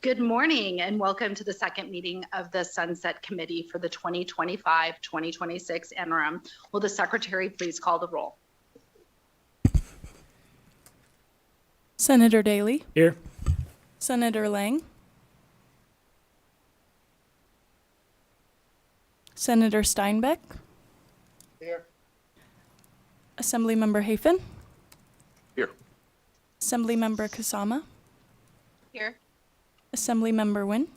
Good morning and welcome to the second meeting of the Sunset Committee for the 2025-2026 interim. Will the secretary please call the roll? Senator Daly. Here. Senator Lang. Senator Steinbeck. Here. Assemblymember Hafen. Here. Assemblymember Kasama. Here. Assemblymember Nguyen.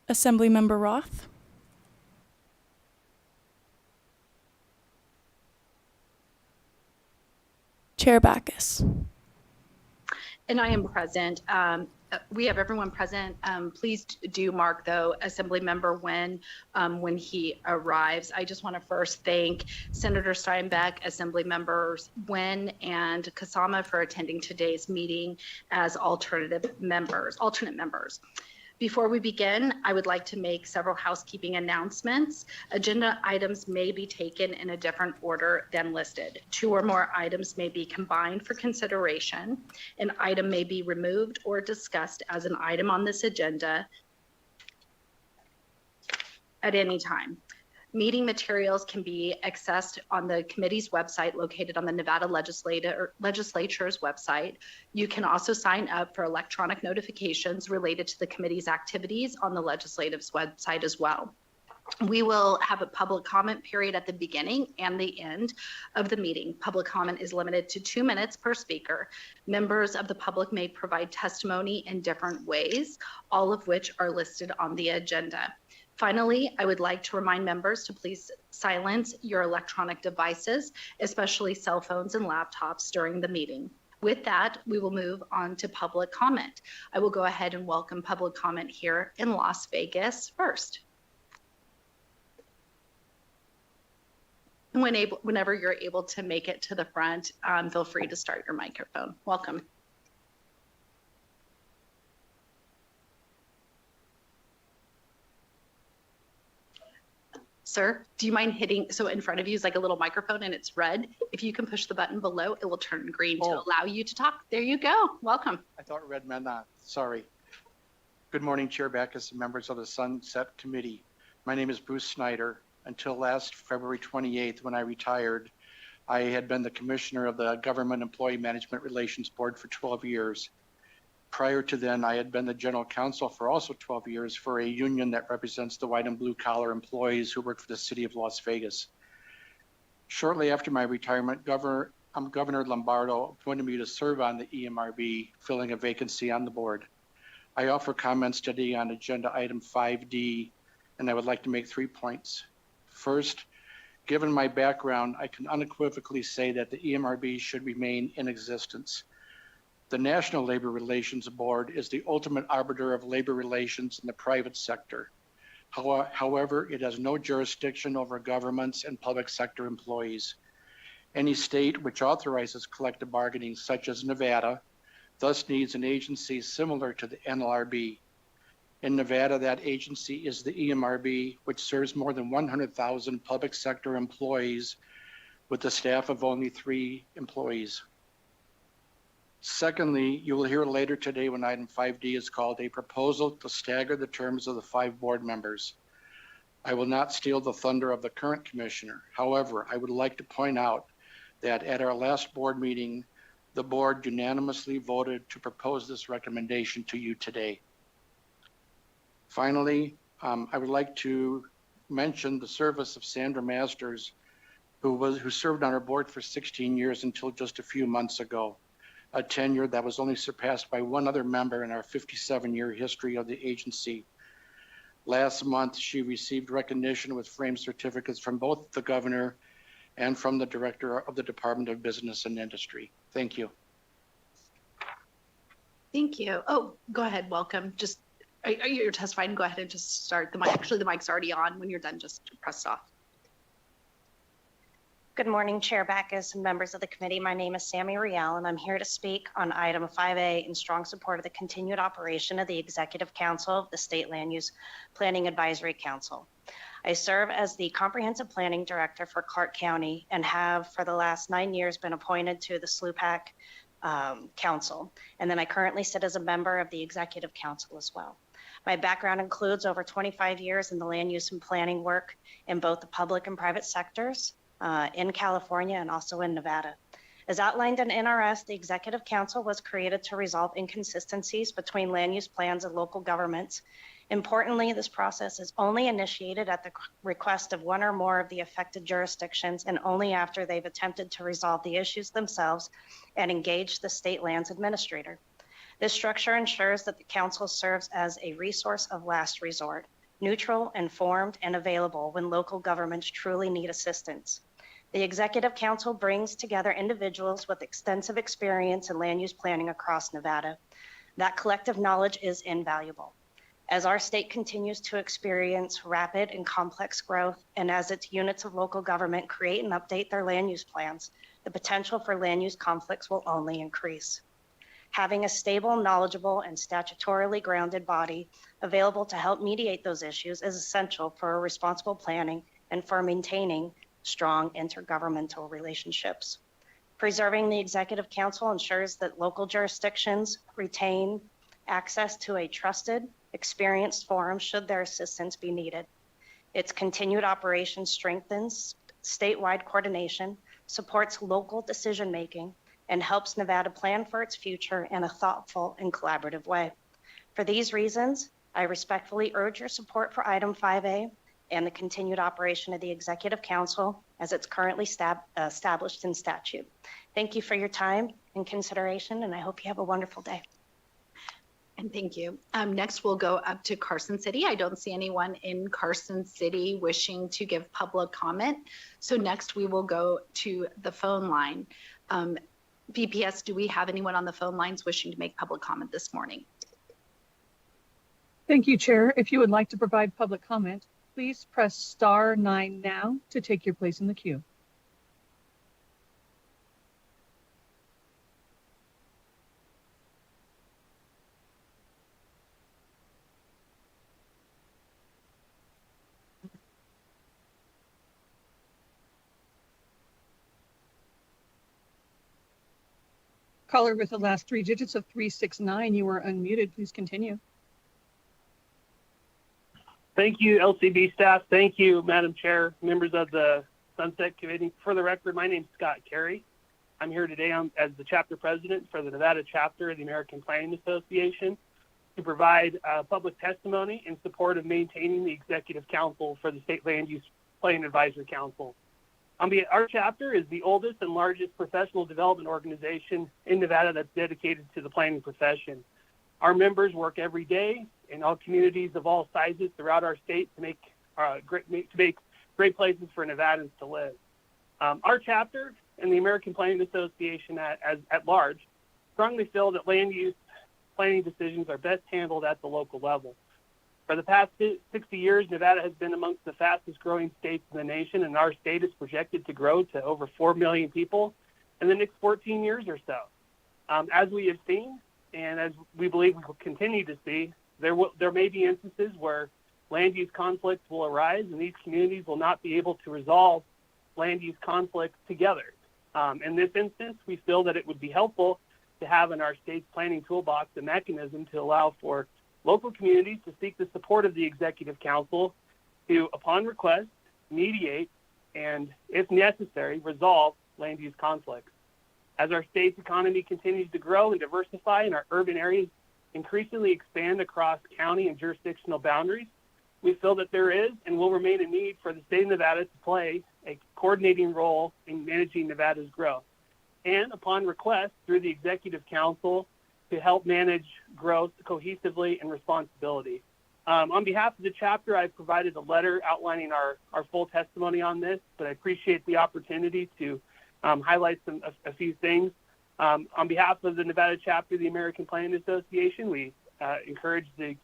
Assemblymember Roth. Chair Backus. And I am present. We have everyone present. Please do mark, though, Assemblymember Nguyen when he arrives. I just want to first thank Senator Steinbeck, Assemblymembers Nguyen and Kasama for attending today's meeting as alternate members. Before we begin, I would like to make several housekeeping announcements. Agenda items may be taken in a different order than listed. 2 or more items may be combined for consideration. An item may be removed or discussed as an item on this agenda at any time. Meeting materials can be accessed on the committee's website located on the Nevada Legislature's website. You can also sign up for electronic notifications related to the committee's activities on the legislative's website as well. We will have a public comment period at the beginning and the end of the meeting. Public comment is limited to 2 minutes per speaker. Members of the public may provide testimony in different ways, all of which are listed on the agenda. Finally, I would like to remind members to please silence your electronic devices, especially cell phones and laptops during the meeting. With that, we will move on to public comment. I will go ahead and welcome public comment here in Las Vegas first. Whenever you're able to make it to the front, feel free to start your microphone. Welcome. Sir, do you mind hitting, so in front of you is like a little microphone and it's red. If you can push the button below, it will turn green to allow you to talk. There you go. Welcome. I thought red meant not. Sorry. Good morning, Chair Backus and members of the Sunset Committee. My name is Bruce Snyder. Until last February 28th, when I retired, I had been the commissioner of the Government Employee Management Relations Board for 12 years. Prior to then, I had been the general counsel for also 12 years for a union that represents the white and blue collar employees who work for the city of Las Vegas. Shortly after my retirement, Governor Lombardo appointed me to serve on the EMRB, filling a vacancy on the board. I offer comments today on agenda item 5D, and I would like to make 3 points. First, given my background, I can unequivocally say that the EMRB should remain in existence. The National Labor Relations Board is the ultimate arbiter of labor relations in the private sector. However, it has no jurisdiction over governments and public sector employees. Any state which authorizes collective bargaining, such as Nevada, thus needs an agency similar to the NLRB. In Nevada, that agency is the EMRB, which serves more than 100,000 public sector employees with a staff of only 3 employees. Secondly, you will hear later today when item 5D is called a proposal to stagger the terms of the 5 board members. I will not steal the thunder of the current commissioner. However, I would like to point out that at our last board meeting, the board unanimously voted to propose this recommendation to you today. Finally, I would like to mention the service of Sandra Masters, who served on our board for 16 years until just a few months ago. A tenure that was only surpassed by 1 other member in our 57-year history of the agency. Last month, she received recognition with framed certificates from both the governor and from the director of the Department of Business and Industry. Thank you. Thank you. Oh, go ahead. Welcome. Just, you're testifying. Go ahead and just start the mic. Actually, the mic's already on. When you're done, just press it off. Good morning, Chair Backus and members of the committee. My name is Sammy Rial, and I'm here to speak on item 5A in strong support of the continued operation of the Executive Council of the State Land Use Planning Advisory Council. I serve as the Comprehensive Planning Director for Clark County and have for the last 9 years been appointed to the SLUPAC Council. And then I currently sit as a member of the Executive Council as well. My background includes over 25 years in the land use and planning work in both the public and private sectors in California and also in Nevada. As outlined in NRS, the Executive Council was created to resolve inconsistencies between land use plans and local governments. Importantly, this process is only initiated at the request of one or more of the affected jurisdictions and only after they've attempted to resolve the issues themselves and engage the state lands administrator. This structure ensures that the council serves as a resource of last resort, neutral, informed, and available when local governments truly need assistance. The Executive Council brings together individuals with extensive experience in land use planning across Nevada. That collective knowledge is invaluable. As our state continues to experience rapid and complex growth, and as its units of local government create and update their land use plans, the potential for land use conflicts will only increase. Having a stable, knowledgeable, and statutorily grounded body available to help mediate those issues is essential for responsible planning and for maintaining strong intergovernmental relationships. Preserving the Executive Council ensures that local jurisdictions retain access to a trusted, experienced forum should their assistance be needed. Its continued operation strengthens statewide coordination, supports local decision-making, and helps Nevada plan for its future in a thoughtful and collaborative way. For these reasons, I respectfully urge your support for item 5A and the continued operation of the Executive Council as it's currently established in statute. Thank you for your time and consideration, and I hope you have a wonderful day. And thank you. Next, we'll go up to Carson City. I don't see anyone in Carson City wishing to give public comment. So next, we will go to the phone line. VPS, do we have anyone on the phone lines wishing to make public comment this morning? Thank you, Chair. If you would like to provide public comment, please press *9 now to take your place in the queue. Caller with the last 3 digits of 369, you are unmuted. Please continue. Thank you, LCB staff. Thank you, Madam Chair, members of the Sunset Committee. For the record, my name is Scott Carey. I'm here today as the chapter president for the Nevada chapter of the American Planning Association to provide public testimony in support of maintaining the Executive Council for the State Land Use Planning Advisory Council. Our chapter is the oldest and largest professional development organization in Nevada that's dedicated to the planning profession. Our members work every day in all communities of all sizes throughout our state to make great places for Nevadans to live. Our chapter and the American Planning Association at large strongly feel that land use planning decisions are best handled at the local level. For the past 60 years, Nevada has been amongst the fastest growing states in the nation, and our state is projected to grow to over 4 million people in the next 14 years or so. As we have seen, and as we believe we will continue to see, there may be instances where land use conflicts will arise, and these communities will not be able to resolve land use conflicts together. In this instance, we feel that it would be helpful to have in our state's planning toolbox a mechanism to allow for local communities to seek the support of the Executive Council to, upon request, mediate and, if necessary, resolve land use conflicts. As our state's economy continues to grow and diversify and our urban areas increasingly expand across county and jurisdictional boundaries, we feel that there is and will remain a need for the state of Nevada to play a coordinating role in managing Nevada's growth. And upon request, through the Executive Council, to help manage growth cohesively and responsibility. On behalf of the chapter, I've provided a letter outlining our full testimony on this, but I appreciate the opportunity to highlight a few things. On behalf of the Nevada chapter of the American Planning Association, we encourage the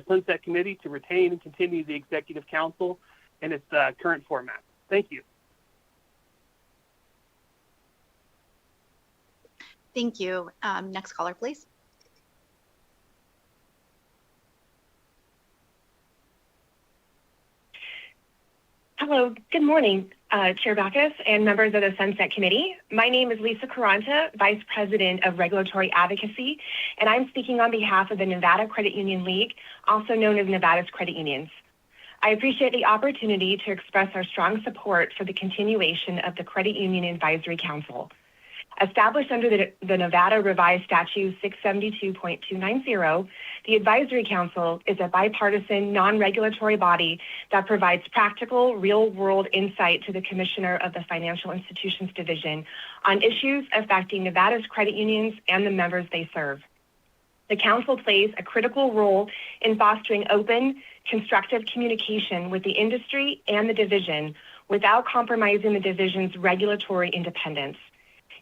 Sunset Committee to retain and continue the Executive Council in its current format. Thank you. Thank you. Next caller, please. Hello, good morning. Chair Backus and members of the Sunset Committee. My name is Lisa Caranta, Vice President of Regulatory Advocacy, and I'm speaking on behalf of the Nevada Credit Union League, also known as Nevada's Credit Unions. I appreciate the opportunity to express our strong support for the continuation of the Credit Union Advisory Council. Established under the Nevada Revised Statute 672.290, the Advisory Council is a bipartisan, non-regulatory body that provides practical, real-world insight to the Commissioner of the Financial Institutions Division on issues affecting Nevada's credit unions and the members they serve. The Council plays a critical role in fostering open, constructive communication with the industry and the division without compromising the division's regulatory independence.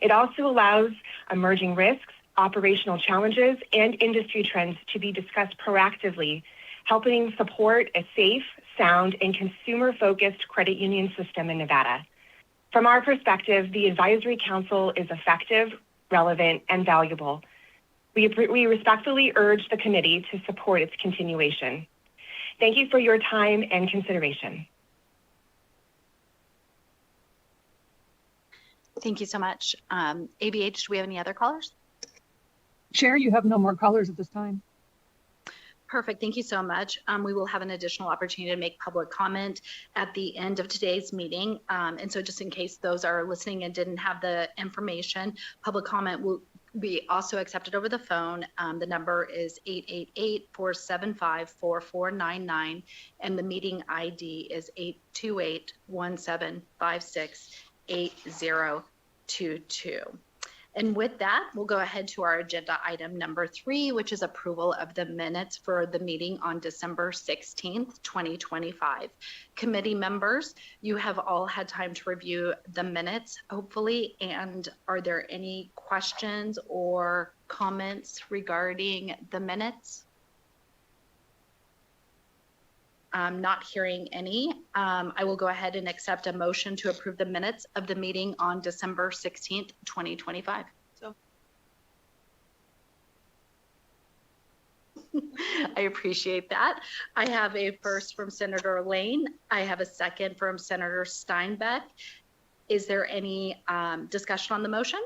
It also allows emerging risks, operational challenges, and industry trends to be discussed proactively, helping support a safe, sound, and consumer-focused credit union system in Nevada. From our perspective, the Advisory Council is effective, relevant, and valuable. We respectfully urge the committee to support its continuation. Thank you for your time and consideration. Thank you so much. ABH, do we have any other callers? Chair, you have no more callers at this time. Perfect. Thank you so much. We will have an additional opportunity to make public comment at the end of today's meeting. And so just in case those are listening and didn't have the information, public comment will be also accepted over the phone. The number is 888-475-4499, and the meeting ID is 828-1756-8022. And with that, we'll go ahead to our agenda item number 3, which is approval of the minutes for the meeting on December 16th, 2025. Committee members, you have all had time to review the minutes, hopefully, and are there any questions or comments regarding the minutes? I'm not hearing any. I will go ahead and accept a motion to approve the minutes of the meeting on December 16th, 2025. So I appreciate that. I have a first from Senator Lane. I have a second from Senator Steinbeck. Is there any discussion on the motion?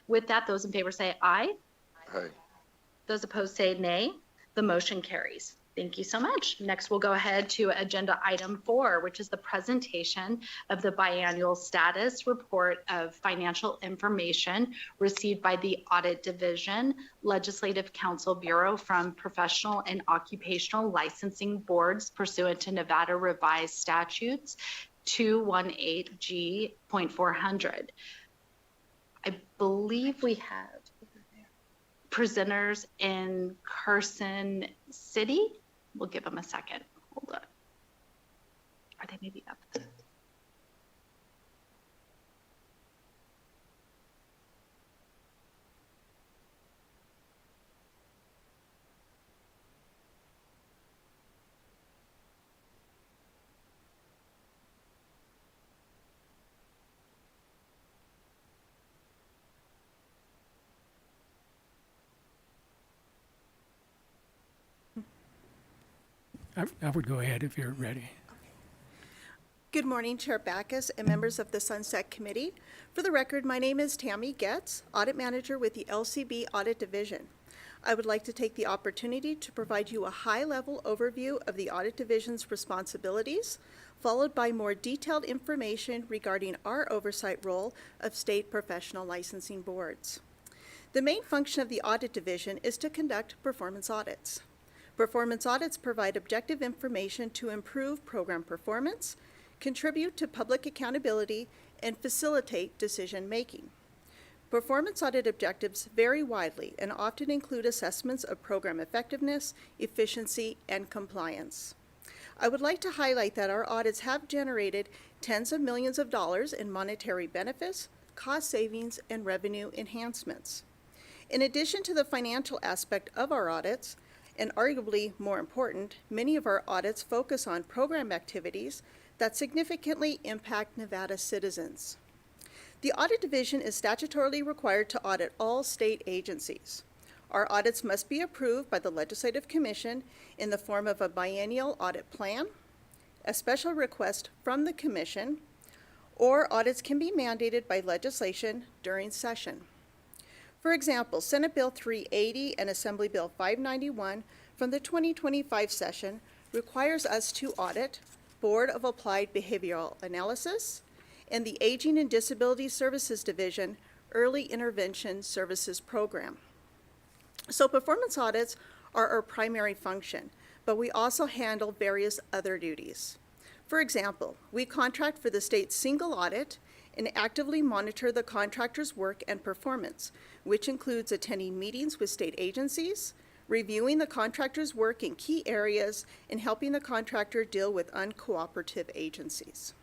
With that, those in favor say aye. Aye. Those opposed say nay. The motion carries. Thank you so much. Next, we'll go ahead to agenda item 4, which is the presentation of the biannual status report of financial information received by the Audit Division, Legislative Counsel Bureau from professional and occupational licensing boards pursuant to Nevada Revised Statutes 218G.400. I believe we have presenters in Carson City. We'll give them a second. Hold on. Are they maybe up? I would go ahead if you're ready. Good morning, Chair Backus and members of the Sunset Committee. For the record, my name is Tammy Getz, Audit Manager with the LCB Audit Division. I would like to take the opportunity to provide you a high-level overview of the Audit Division's responsibilities, followed by more detailed information regarding our oversight role of state professional licensing boards. The main function of the Audit Division is to conduct performance audits. Performance audits provide objective information to improve program performance, contribute to public accountability, and facilitate decision-making. Performance audit objectives vary widely and often include assessments of program effectiveness, efficiency, and compliance. I would like to highlight that our audits have generated tens of millions of dollars in monetary benefits, cost savings, and revenue enhancements. In addition to the financial aspect of our audits, and arguably more important, many of our audits focus on program activities that significantly impact Nevada citizens. The Audit Division is statutorily required to audit all state agencies. Our audits must be approved by the Legislative Commission in the form of a biennial audit plan, a special request from the Commission, or audits can be mandated by legislation during session. For example, Senate Bill 380 and Assembly Bill 591 from the 2025 session requires us to audit Board of Applied Behavioral Analysis and the Aging and Disability Services Division Early Intervention Services Program. So performance audits are our primary function, but we also handle various other duties. For example, we contract for the state's single audit and actively monitor the contractor's work and performance, which includes attending meetings with state agencies, reviewing the contractor's work in key areas, and helping the contractor deal with uncooperative agencies.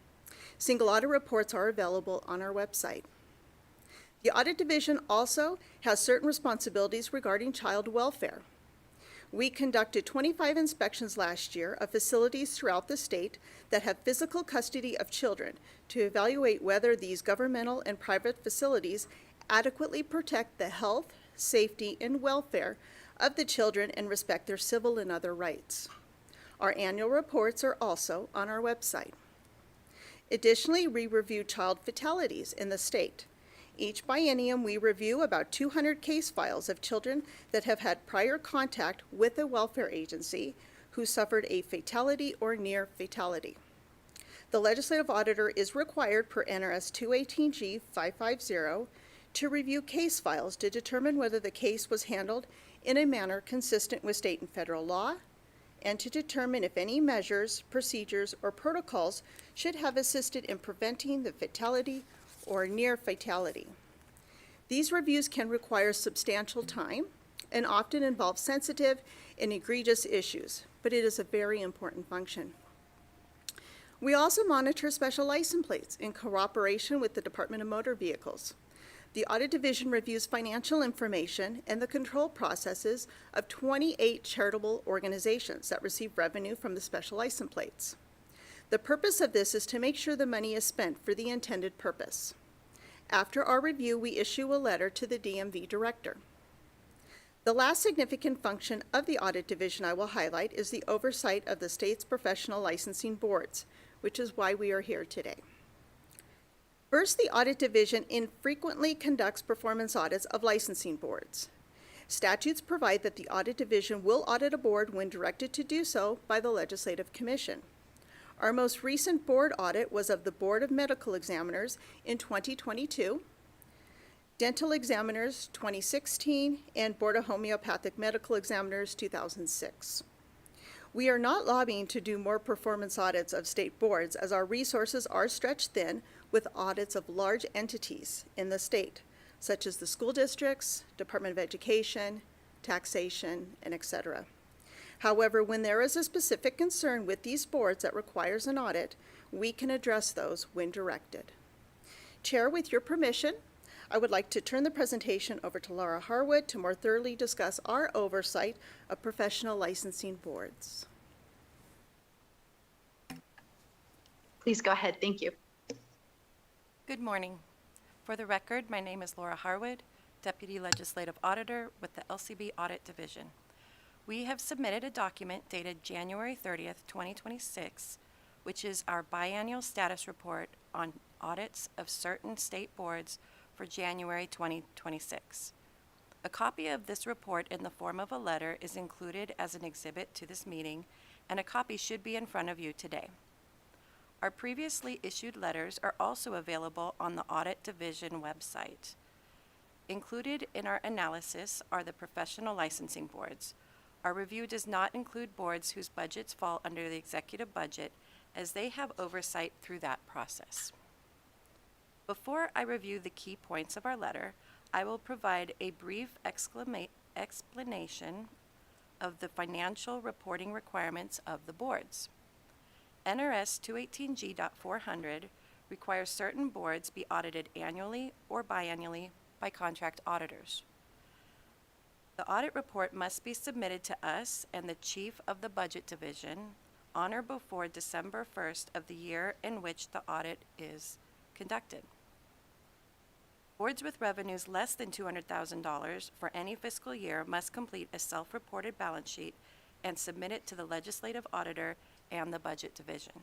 Single audit reports are available on our website. The Audit Division also has certain responsibilities regarding child welfare. We conducted 25 inspections last year of facilities throughout the state that have physical custody of children to evaluate whether these governmental and private facilities adequately protect the health, safety, and welfare of the children and respect their civil and other rights. Our annual reports are also on our website. Additionally, we review child fatalities in the state. Each biennium, we review about 200 case files of children that have had prior contact with a welfare agency who suffered a fatality or near fatality. The legislative auditor is required per NRS 218G 550 to review case files to determine whether the case was handled in a manner consistent with state and federal law, and to determine if any measures, procedures, or protocols should have assisted in preventing the fatality or near fatality. These reviews can require substantial time and often involve sensitive and egregious issues, but it is a very important function. We also monitor special license plates in cooperation with the Department of Motor Vehicles. The Audit Division reviews financial information and the control processes of 28 charitable organizations that receive revenue from the special license plates. The purpose of this is to make sure the money is spent for the intended purpose. After our review, we issue a letter to the DMV director. The last significant function of the Audit Division I will highlight is the oversight of the state's professional licensing boards, which is why we are here today. First, the Audit Division infrequently conducts performance audits of licensing boards. Statutes provide that the Audit Division will audit a board when directed to do so by the Legislative Commission. Our most recent board audit was of the Board of Medical Examiners in 2022, Dental Examiners 2016, and Board of Homeopathic Medical Examiners 2006. We are not lobbying to do more performance audits of state boards, as our resources are stretched thin with audits of large entities in the state, such as the school districts, Department of Education, taxation, and etc. However, when there is a specific concern with these boards that requires an audit, we can address those when directed. Chair, with your permission, I would like to turn the presentation over to Laura Harwood to more thoroughly discuss our oversight of professional licensing boards. Please go ahead. Thank you. Good morning. For the record, my name is Laura Harwood, Deputy Legislative Auditor with the LCB Audit Division. We have submitted a document dated January 30th, 2026, which is our biannual status report on audits of certain state boards for January 2026. A copy of this report in the form of a letter is included as an exhibit to this meeting, and a copy should be in front of you today. Our previously issued letters are also available on the Audit Division website. Included in our analysis are the professional licensing boards. Our review does not include boards whose budgets fall under the executive budget, as they have oversight through that process. Before I review the key points of our letter, I will provide a brief explanation of the financial reporting requirements of the boards. NRS 218G.400 requires certain boards be audited annually or biannually by contract auditors. The audit report must be submitted to us and the Chief of the Budget Division on or before December 1st of the year in which the audit is conducted. Boards with revenues less than $200,000 for any fiscal year must complete a self-reported balance sheet and submit it to the legislative auditor and the Budget Division.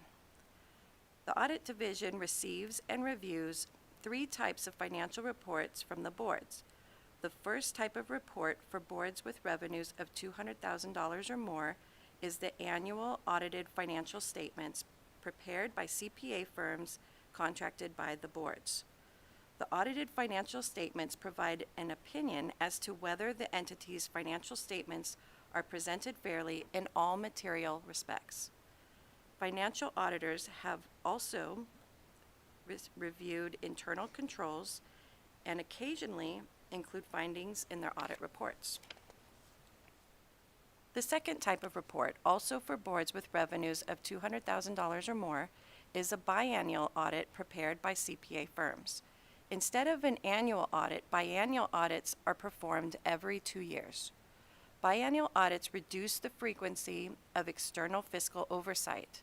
The Audit Division receives and reviews 3 types of financial reports from the boards. The first type of report for boards with revenues of $200,000 or more is the annual audited financial statements prepared by CPA firms contracted by the boards. The audited financial statements provide an opinion as to whether the entity's financial statements are presented fairly in all material respects. Financial auditors have also reviewed internal controls and occasionally include findings in their audit reports. The second type of report, also for boards with revenues of $200,000 or more, is a biannual audit prepared by CPA firms. Instead of an annual audit, biannual audits are performed every 2 years. Biannual audits reduce the frequency of external fiscal oversight.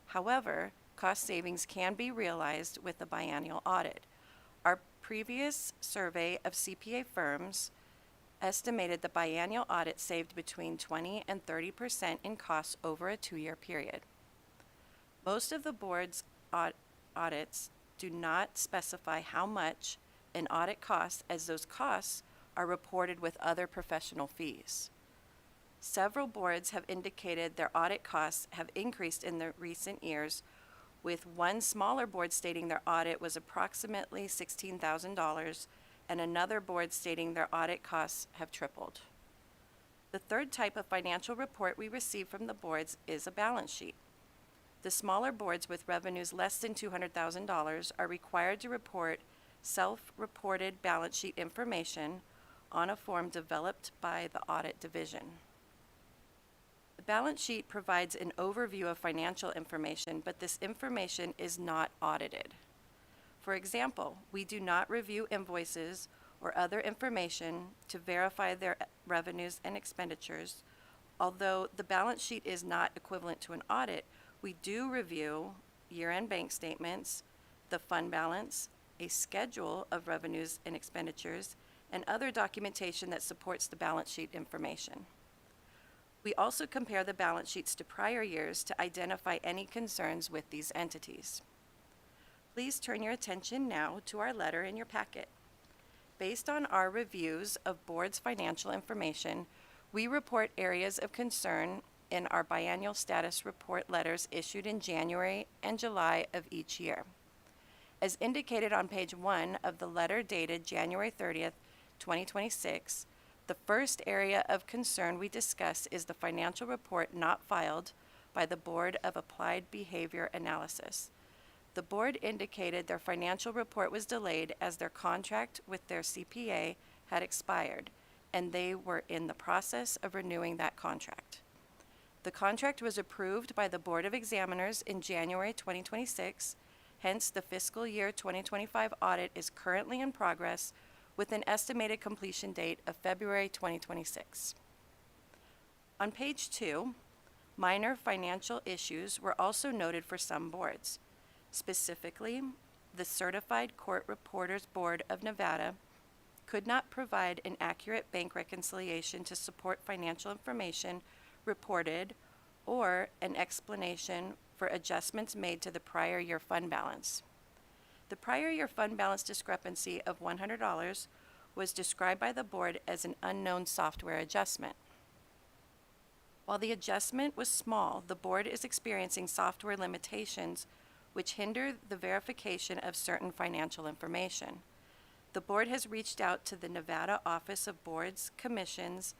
However, cost savings can be realized with a biannual audit. Our previous survey of CPA firms estimated the biannual audit saved between 20 and 30% in costs over a 2-year period. Most of the board's audits do not specify how much an audit costs, as those costs are reported with other professional fees. Several boards have indicated their audit costs have increased in the recent years, with one smaller board stating their audit was approximately $16,000 and another board stating their audit costs have tripled. The third type of financial report we receive from the boards is a balance sheet. The smaller boards with revenues less than $200,000 are required to report self-reported balance sheet information on a form developed by the Audit Division. The balance sheet provides an overview of financial information, but this information is not audited. For example, we do not review invoices or other information to verify their revenues and expenditures. Although the balance sheet is not equivalent to an audit, we do review year-end bank statements, the fund balance, a schedule of revenues and expenditures, and other documentation that supports the balance sheet information. We also compare the balance sheets to prior years to identify any concerns with these entities. Please turn your attention now to our letter in your packet. Based on our reviews of board's financial information, we report areas of concern in our biannual status report letters issued in January and July of each year. As indicated on page 1 of the letter dated January 30th, 2026, the first area of concern we discuss is the financial report not filed by the Board of Applied Behavior Analysis. The board indicated their financial report was delayed as their contract with their CPA had expired, and they were in the process of renewing that contract. The contract was approved by the Board of Examiners in January 2026, hence the fiscal year 2025 audit is currently in progress with an estimated completion date of February 2026. On page 2, minor financial issues were also noted for some boards. Specifically, the Certified Court Reporters Board of Nevada could not provide an accurate bank reconciliation to support financial information reported or an explanation for adjustments made to the prior year fund balance. The prior year fund balance discrepancy of $100 was described by the board as an unknown software adjustment. While the adjustment was small, the board is experiencing software limitations which hinder the verification of certain financial information. The board has reached out to the Nevada Office of Boards, Commissions,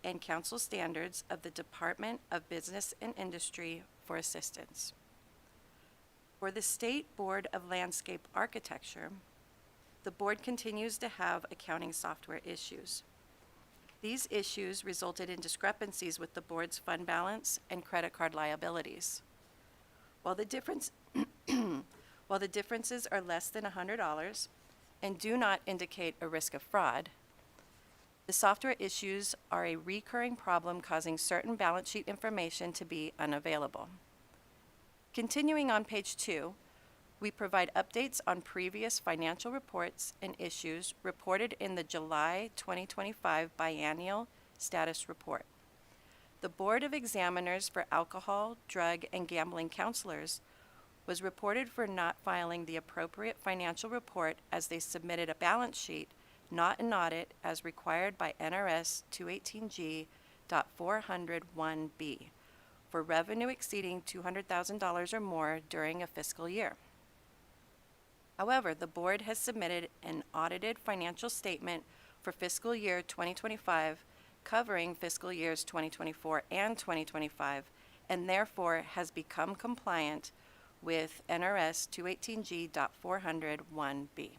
and Council Standards of the Department of Business and Industry for assistance. For the State Board of Landscape Architecture, the board continues to have accounting software issues. These issues resulted in discrepancies with the board's fund balance and credit card liabilities. While the differences are less than $100 and do not indicate a risk of fraud, the software issues are a recurring problem causing certain balance sheet information to be unavailable. Continuing on page 2, we provide updates on previous financial reports and issues reported in the July 2025 biennial status report. The Board of Examiners for Alcohol, Drug, and Gambling Counselors was reported for not filing the appropriate financial report as they submitted a balance sheet, not an audit, as required by NRS 218G.401B for revenue exceeding $200,000 or more during a fiscal year. However, the board has submitted an audited financial statement for fiscal year 2025 covering fiscal years 2024 and 2025, and therefore has become compliant with NRS 218G.401B.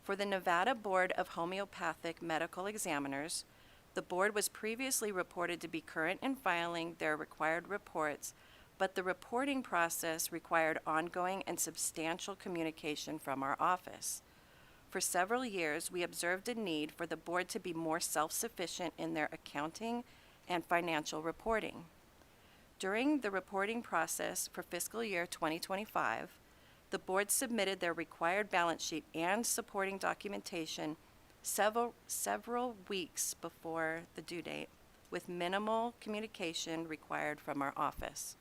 For the Nevada Board of Homeopathic Medical Examiners, the board was previously reported to be current in filing their required reports, but the reporting process required ongoing and substantial communication from our office. For several years, we observed a need for the board to be more self-sufficient in their accounting and financial reporting. During the reporting process for fiscal year 2025, the board submitted their required balance sheet and supporting documentation several weeks before the due date, with minimal communication required from our office.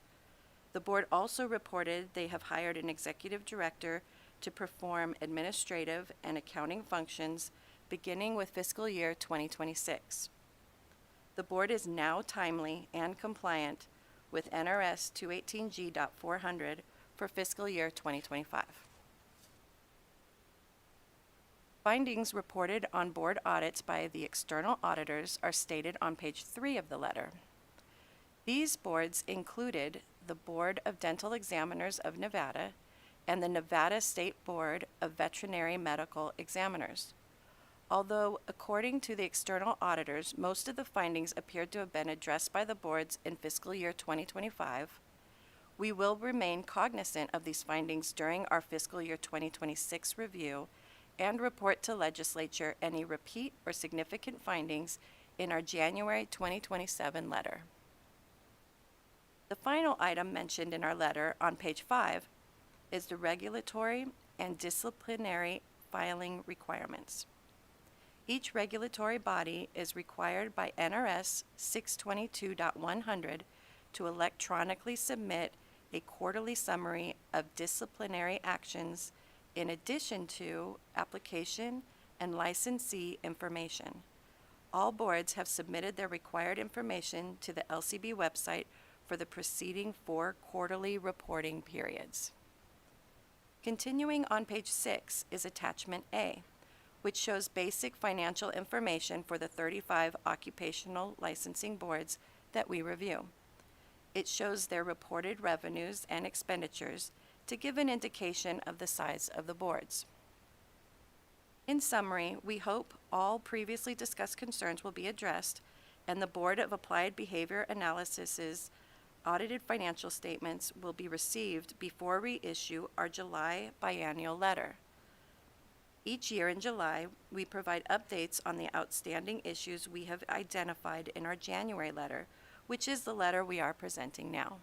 The board also reported they have hired an executive director to perform administrative and accounting functions beginning with fiscal year 2026. The board is now timely and compliant with NRS 218G.400 for fiscal year 2025. Findings reported on board audits by the external auditors are stated on page 3 of the letter. These boards included the Board of Dental Examiners of Nevada and the Nevada State Board of Veterinary Medical Examiners. Although, according to the external auditors, most of the findings appeared to have been addressed by the boards in fiscal year 2025, we will remain cognizant of these findings during our fiscal year 2026 review and report to Legislature any repeat or significant findings in our January 2027 letter. The final item mentioned in our letter on page 5 is the regulatory and disciplinary filing requirements. Each regulatory body is required by NRS 622.100 to electronically submit a quarterly summary of disciplinary actions in addition to application and licensee information. All boards have submitted their required information to the LCB website for the preceding 4 quarterly reporting periods. Continuing on page 6 is Attachment A, which shows basic financial information for the 35 occupational licensing boards that we review. It shows their reported revenues and expenditures to give an indication of the size of the boards. In summary, we hope all previously discussed concerns will be addressed and the Board of Applied Behavior Analysis's audited financial statements will be received before we issue our July biannual letter. Each year in July, we provide updates on the outstanding issues we have identified in our January letter, which is the letter we are presenting now.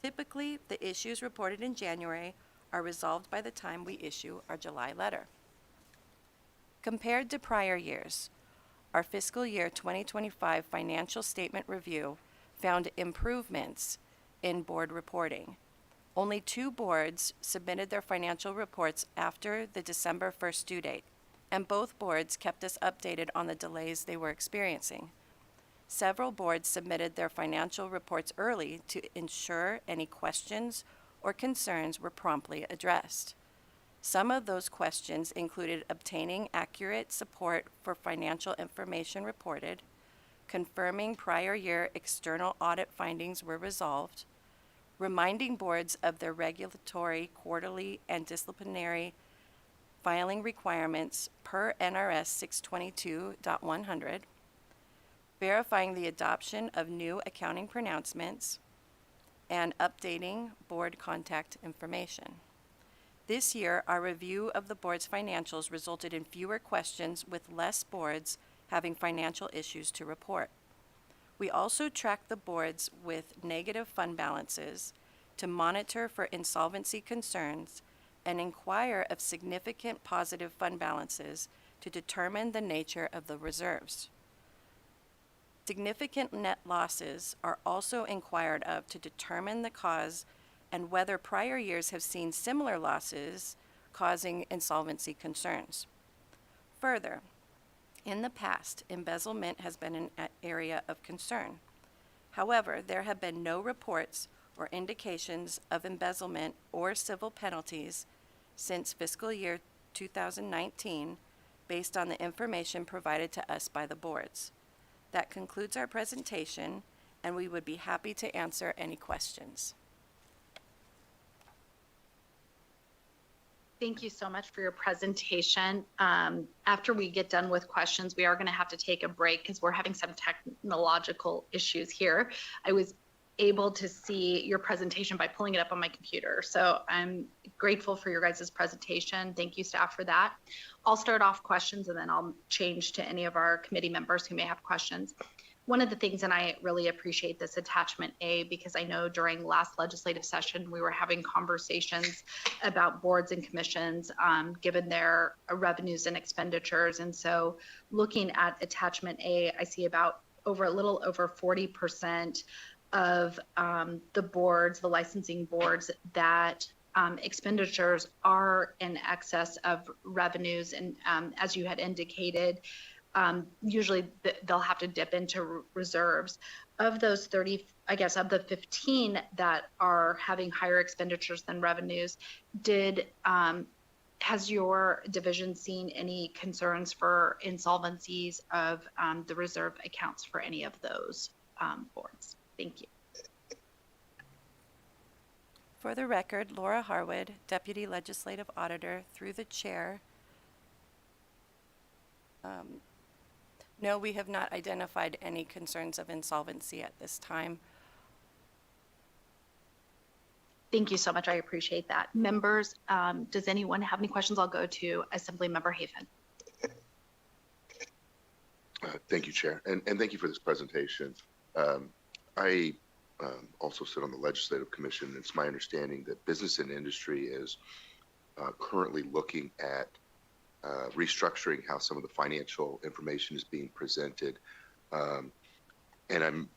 Typically, the issues reported in January are resolved by the time we issue our July letter. Compared to prior years, our fiscal year 2025 financial statement review found improvements in board reporting. Only 2 boards submitted their financial reports after the December 1st due date, and both boards kept us updated on the delays they were experiencing. Several boards submitted their financial reports early to ensure any questions or concerns were promptly addressed. Some of those questions included obtaining accurate support for financial information reported, confirming prior year external audit findings were resolved, reminding boards of their regulatory, quarterly, and disciplinary filing requirements per NRS 622.100, verifying the adoption of new accounting pronouncements, and updating board contact information. This year, our review of the board's financials resulted in fewer questions with less boards having financial issues to report. We also tracked the boards with negative fund balances to monitor for insolvency concerns and inquire of significant positive fund balances to determine the nature of the reserves. Significant net losses are also inquired of to determine the cause and whether prior years have seen similar losses causing insolvency concerns. Further, in the past, embezzlement has been an area of concern. However, there have been no reports or indications of embezzlement or civil penalties since fiscal year 2019 based on the information provided to us by the boards. That concludes our presentation, and we would be happy to answer any questions. Thank you so much for your presentation. After we get done with questions, we are going to have to take a break because we're having some technological issues here. I was able to see your presentation by pulling it up on my computer. So I'm grateful for your guys' presentation. Thank you, staff, for that. I'll start off questions and then I'll change to any of our committee members who may have questions. One of the things, and I really appreciate this attachment A, because I know during last legislative session, we were having conversations about boards and commissions, given their revenues and expenditures. And so looking at attachment A, I see about a little over 40% of the boards, the licensing boards, that expenditures are in excess of revenues. And as you had indicated, usually they'll have to dip into reserves. Of those 30, I guess, of the 15 that are having higher expenditures than revenues, has your division seen any concerns for insolvencies of the reserve accounts for any of those boards? Thank you. For the record, Laura Harwood, Deputy Legislative Auditor, through the chair. No, we have not identified any concerns of insolvency at this time. Thank you so much. I appreciate that. Members, does anyone have any questions? I'll go to Assemblymember Haven. Thank you, Chair, and thank you for this presentation. I also sit on the Legislative Commission, and it's my understanding that business and industry is currently looking at restructuring how some of the financial information is being presented. And I'm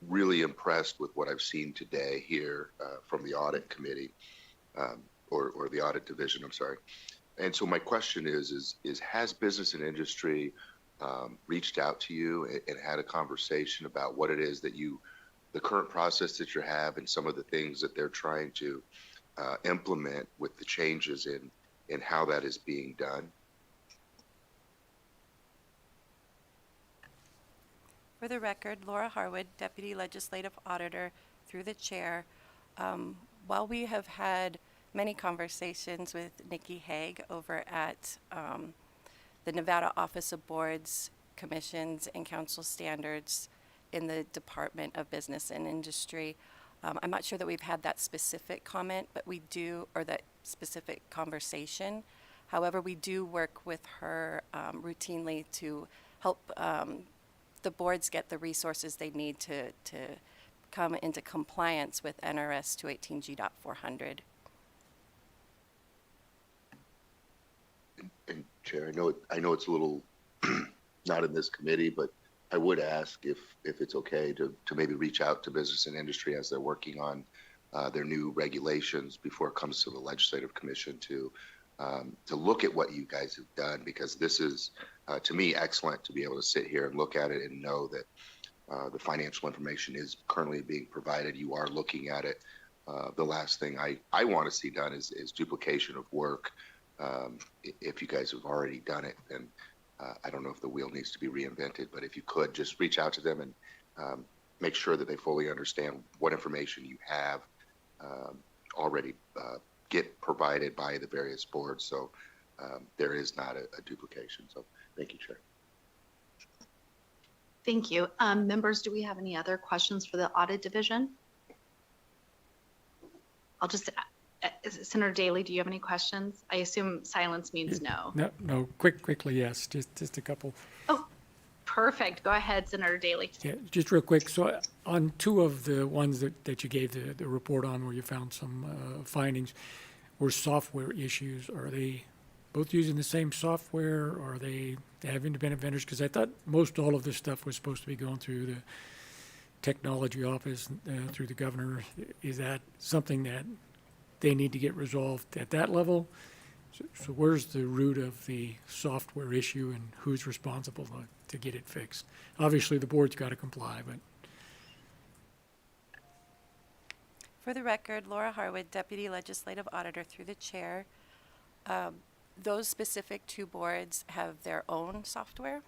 really impressed with what I've seen today here from the Audit Committee, or the Audit Division, I'm sorry. And so my question is has business and industry reached out to you and had a conversation about what it is that the current process that you have and some of the things that they're trying to implement with the changes in how that is being done? For the record, Laura Harwood, Deputy Legislative Auditor, through the chair. While we have had many conversations with Nikki Haig over at the Nevada Office of Boards, Commissions, and Council Standards in the Department of Business and Industry, I'm not sure that we've had that specific comment, but we do, or that specific conversation. However, we do work with her routinely to help the boards get the resources they need to come into compliance with NRS 218G.400. And Chair, I know it's a little not in this committee, but I would ask if it's okay to maybe reach out to business and industry as they're working on their new regulations before it comes to the Legislative Commission to look at what you guys have done, because this is, to me, excellent to be able to sit here and look at it and know that the financial information is currently being provided. You are looking at it. The last thing I want to see done is duplication of work. If you guys have already done it, then I don't know if the wheel needs to be reinvented, but if you could just reach out to them and make sure that they fully understand what information you have already get provided by the various boards, so there is not a duplication. So thank you, Chair. Thank you. Members, do we have any other questions for the Audit Division? I'll just, Senator Daly, do you have any questions? I assume silence means no. No, quickly, yes, just a couple. Oh, perfect. Go ahead, Senator Daly. Yeah, just real quick. So on two of the ones that you gave the report on where you found some findings were software issues. Are they both using the same software, or they have independent vendors? Because I thought most all of this stuff was supposed to be going through the technology office, through the governor. Is that something that they need to get resolved at that level? So where's the root of the software issue, and who's responsible to get it fixed? Obviously, the board's got to comply, but For the record, Laura Harwood, Deputy Legislative Auditor through the Chair. Those specific two boards have their own software,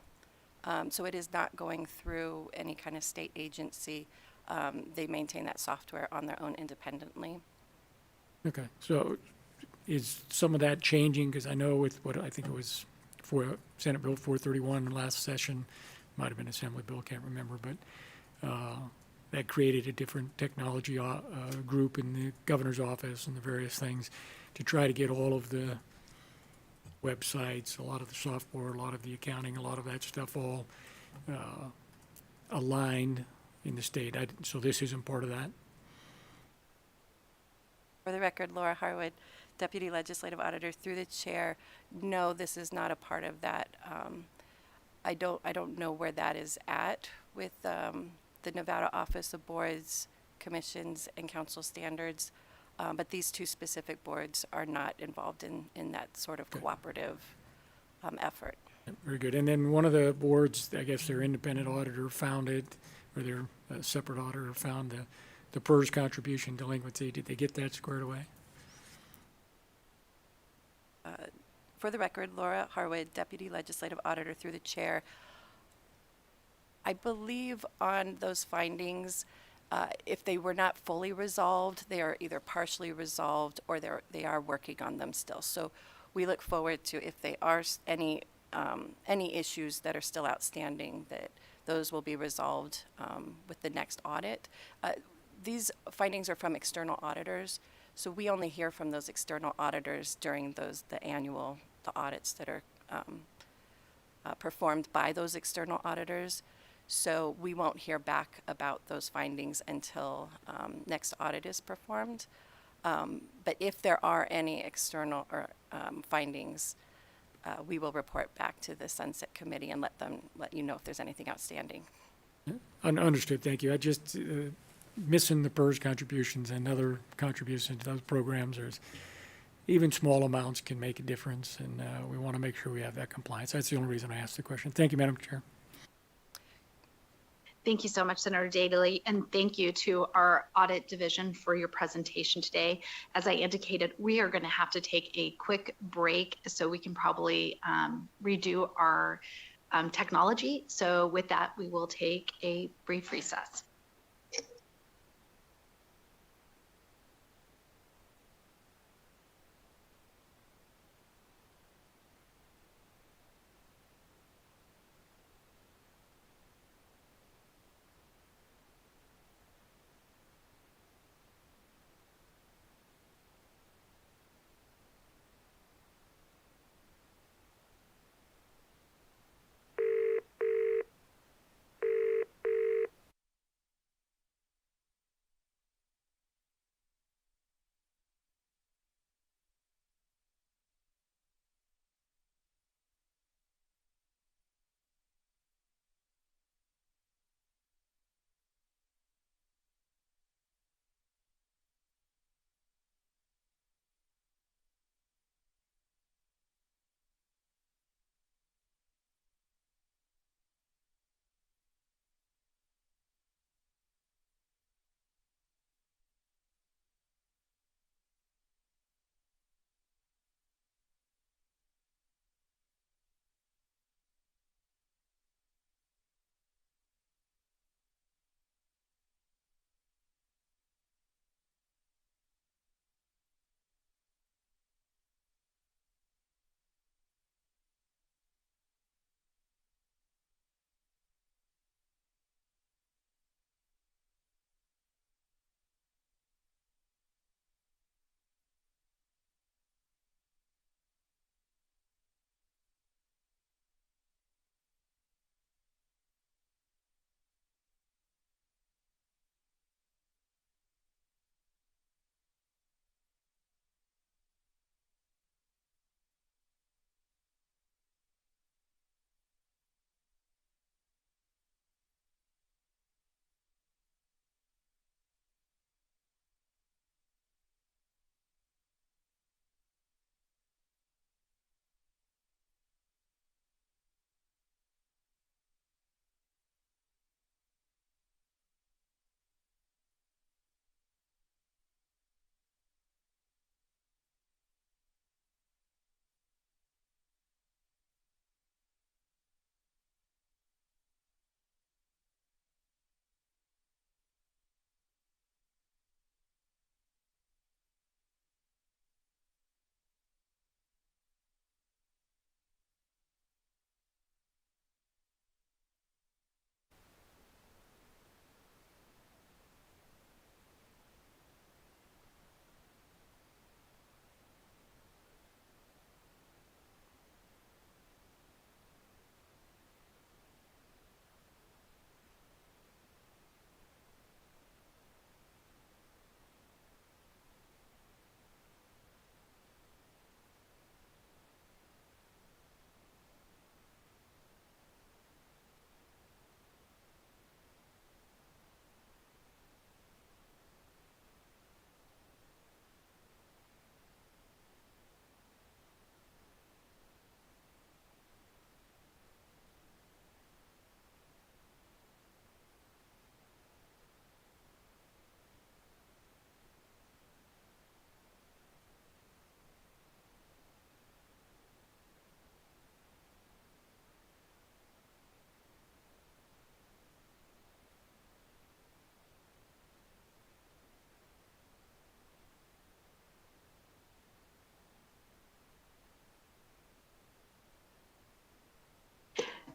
so it is not going through any kind of state agency. They maintain that software on their own independently. okay. So is some of that changing? Because I know with what I think it was for Senate Bill 431 last session, might have been Assembly Bill, can't remember, but that created a different technology group in the governor's office and the various things to try to get all of the websites, a lot of the software, a lot of the accounting, a lot of that stuff all aligned in the state. So this isn't part of that? For the record, Laura Harwood, Deputy Legislative Auditor through the Chair. No, this is not a part of that. I don't know where that is at with the Nevada Office of Boards, Commissions, and Council Standards. But these two specific boards are not involved in that sort of cooperative effort. Very good. And then one of the boards, I guess their independent auditor found it, or their separate auditor found the PERS contribution delinquency. Did they get that squared away? For the record, Laura Harwood, Deputy Legislative Auditor through the Chair. I believe on those findings, if they were not fully resolved, they are either partially resolved or they are working on them still. So we look forward to, if they are any issues that are still outstanding, that those will be resolved with the next audit. These findings are from external auditors, so we only hear from those external auditors during the audits that are performed by those external auditors. So we won't hear back about those findings until next audit is performed. But if there are any external findings, we will report back to the Sunset Committee and let you know if there's anything outstanding. Understood. Thank you. I just missing the PERS contributions and other contributions to those programs. There's even small amounts can make a difference, and we want to make sure we have that compliance. That's the only reason I asked the question. Thank you, Madam Chair. Thank you so much, Senator Daly, and thank you to our audit division for your presentation today. As I indicated, we are going to have to take a quick break so we can probably redo our technology. So with that, we will take a brief recess.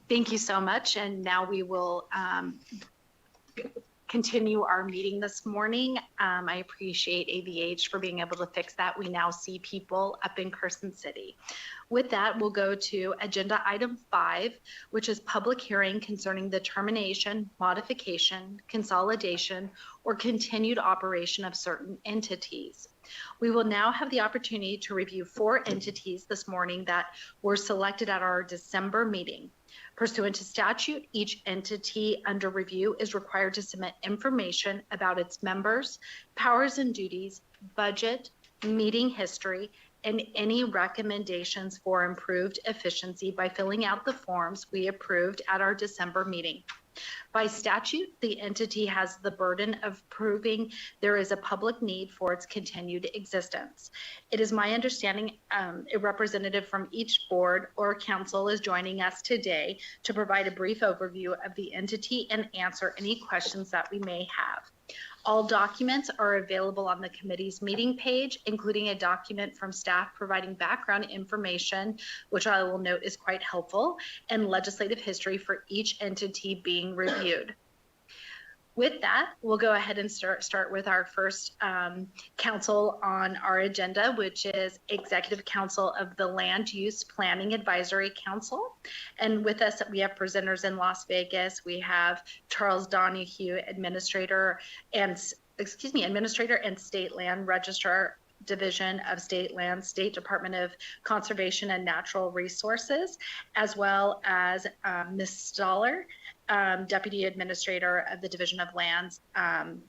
Thank you so much. And now we will continue our meeting this morning. I appreciate AVH for being able to fix that. We now see people up in Carson City. With that, we'll go to agenda item 5, which is public hearing concerning the termination, modification, consolidation, or continued operation of certain entities. We will now have the opportunity to review 4 entities this morning that were selected at our December meeting. Pursuant to statute, each entity under review is required to submit information about its members, powers and duties, budget, meeting history, and any recommendations for improved efficiency by filling out the forms we approved at our December meeting. By statute, the entity has the burden of proving there is a public need for its continued existence. It is my understanding a representative from each board or council is joining us today to provide a brief overview of the entity and answer any questions that we may have. All documents are available on the committee's meeting page, including a document from staff providing background information, which I will note is quite helpful, and legislative history for each entity being reviewed. With that, we'll go ahead and start with our first council on our agenda, which is Executive Council of the Land Use Planning Advisory Council. And with us, we have presenters in Las Vegas. We have Charles Donahue, Administrator and State Land Registrar, Division of State Lands, State Department of Conservation and Natural Resources, as well as Ms. Stoller, Deputy Administrator of the Division of Lands,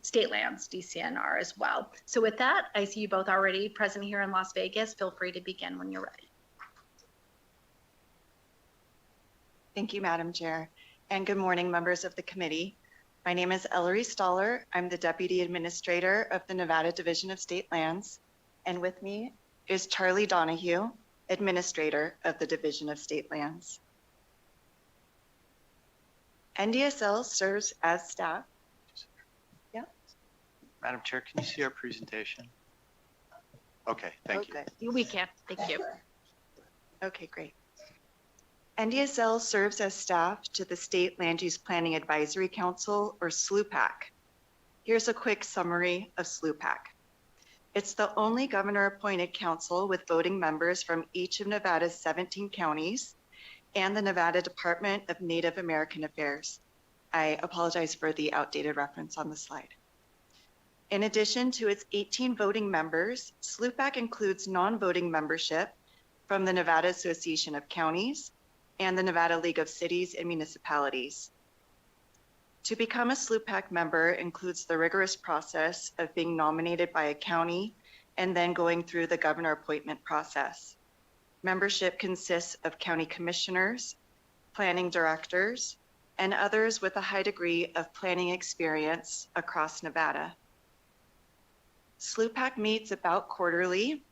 State Lands, DCNR as well. So with that, I see you both already present here in Las Vegas. Feel free to begin when you're ready. Thank you, Madam Chair, and good morning, members of the committee. My name is Ellery Stoller. I'm the Deputy Administrator of the Nevada Division of State Lands, and with me is Charlie Donahue, Administrator of the Division of State Lands. NDSL serves as staff. Yeah. Madam Chair, can you see our presentation? Okay, thank you. Good. We can, thank you. Okay, great. NDSL serves as staff to the State Land Use Planning Advisory Council, or SLUPAC. Here's a quick summary of SLUPAC. It's the only governor-appointed council with voting members from each of Nevada's 17 counties and the Nevada Department of Native American Affairs. I apologize for the outdated reference on the slide. In addition to its 18 voting members, SLUPAC includes non-voting membership from the Nevada Association of Counties and the Nevada League of Cities and Municipalities. To become a SLUPAC member includes the rigorous process of being nominated by a county and then going through the governor appointment process. Membership consists of county commissioners, planning directors, and others with a high degree of planning experience across Nevada. SLUPAC meets about quarterly.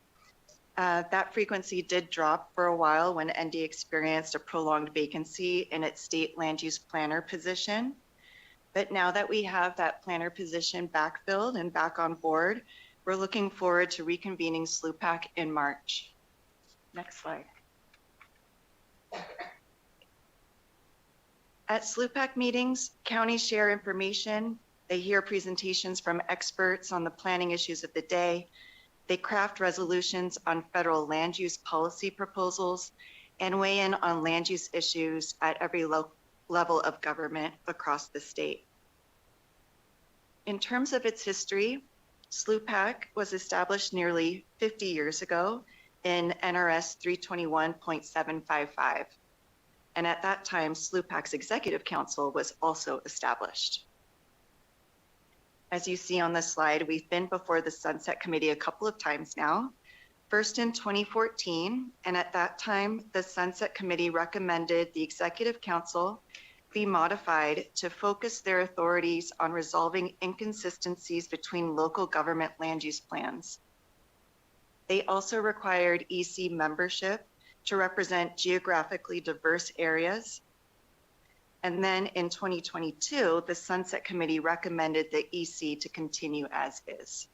That frequency did drop for a while when ND experienced a prolonged vacancy in its state land use planner position. But now that we have that planner position backfilled and back on board, we're looking forward to reconvening SLUPAC in March. Next slide. At SLUPAC meetings, counties share information, they hear presentations from experts on the planning issues of the day, they craft resolutions on federal land use policy proposals, and weigh in on land use issues at every level of government across the state. In terms of its history, SLUPAC was established nearly 50 years ago in NRS 321.755. And at that time, SLUPAC's Executive Council was also established. As you see on this slide, we've been before the Sunset Committee a couple of times now. First in 2014, and at that time, the Sunset Committee recommended the Executive Council be modified to focus their authorities on resolving inconsistencies between local government land use plans. They also required EC membership to represent geographically diverse areas. And then in 2022, the Sunset Committee recommended the EC to continue as is.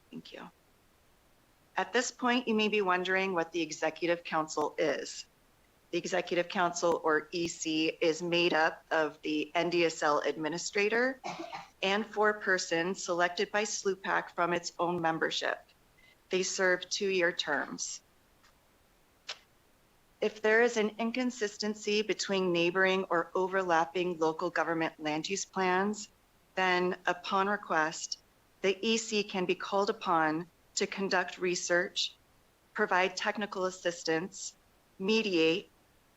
Thank you. At this point, you may be wondering what the Executive Council is. The Executive Council, or EC, is made up of the NDSL administrator and 4 persons selected by SLUPAC from its own membership. They serve 2-year terms. If there is an inconsistency between neighboring or overlapping local government land use plans, then upon request, the EC can be called upon to conduct research, provide technical assistance, mediate,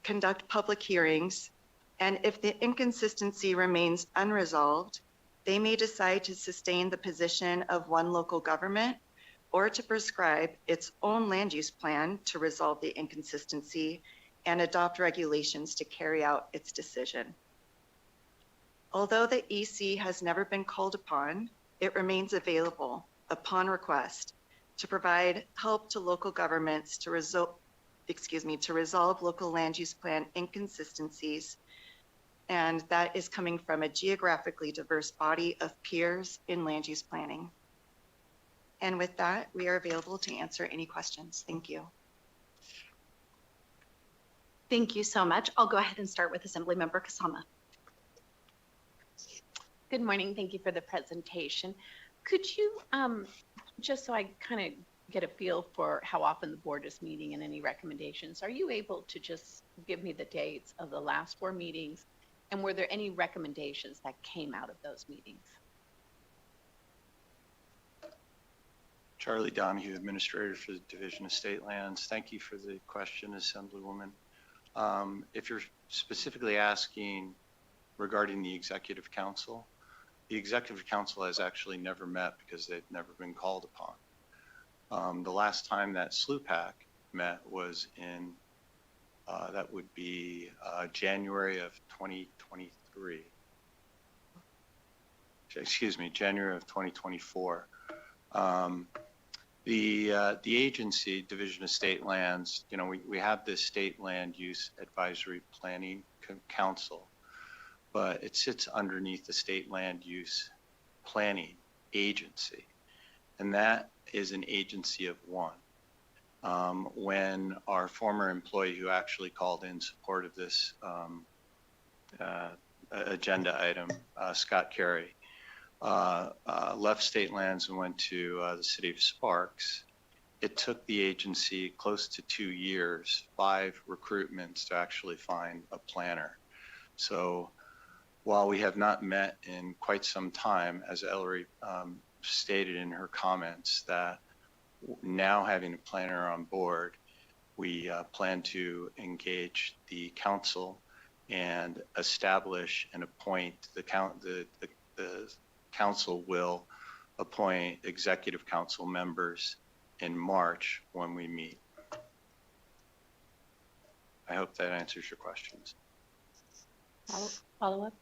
conduct public hearings, and if the inconsistency remains unresolved, they may decide to sustain the position of one local government or to prescribe its own land use plan to resolve the inconsistency and adopt regulations to carry out its decision. Although the EC has never been called upon, it remains available upon request to provide help to local governments to resolve local land use plan inconsistencies, and that is coming from a geographically diverse body of peers in land use planning. And with that, we are available to answer any questions. Thank you. Thank you so much. I'll go ahead and start with Assemblymember Kasama. Good morning. Thank you for the presentation. Could you, just so I kind of get a feel for how often the board is meeting and any recommendations, are you able to just give me the dates of the last 4 meetings? And were there any recommendations that came out of those meetings? Charlie Donahue, Administrator for the Division of State Lands. Thank you for the question, Assemblywoman. If you're specifically asking regarding the Executive Council, the Executive Council has actually never met because they've never been called upon. The last time that SLUPAC met was in, that would be January of 2023. Excuse me, January of 2024. The agency, Division of State Lands, you know, we have this State Land Use Advisory Planning Council, but it sits underneath the State Land Use Planning Agency, and that is an agency of one. When our former employee who actually called in support of this agenda item, Scott Carey, left State Lands and went to the city of Sparks, it took the agency close to 2 years, 5 recruitments to actually find a planner. So while we have not met in quite some time, as Ellery stated in her comments, that now having a planner on board, we plan to engage the council and establish and appoint the council will appoint executive council members in March when we meet. I hope that answers your questions. Follow up?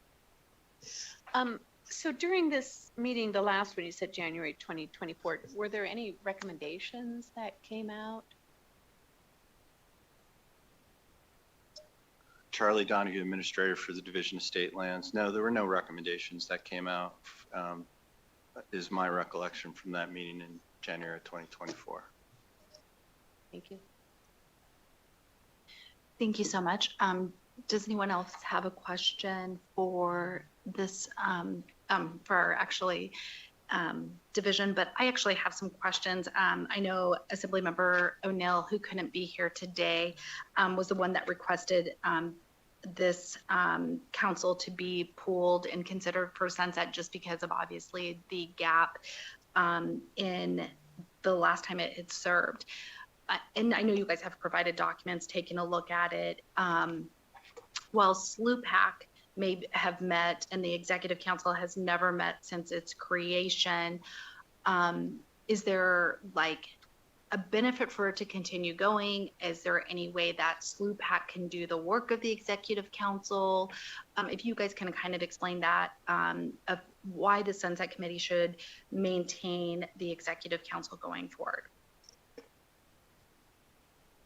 So during this meeting, the last one, you said January 2024, were there any recommendations that came out? Charlie Donahue, Administrator for the Division of State Lands. No, there were no recommendations that came out, is my recollection from that meeting in January of 2024. Thank you. Thank you so much. Does anyone else have a question for this, for our actually division? But I actually have some questions. I know Assemblymember O'Neill, who couldn't be here today, was the one that requested this council to be pooled and considered for sunset just because of obviously the gap in the last time it had served. And I know you guys have provided documents, taken a look at it. While SLUPAC may have met and the Executive Council has never met since its creation, is there like a benefit for it to continue going? Is there any way that SLUPAC can do the work of the Executive Council? If you guys can kind of explain that, of why the Sunset Committee should maintain the Executive Council going forward.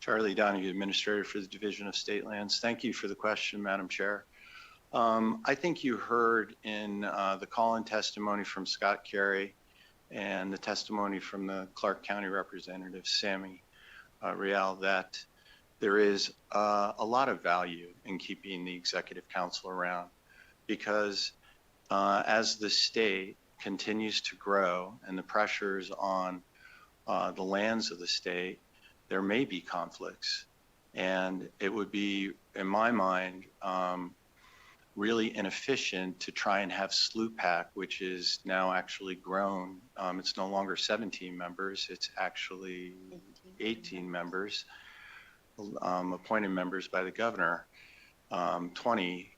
Charlie Donahue, Administrator for the Division of State Lands. Thank you for the question, Madam Chair. I think you heard in the call-in testimony from Scott Carey and the testimony from the Clark County Representative, Sammy Rial, that there is a lot of value in keeping the executive council around because as the state continues to grow and the pressures on the lands of the state, there may be conflicts. And it would be, in my mind, really inefficient to try and have SLUPAC, which is now actually grown. It's no longer 17 members, it's actually 18 members, appointed members by the governor, 20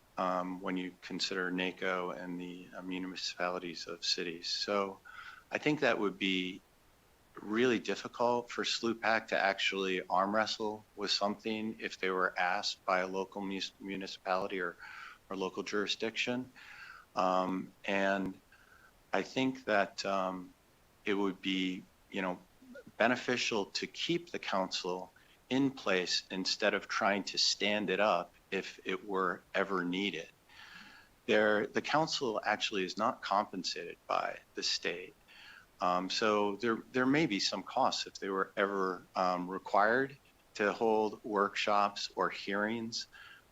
when you consider NACO and the municipalities of cities. So I think that would be really difficult for SLUPAC to actually arm wrestle with something if they were asked by a local municipality or local jurisdiction. And I think that it would be, beneficial to keep the council in place instead of trying to stand it up if it were ever needed. The council actually is not compensated by the state. So there may be some costs if they were ever required to hold workshops or hearings,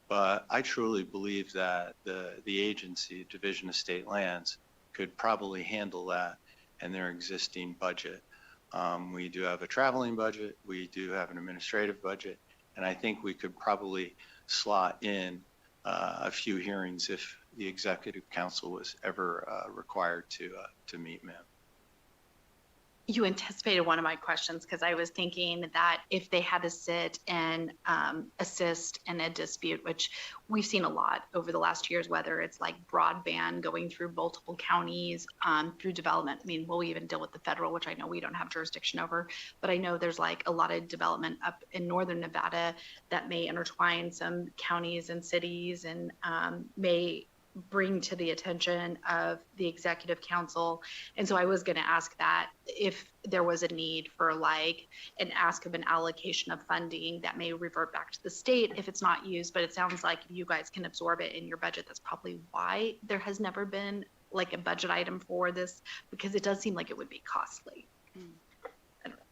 but I truly believe that the agency, Division of State Lands, could probably handle that in their existing budget. We do have a traveling budget, we do have an administrative budget, and I think we could probably slot in a few hearings if the Executive Council was ever required to meet, ma'am. You anticipated one of my questions because I was thinking that if they had to sit and assist in a dispute, which we've seen a lot over the last years, whether it's like broadband going through multiple counties through development. I mean, we'll even deal with the federal, which I know we don't have jurisdiction over, but I know there's like a lot of development up in northern Nevada that may intertwine some counties and cities and may bring to the attention of the Executive Council. And so I was going to ask that if there was a need for like an ask of an allocation of funding that may revert back to the state if it's not used, but it sounds like you guys can absorb it in your budget. That's probably why there has never been like a budget item for this, because it does seem like it would be costly. I don't know.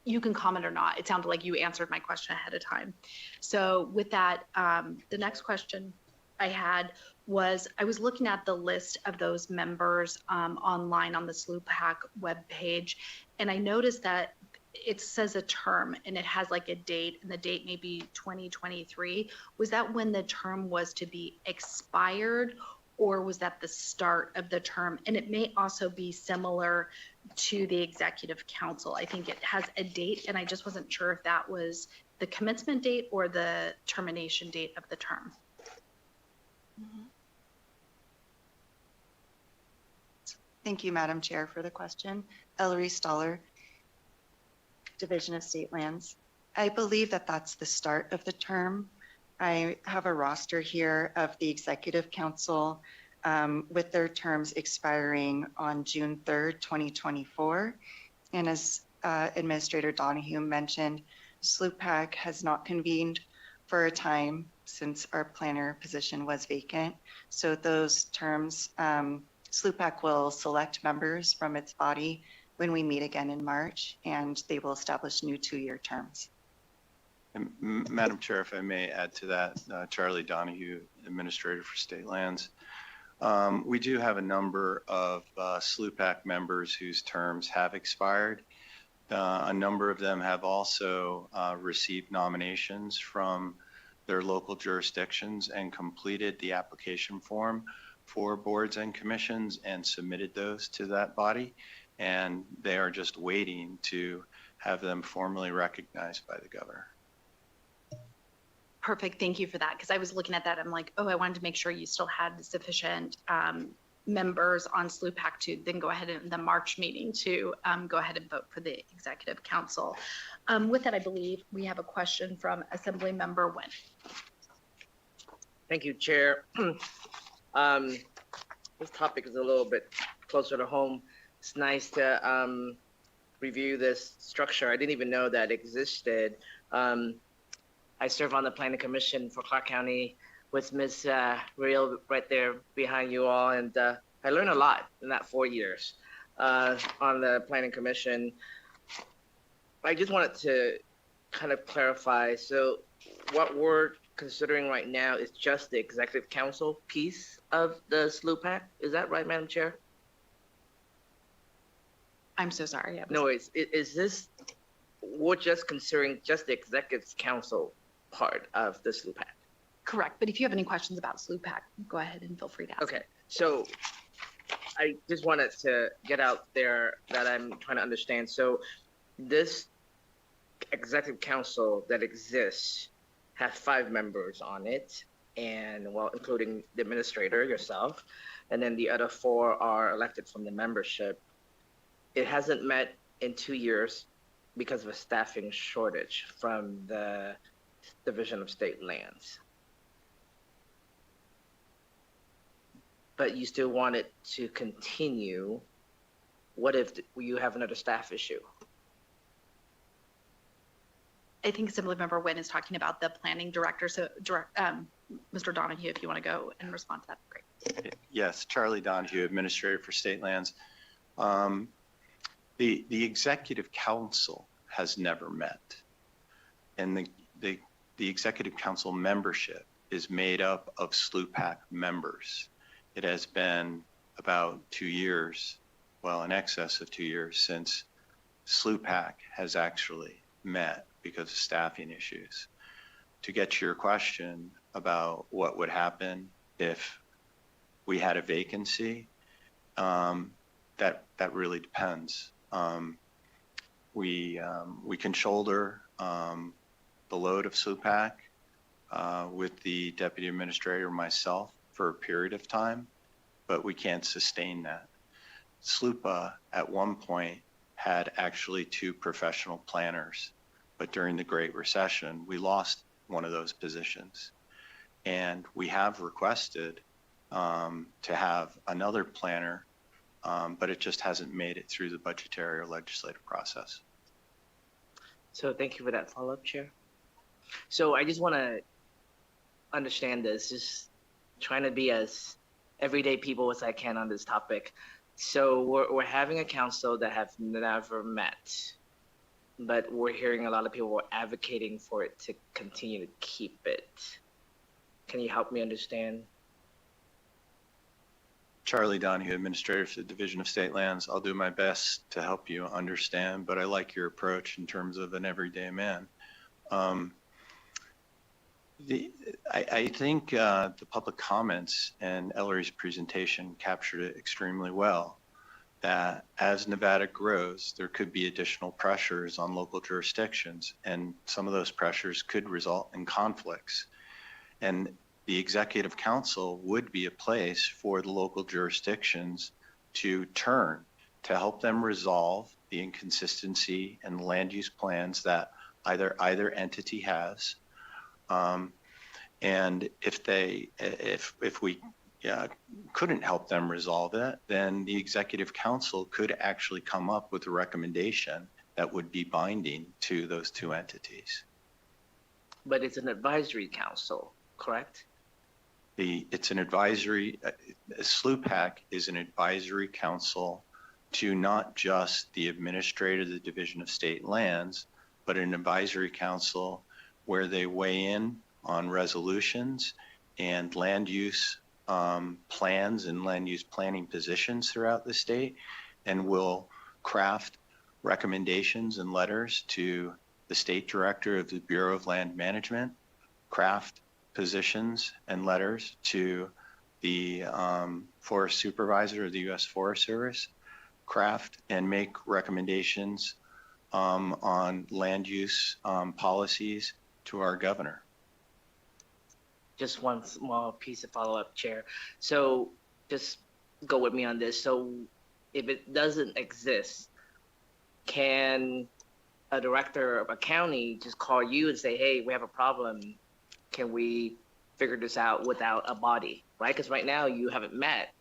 You can comment or not. It sounded like you answered my question ahead of time. So with that, the next question I had was I was looking at the list of those members online on the SLUPAC webpage, and I noticed that it says a term and it has like a date, and the date may be 2023. Was that when the term was to be expired, or was that the start of the term? And it may also be similar to the Executive Council. I think it has a date, and I just wasn't sure if that was the commencement date or the termination date of the term. Thank you, Madam Chair, for the question. Ellery Stoller, Division of State Lands. I believe that that's the start of the term. I have a roster here of the Executive Council with their terms expiring on June 3rd, 2024. And as Administrator Donahue mentioned, SLUPAC has not convened for a time since our planner position was vacant. So those terms, SLUPAC will select members from its body when we meet again in March, and they will establish new 2-year terms. And Madam Chair, if I may add to that, Charlie Donahue, Administrator for State Lands. We do have a number of SLUPAC members whose terms have expired. A number of them have also received nominations from their local jurisdictions and completed the application form for boards and commissions and submitted those to that body. And they are just waiting to have them formally recognized by the governor. Perfect. Thank you for that. Because I was looking at that. I'm like, oh, I wanted to make sure you still had sufficient members on SLUPAC to then go ahead in the March meeting to go ahead and vote for the Executive Council. With that, I believe we have a question from Assembly Member Wynn. Thank you, Chair. This topic is a little bit closer to home. It's nice to review this structure. I didn't even know that existed. I serve on the Planning Commission for Clark County with Ms. Riel right there behind you all, and I learned a lot in that 4 years on the Planning Commission. I just wanted to kind of clarify. So what we're considering right now is just the executive council piece of the SLUPAC. Is that right, Madam Chair? I'm so sorry. No, is this, we're just considering just the executive council part of the SLUPAC? Correct. But if you have any questions about SLUPAC, go ahead and feel free to ask. Okay, so I just wanted to get out there that I'm trying to understand. So this executive council that exists has 5 members on it, and well, including the administrator, yourself, and then the other 4 are elected from the membership. It hasn't met in 2 years because of a staffing shortage from the Division of State Lands. But you still want it to continue. What if you have another staff issue? I think Assemblymember Nguyen is talking about the planning director. So, Mr. Donahue, if you want to go and respond to that, great. Yes, Charlie Donahue, Administrator for State Lands. The Executive Council has never met, and the Executive Council membership is made up of SLUPAC members. It has been about 2 years, well, in excess of 2 years, since SLUPAC has actually met because of staffing issues. To get to your question about what would happen if we had a vacancy, that really depends. We can shoulder the load of SLUPAC with the deputy administrator, myself, for a period of time, but we can't sustain that. SLUPA at one point had actually 2 professional planners, but during the Great Recession, we lost one of those positions. And we have requested to have another planner, but it just hasn't made it through the budgetary or legislative process. So thank you for that follow-up, Chair. So I just want to understand this, just trying to be as everyday people as I can on this topic. So we're having a council that have never met, but we're hearing a lot of people advocating for it to continue to keep it. Can you help me understand? Charlie Donahue, Administrator for the Division of State Lands. I'll do my best to help you understand, but I like your approach in terms of an everyday man. I think the public comments and Ellery's presentation captured it extremely well, that as Nevada grows, there could be additional pressures on local jurisdictions, and some of those pressures could result in conflicts. And the Executive Council would be a place for the local jurisdictions to turn to help them resolve the inconsistency in land use plans that either entity has. And if we couldn't help them resolve it, then the Executive Council could actually come up with a recommendation that would be binding to those 2 entities. But it's an advisory council, correct? It's an advisory, SLUPAC is an advisory council to not just the administrator of the Division of State Lands, but an advisory council where they weigh in on resolutions and land use plans and land use planning positions throughout the state, and will craft recommendations and letters to the state director of the Bureau of Land Management, craft positions and letters to the forest supervisor of the U.S. Forest Service, craft and make recommendations on land use policies to our governor. Just one small piece of follow-up, Chair. So just go with me on this. So if it doesn't exist, can a director of a county just call you and say, hey, we have a problem. Can we figure this out without a body, right? Because right now you haven't met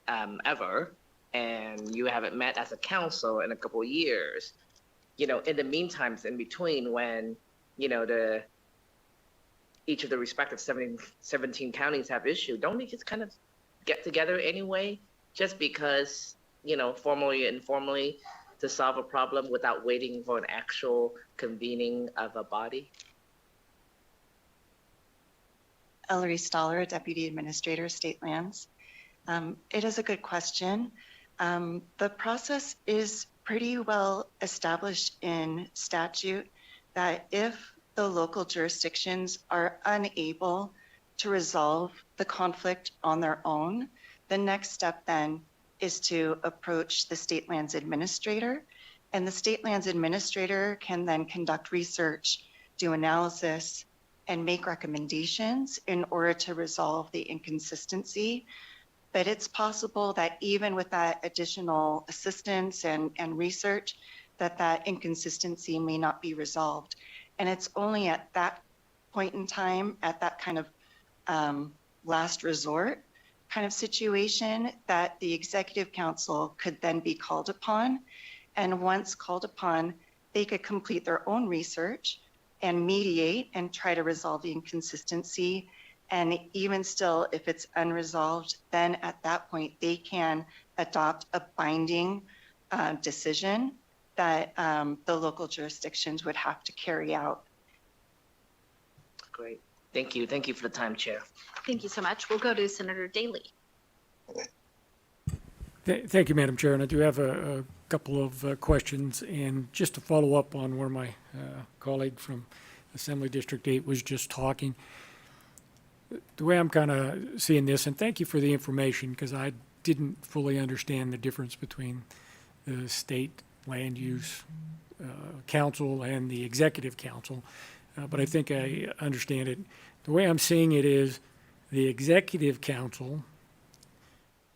ever, and you haven't met as a council in a couple of years. You know, in the meantime, in between, when, you know, each of the respective 17 counties have issue, don't we just kind of get together anyway, just because, you know, formally and informally, to solve a problem without waiting for an actual convening of a body? Ellery Stoller, Deputy Administrator, State Lands. It is a good question. The process is pretty well established in statute that if the local jurisdictions are unable to resolve the conflict on their own, the next step then is to approach the State Lands Administrator, and the State Lands Administrator can then conduct research, do analysis, and make recommendations in order to resolve the inconsistency. But it's possible that even with that additional assistance and research, that inconsistency may not be resolved. And it's only at that point in time, at that kind of last resort kind of situation, that the Executive Council could then be called upon. And once called upon, they could complete their own research and mediate and try to resolve the inconsistency. And even still, if it's unresolved, then at that point, they can adopt a binding decision that the local jurisdictions would have to carry out. Great. Thank you. Thank you for the time, Chair. Thank you so much. We'll go to Senator Daly. Thank you, Madam Chair. And I do have a couple of questions. And just to follow up on where my colleague from Assembly District 8 was just talking, the way I'm kind of seeing this, and thank you for the information, because I didn't fully understand the difference between the State Land Use Council and the Executive Council, but I think I understand it. The way I'm seeing it is the Executive Council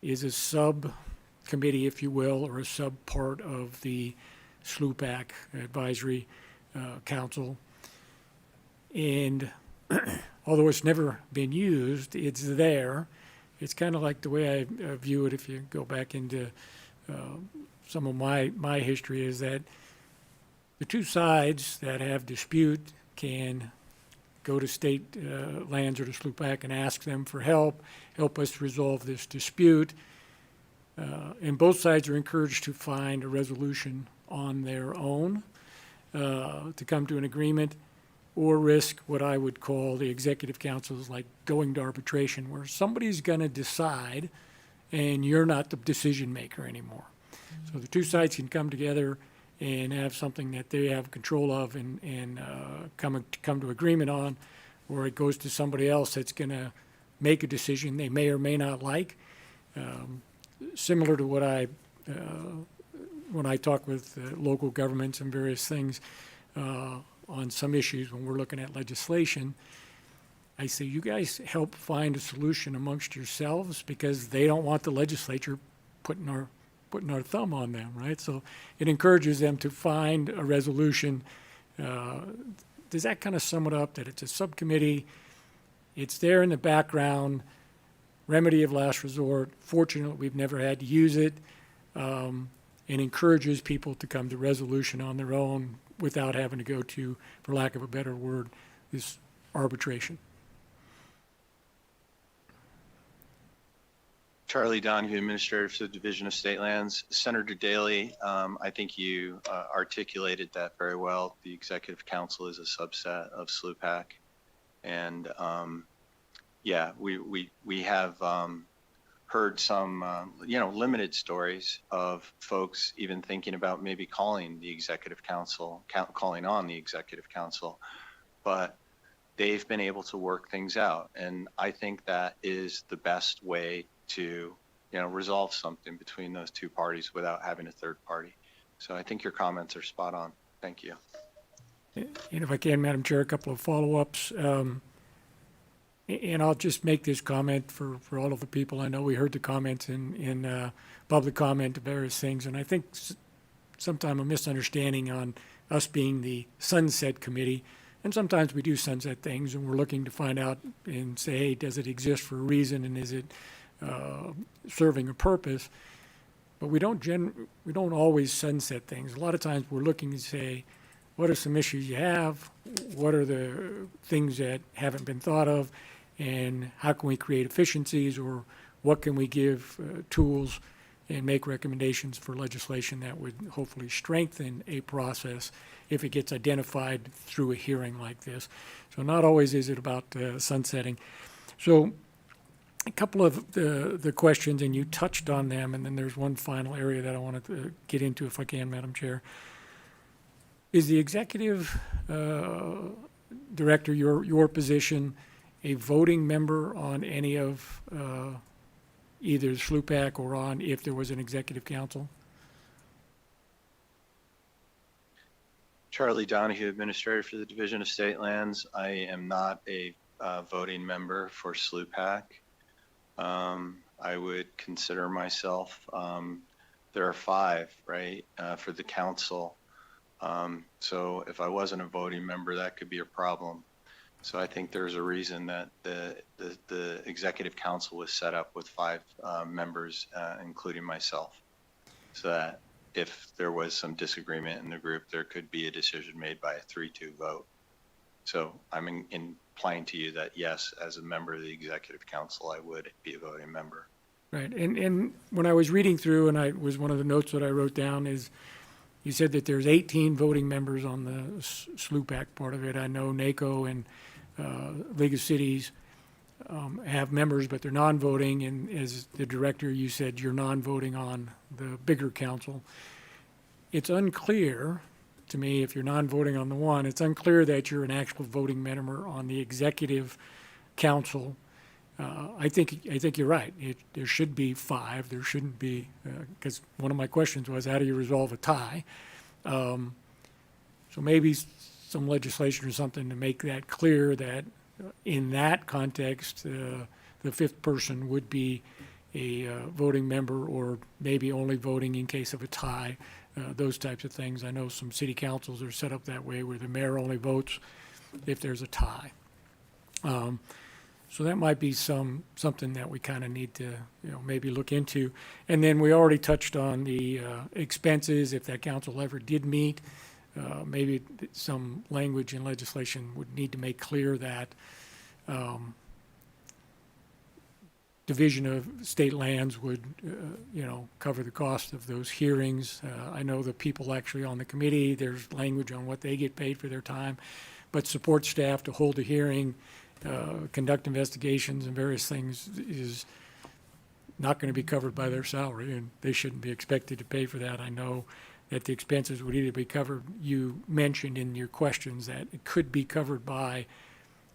is a subcommittee, if you will, or a sub-part of the SLUPAC Advisory Council. And although it's never been used, it's there. It's kind of like the way I view it, if you go back into some of my history, is that the two sides that have dispute can go to state lands or to SLUPAC and ask them for help us resolve this dispute. And both sides are encouraged to find a resolution on their own, to come to an agreement, or risk what I would call the Executive Council's like going to arbitration, where somebody's going to decide and you're not the decision maker anymore. So the two sides can come together and have something that they have control of and come to agreement on, or it goes to somebody else that's going to make a decision they may or may not like. Similar to what when I talk with local governments and various things on some issues when we're looking at legislation, I say, you guys help find a solution amongst yourselves, because they don't want the legislature putting our thumb on them, right? So it encourages them to find a resolution. Does that kind of sum it up, that it's a subcommittee, it's there in the background, remedy of last resort? Fortunately, we've never had to use it, and encourages people to come to resolution on their own without having to go to, for lack of a better word, this arbitration. Charlie Donahue, Administrator for the Division of State Lands. Senator Daly, I think you articulated that very well. The Executive Council is a subset of SLUPAC. And yeah, we have heard some, limited stories of folks even thinking about maybe calling the Executive Council, calling on the Executive Council, but they've been able to work things out. And I think that is the best way to, resolve something between those two parties without having a third party. So I think your comments are spot on. Thank you. And if I can, Madam Chair, a couple of follow-ups. And I'll just make this comment for all of the people. I know we heard the comments in public comment to various things, and I think sometimes a misunderstanding on us being the sunset committee. And sometimes we do sunset things, and we're looking to find out and say, hey, does it exist for a reason, and is it serving a purpose? But we don't always sunset things. A lot of times we're looking to say, what are some issues you have? What are the things that haven't been thought of? And how can we create efficiencies, or what can we give tools and make recommendations for legislation that would hopefully strengthen a process if it gets identified through a hearing like this. So not always is it about sunsetting. So a couple of the questions, and you touched on them, and then there's one final area that I wanted to get into if I can, Madam Chair. Is the executive director, your position, a voting member on any of either SLUPAC or on if there was an executive council? Charlie Donahue, Administrator for the Division of State Lands. I am not a voting member for SLUPAC. I would consider myself, there are 5, right, for the council. So if I wasn't a voting member, that could be a problem. So I think there's a reason that the executive council was set up with 5 members, including myself, so that if there was some disagreement in the group, there could be a decision made by a 3-2 vote. So I'm implying to you that yes, as a member of the executive council, I would be a voting member. Right, and when I was reading through, and I was one of the notes that I wrote down is, you said that there's 18 voting members on the SLUPAC part of it. I know NACO and League of Cities have members, but they're non-voting, and as the director, you said you're non-voting on the bigger council. It's unclear to me, if you're non-voting on the one, it's unclear that you're an actual voting member on the executive council. I think you're right. There should be 5. There shouldn't be, because one of my questions was, how do you resolve a tie? So maybe some legislation or something to make that clear that in that context, the 5th person would be a voting member, or maybe only voting in case of a tie, those types of things. I know some city councils are set up that way where the mayor only votes if there's a tie. So that might be something that we kind of need to, maybe look into. And then we already touched on the expenses, if that council ever did meet. Maybe some language in legislation would need to make clear that Division of State Lands would, cover the cost of those hearings. I know the people actually on the committee, there's language on what they get paid for their time, but support staff to hold a hearing, conduct investigations and various things is not going to be covered by their salary, and they shouldn't be expected to pay for that. I know that the expenses would either be covered, you mentioned in your questions that it could be covered by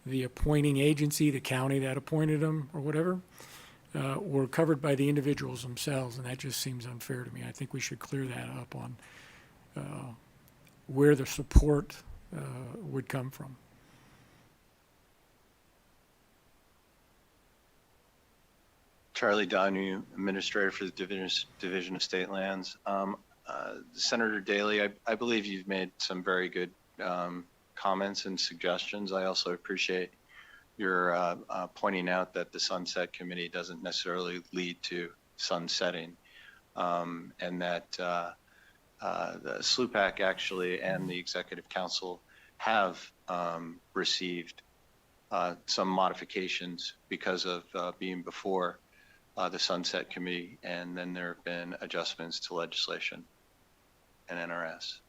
the appointing agency, the county that appointed them or whatever, or covered by the individuals themselves, and that just seems unfair to me. I think we should clear that up on where the support would come from. Charlie Donahue, Administrator for the Division of State Lands. Senator Daley, I believe you've made some very good comments and suggestions. I also appreciate your pointing out that the Sunset Committee doesn't necessarily lead to sunsetting, and that the SLUPAC actually and the Executive Council have received some modifications because of being before the Sunset Committee, and then there have been adjustments to legislation and NRS.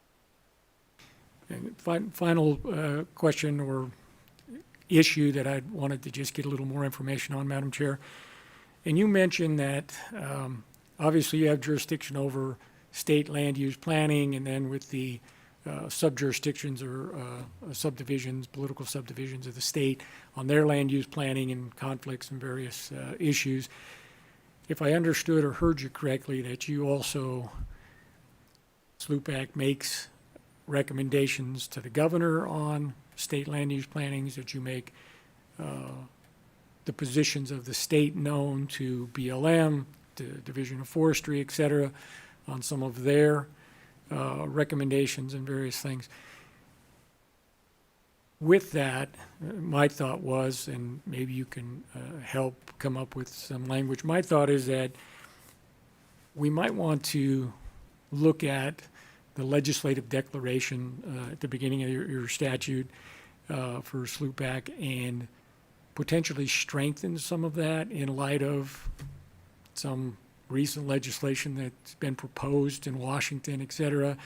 And final question or issue that I wanted to just get a little more information on, Madam Chair. And you mentioned that obviously you have jurisdiction over state land use planning, and then with the sub-jurisdictions or subdivisions, political subdivisions of the state on their land use planning and conflicts and various issues. If I understood or heard you correctly, that you also, SLUPAC makes recommendations to the governor on state land use plannings, that you make the positions of the state known to BLM, the Division of Forestry, et cetera, on some of their recommendations and various things. With that, my thought was, and maybe you can help come up with some language, my thought is that we might want to look at the legislative declaration at the beginning of your statute for SLUPAC and potentially strengthen some of that in light of some recent legislation that's been proposed in Washington, et cetera,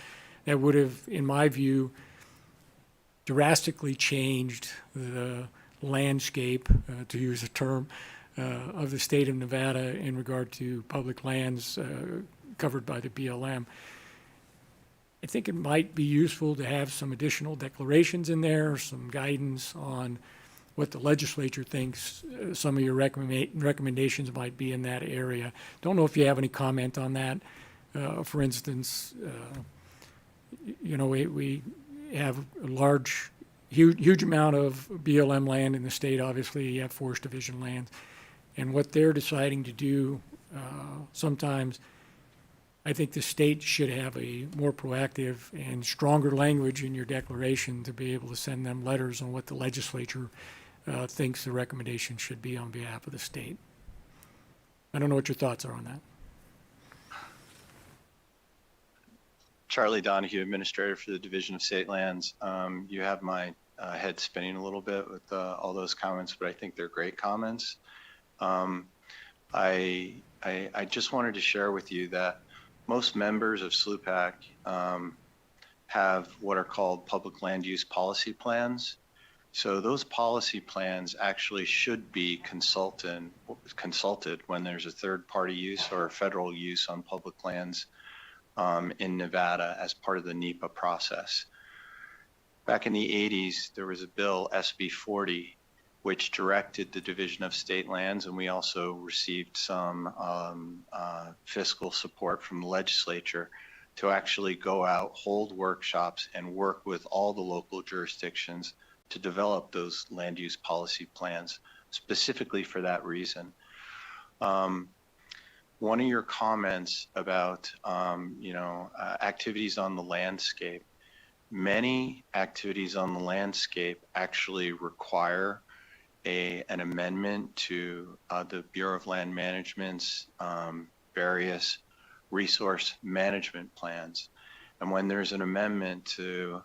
that would have, in my view, drastically changed the landscape, to use a term, of the state of Nevada in regard to public lands covered by the BLM. I think it might be useful to have some additional declarations in there, some guidance on what the legislature thinks some of your recommendations might be in that area. Don't know if you have any comment on that. For instance, we have a huge amount of BLM land in the state. Obviously, you have Forest Division lands. And what they're deciding to do sometimes, I think the state should have a more proactive and stronger language in your declaration to be able to send them letters on what the legislature thinks the recommendation should be on behalf of the state. I don't know what your thoughts are on that. Charlie Donahue, Administrator for the Division of State Lands. You have my head spinning a little bit with all those comments, but I think they're great comments. I just wanted to share with you that most members of SLUPAC have what are called public land use policy plans. So those policy plans actually should be consulted when there's a third-party use or federal use on public lands in Nevada as part of the NEPA process. Back in the 80s, there was a bill, SB 40, which directed the Division of State Lands, and we also received some fiscal support from the legislature to actually go out, hold workshops, and work with all the local jurisdictions to develop those land use policy plans, specifically for that reason. One of your comments about activities on the landscape, many activities on the landscape actually require an amendment to the Bureau of Land Management's various resource management plans. And when there's an amendment to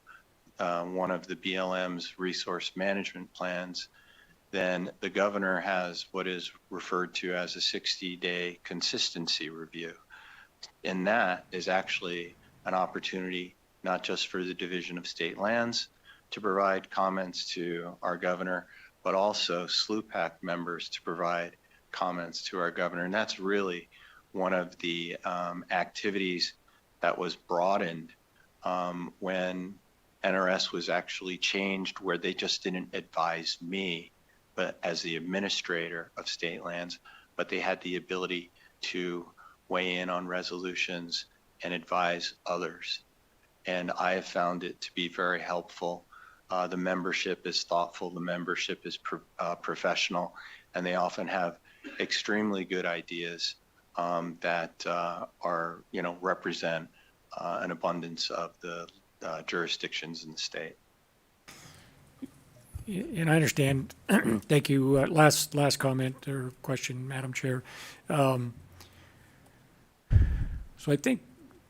one of the BLM's resource management plans, then the governor has what is referred to as a 60-day consistency review. And that is actually an opportunity not just for the Division of State Lands to provide comments to our governor, but also SLUPAC members to provide comments to our governor. And that's really one of the activities that was broadened when NRS was actually changed, where they just didn't advise me, but as the administrator of state lands, but they had the ability to weigh in on resolutions and advise others. And I have found it to be very helpful. The membership is thoughtful, the membership is professional, and they often have extremely good ideas that represent an abundance of the jurisdictions in the state. And I understand. Thank you. Last comment or question, Madam Chair. So I think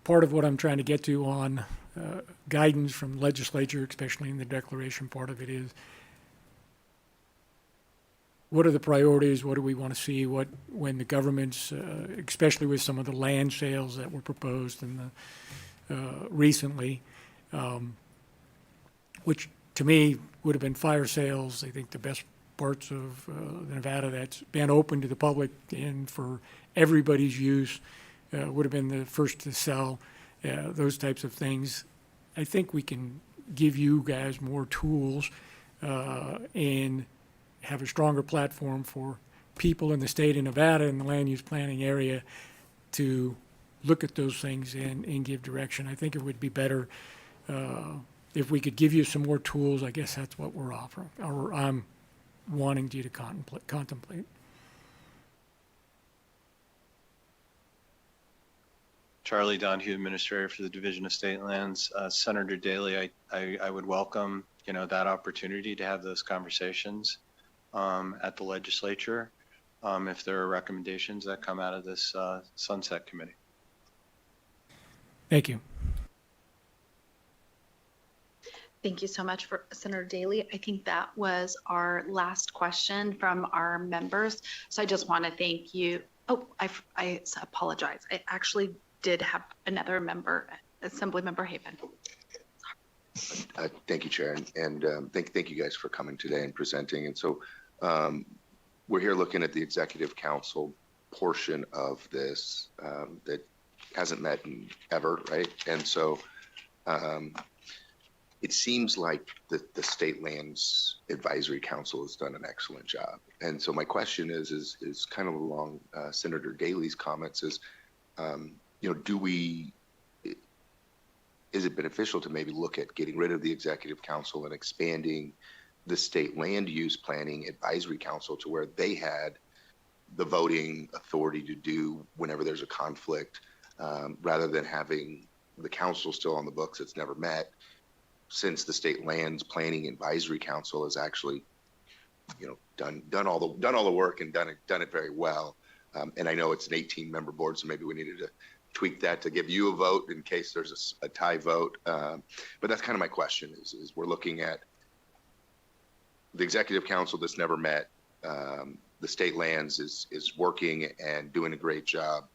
part of what I'm trying to get to on guidance from legislature, especially in the declaration part of it, is what are the priorities? What do we want to see? When the government's, especially with some of the land sales that were proposed in recently, which to me would have been fire sales. I think the best parts of Nevada that's been open to the public and for everybody's use would have been the first to sell, those types of things. I think we can give you guys more tools and have a stronger platform for people in the state of Nevada in the land use planning area to look at those things and give direction. I think it would be better if we could give you some more tools. I guess that's what we're offering, or I'm wanting you to contemplate. Charlie Donahue, Administrator for the Division of State Lands. Senator Daley, I would welcome that opportunity to have those conversations at the legislature if there are recommendations that come out of this Sunset Committee. Thank you. Thank you so much, for Senator Daley. I think that was our last question from our members. So I just want to thank you Oh, I apologize. I actually did have another member, Assembly Member Haven. Thank you, Chair, and thank you guys for coming today and presenting. And so we're here looking at the Executive Council portion of this that hasn't met in ever, right? And so it seems like the State Lands Advisory Council has done an excellent job. And so my question is kind of along Senator Daley's comments is, is it beneficial to maybe look at getting rid of the Executive Council and expanding the State Land Use Planning Advisory Council to where they had the voting authority to do whenever there's a conflict, rather than having the council still on the books that's never met, since the State Lands Planning Advisory Council has actually, done all the work and done it very well. And I know it's an 18-member board, so maybe we needed to tweak that to give you a vote in case there's a tie vote. But that's kind of my question is we're looking at the Executive Council that's never met. The State Lands is working and doing a great job.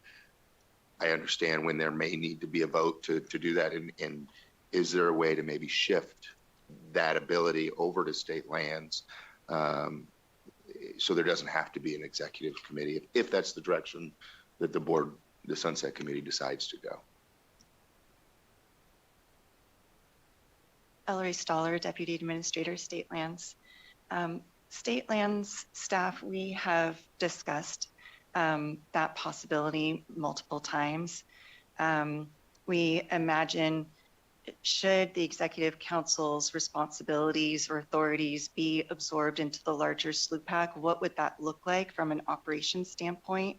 I understand when there may need to be a vote to do that. And is there a way to maybe shift that ability over to State Lands so there doesn't have to be an executive committee if that's the direction that the Sunset Committee decides to go? Ellery Stoller, Deputy Administrator, State Lands. State Lands staff, we have discussed that possibility multiple times. We imagine, should the Executive Council's responsibilities or authorities be absorbed into the larger SLUPAC, what would that look like from an operations standpoint?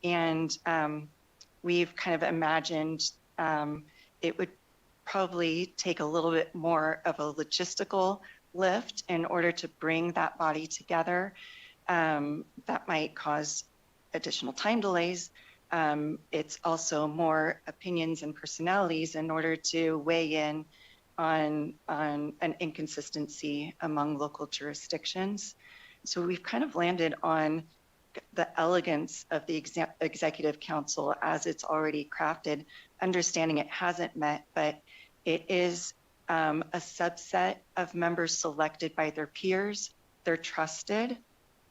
And we've kind of imagined it would probably take a little bit more of a logistical lift in order to bring that body together. That might cause additional time delays. It's also more opinions and personalities in order to weigh in on an inconsistency among local jurisdictions. So we've kind of landed on the elegance of the Executive Council as it's already crafted, understanding it hasn't met, but it is a subset of members selected by their peers. They're trusted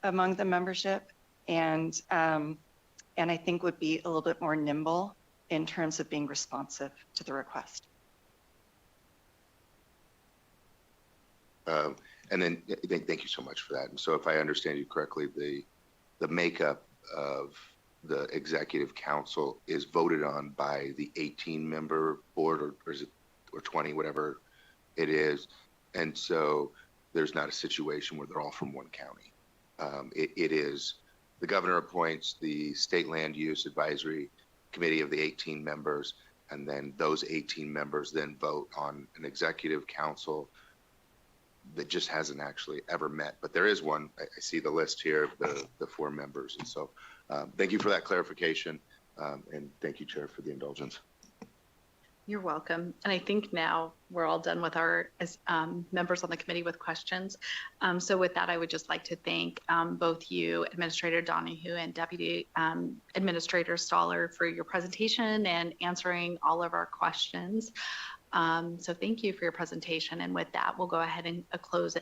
among the membership, and I think would be a little bit more nimble in terms of being responsive to the request. And then thank you so much for that. And so if I understand you correctly, the makeup of the Executive Council is voted on by the 18-member board, or is it, or 20, whatever it is. And so there's not a situation where they're all from one county. It is the governor appoints the State Land Use Advisory Committee of the 18 members, and then those 18 members then vote on an Executive Council that just hasn't actually ever met. But there is one. I see the list here, the 4 members. And so thank you for that clarification. And thank you, Chair, for the indulgence. You're welcome. And I think now we're all done with our members on the committee with questions. So with that, I would just like to thank both you, Administrator Donahue and Deputy Administrator Stoller, for your presentation and answering all of our questions. So thank you for your presentation. And with that, we'll go ahead and close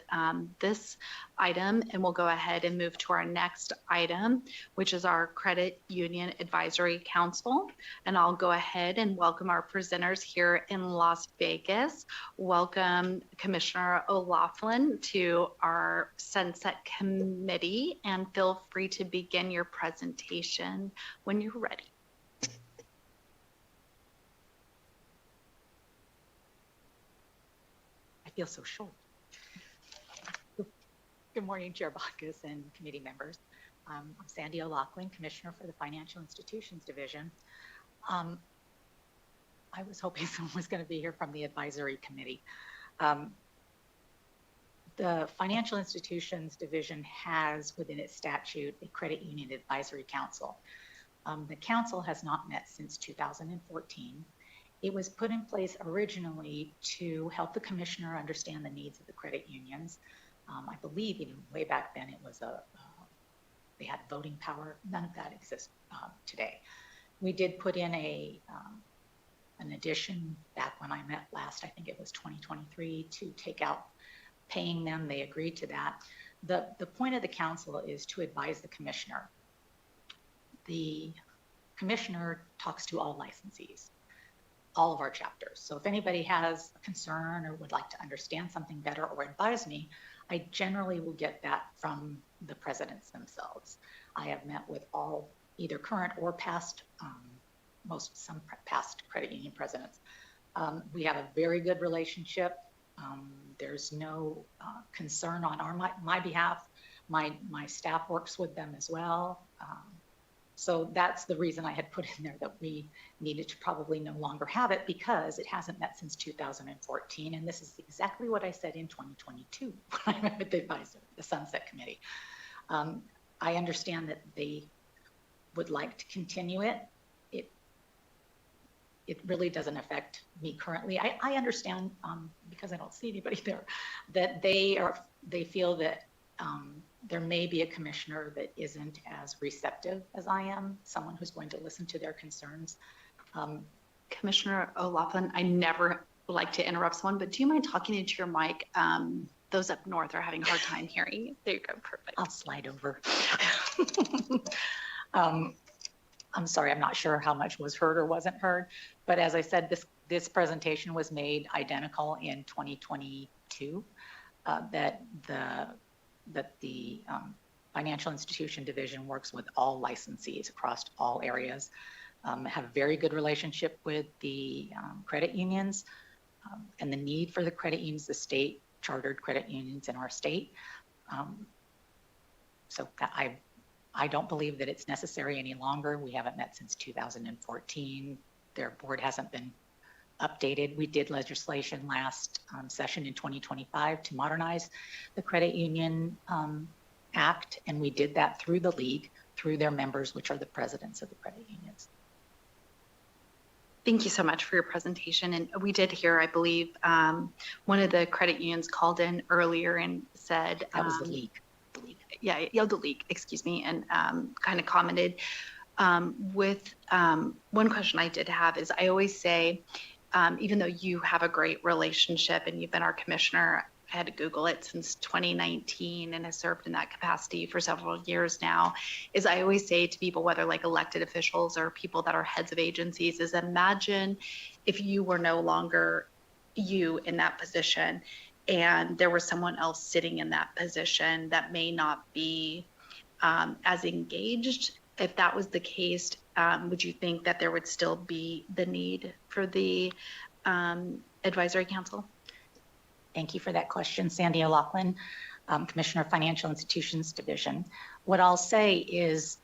this item, and we'll go ahead and move to our next item, which is our Credit Union Advisory Council. And I'll go ahead and welcome our presenters here in Las Vegas. Welcome Commissioner O'Laughlin to our Sunset Committee, and feel free to begin your presentation when you're ready. Feel so short. Good morning, Chair Bacchus and committee members. I'm Sandy O'Laughlin, Commissioner for the Financial Institutions Division. I was hoping someone was going to be here from the Advisory Committee. The Financial Institutions Division has within its statute a Credit Union Advisory Council. The council has not met since 2014. It was put in place originally to help the commissioner understand the needs of the credit unions. I believe even way back then it was a they had voting power. None of that exists today. We did put in an addition back when I met last, I think it was 2023, to take out paying them. They agreed to that. The point of the council is to advise the commissioner. The commissioner talks to all licensees, all of our chapters. So if anybody has a concern or would like to understand something better or advise me, I generally will get that from the presidents themselves. I have met with all either current or past, some past credit union presidents. We have a very good relationship. There's no concern on my behalf. My staff works with them as well. So that's the reason I had put in there that we needed to probably no longer have it, because it hasn't met since 2014. And this is exactly what I said in 2022 when I met with the advisor, the Sunset Committee. I understand that they would like to continue it. It really doesn't affect me currently. I understand, because I don't see anybody there, that they feel that there may be a commissioner that isn't as receptive as I am, someone who's going to listen to their concerns. Commissioner O'Loughlin, I never like to interrupt someone, but do you mind talking into your mic? Those up north are having a hard time hearing you. There you go, perfect. I'll slide over. I'm sorry, I'm not sure how much was heard or wasn't heard, but as I said, this presentation was made identical in 2022, that the Financial Institution Division works with all licensees across all areas, have a very good relationship with the credit unions, and the need for the credit unions, the state chartered credit unions in our state. So I don't believe that it's necessary any longer. We haven't met since 2014. Their board hasn't been updated. We did legislation last session in 2025 to modernize the Credit Union Act, and we did that through the league, through their members, which are the presidents of the credit unions. Thank you so much for your presentation. And we did hear, I believe, one of the credit unions called in earlier and said— That was the league. Yeah, the league, excuse me, and kind of commented. With one question I did have is, I always say, even though you have a great relationship and you've been our commissioner, I had to Google it, since 2019 and has served in that capacity for several years now, is I always say to people, whether like elected officials or people that are heads of agencies, is imagine if you were no longer you in that position and there was someone else sitting in that position that may not be as engaged. If that was the case, would you think that there would still be the need for the advisory council? Thank you for that question, Sandy O'Loughlin, Commissioner of Financial Institutions Division. What I'll say is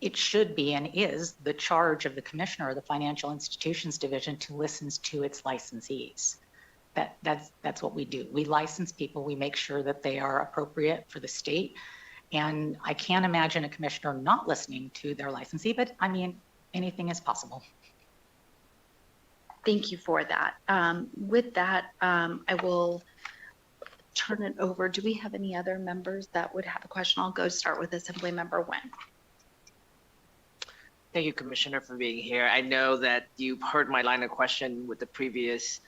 it should be and is the charge of the Commissioner of the Financial Institutions Division to listen to its licensees. That's what we do. We license people. We make sure that they are appropriate for the state. And I can't imagine a commissioner not listening to their licensee, but I mean, anything is possible. Thank you for that. With that, I will turn it over. Do we have any other members that would have a question? I'll go start with Assembly Member Nguyen. Thank you, Commissioner, for being here. I know that you've heard my line of question with the previous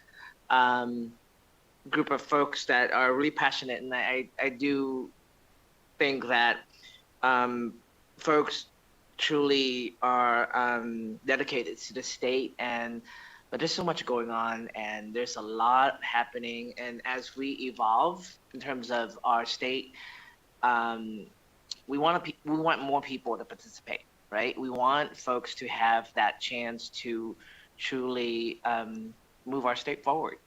group of folks that are really passionate, and I do think that folks truly are dedicated to the state, but there's so much going on and there's a lot happening, and as we evolve in terms of our state, we want more people to participate, right? We want folks to have that chance to truly move our state forward.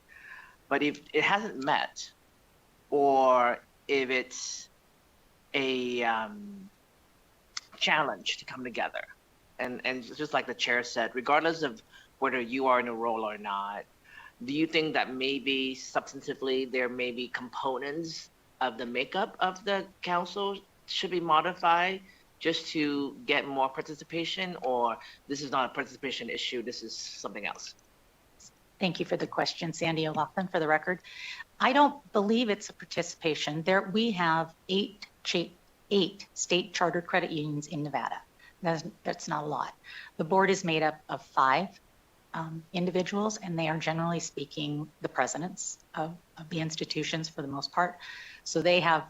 But if it hasn't met, or if it's a challenge to come together, and just like the chair said, regardless of whether you are in a role or not, do you think that maybe substantively there may be components of the makeup of the council should be modified just to get more participation, or this is not a participation issue, this is something else? Thank you for the question, Sandy O'Loughlin, for the record. I don't believe it's a participation. We have 8 8 state chartered credit unions in Nevada. That's not a lot. The board is made up of 5 individuals, and they are generally speaking the presidents of the institutions for the most part. So they have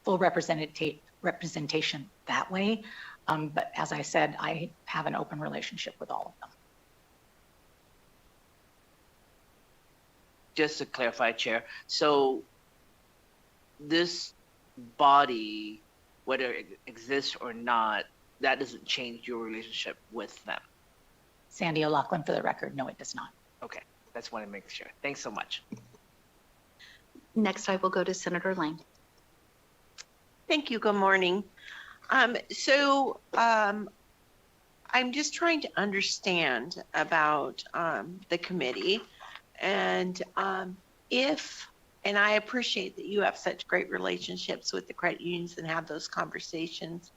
full representation that way. But as I said, I have an open relationship with all of them. Just to clarify, Chair, so this body, whether it exists or not, that doesn't change your relationship with them? Sandy O'Loughlin, for the record, no, it does not. Okay, that's what I make sure. Thanks so much. Next, I will go to Senator Lang. Thank you. Good morning. I'm just trying to understand about the committee, and and I appreciate that you have such great relationships with the credit unions and have those conversations.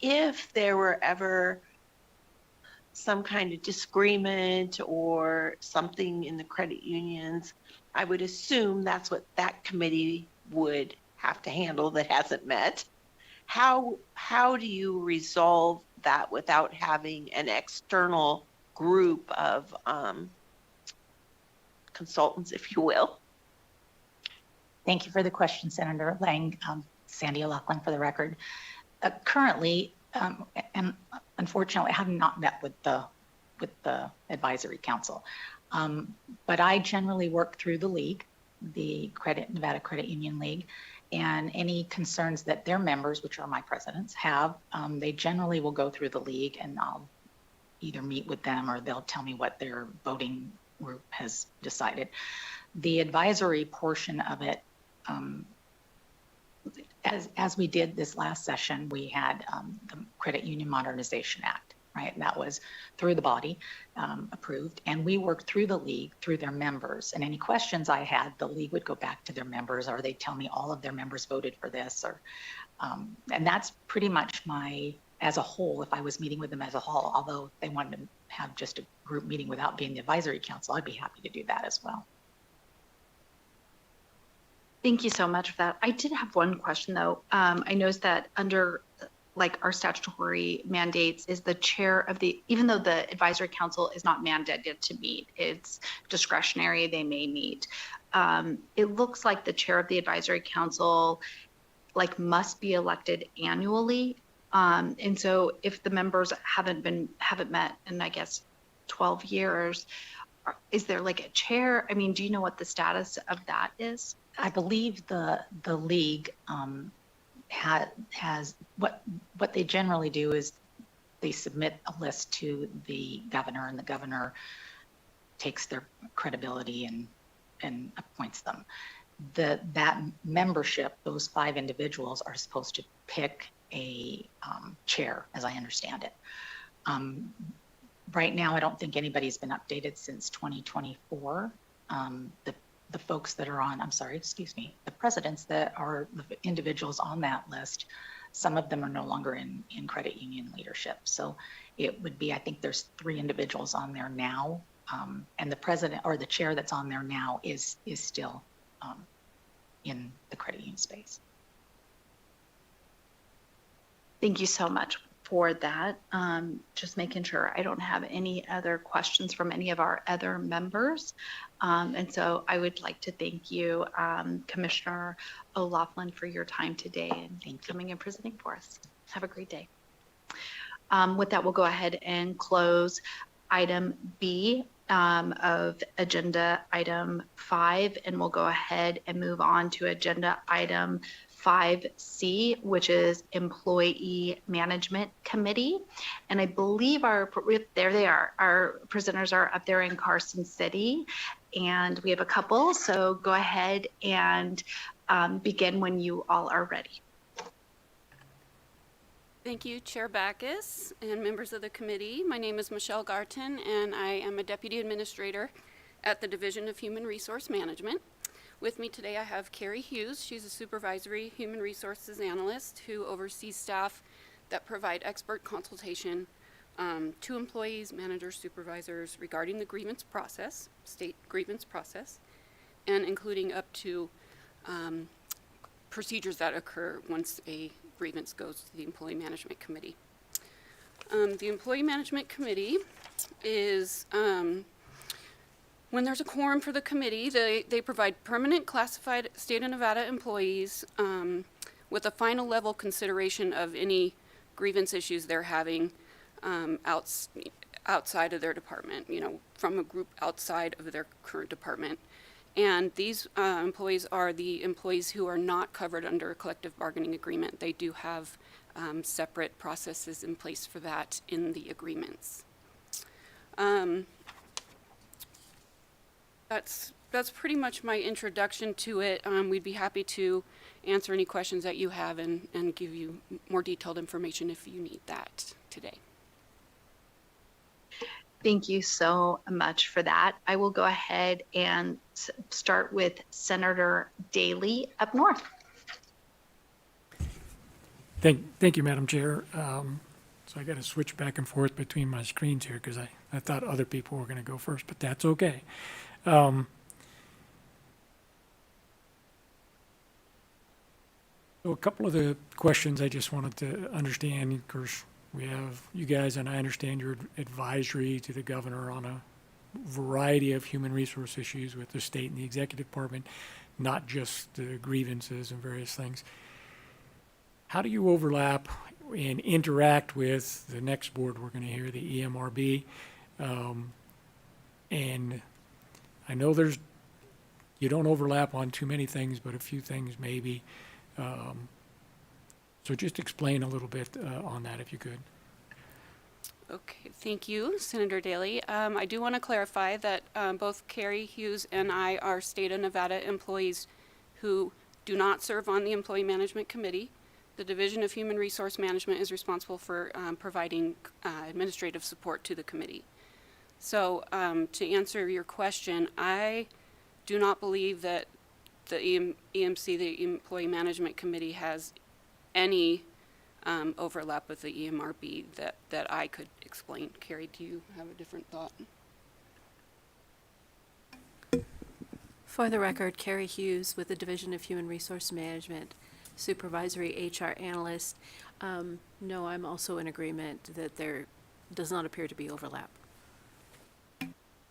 If there were ever some kind of disagreement or something in the credit unions, I would assume that's what that committee would have to handle that hasn't met. How do you resolve that without having an external group of consultants, if you will? Thank you for the question, Senator Lang. Sandy O'Loughlin, for the record. Currently, and unfortunately, I have not met with the advisory council, but I generally work through the league, the Nevada Credit Union League, and any concerns that their members, which are my presidents, have, they generally will go through the league, and I'll either meet with them or they'll tell me what their voting group has decided. The advisory portion of it, as we did this last session, we had the Credit Union Modernization Act, right? That was through the body approved, and we worked through the league, through their members. And any questions I had, the league would go back to their members, or they'd tell me all of their members voted for this, or and that's pretty much as a whole. If I was meeting with them as a whole, although they wanted to have just a group meeting without being the advisory council, I'd be happy to do that as well. Thank you so much for that. I did have one question though. I noticed that under like our statutory mandates is the chair of even though the advisory council is not mandated to meet, it's discretionary, they may meet. It looks like the chair of the advisory council must be elected annually. And so if the members haven't met in, I guess, 12 years, is there a chair? I mean, do you know what the status of that is? I believe the league has what they generally do is they submit a list to the governor, and the governor takes their credibility and appoints them. That membership, those 5 individuals, are supposed to pick a chair, as I understand it. Right now, I don't think anybody's been updated since 2024. The folks that are on, the presidents that are the individuals on that list, some of them are no longer in credit union leadership. So it would be, I think there's 3 individuals on there now, and the president or the chair that's on there now is still in the credit union space. Thank you so much for that. Just making sure I don't have any other questions from any of our other members. And so I would like to thank you, Commissioner O'Loughlin, for your time today and coming and presenting for us. Have a great day. With that, we'll go ahead and close item B of agenda item 5, and we'll go ahead and move on to agenda item 5C, which is Employee Management Committee. And I believe there they are. Our presenters are up there in Carson City, and we have a couple. So go ahead and begin when you all are ready. Thank you, Chair Backus and members of the committee. My name is Michelle Garton, and I am a Deputy Administrator at the Division of Human Resource Management. With me today, I have Carrie Hughes. She's a Supervisory Human Resources Analyst who oversees staff that provide expert consultation to employees, managers, supervisors regarding the grievance process, state grievance process, and including up to procedures that occur once a grievance goes to the Employee Management Committee. The Employee Management Committee is, when there's a quorum for the committee, they provide permanent classified state of Nevada employees with a final level consideration of any grievance issues they're having outside of their department, from a group outside of their current department. And these employees are the employees who are not covered under a collective bargaining agreement. They do have separate processes in place for that in the agreements. That's pretty much my introduction to it. We'd be happy to answer any questions that you have and give you more detailed information if you need that today. Thank you so much for that. I will go ahead and start with Senator Daley up north. Thank you, Madam Chair. So I got to switch back and forth between my screens here because I thought other people were going to go first, but that's okay. So a couple of the questions I just wanted to understand. Of course, we have you guys, and I understand your advisory to the governor on a variety of human resource issues with the state and the executive department, not just the grievances and various things. How do you overlap and interact with the next board we're going to hear, the EMRB? And I know you don't overlap on too many things, but a few things maybe. So just explain a little bit on that if you could. Okay, thank you, Senator Daley. I do want to clarify that both Carrie Hughes and I are state of Nevada employees who do not serve on the Employee Management Committee. The Division of Human Resource Management is responsible for providing administrative support to the committee. So to answer your question, I do not believe that the EMC, the Employee Management Committee, has any overlap with the EMRB that I could explain. Carrie, do you have a different thought? For the record, Carrie Hughes with the Division of Human Resource Management, Supervisory HR Analyst. No, I'm also in agreement that there does not appear to be overlap.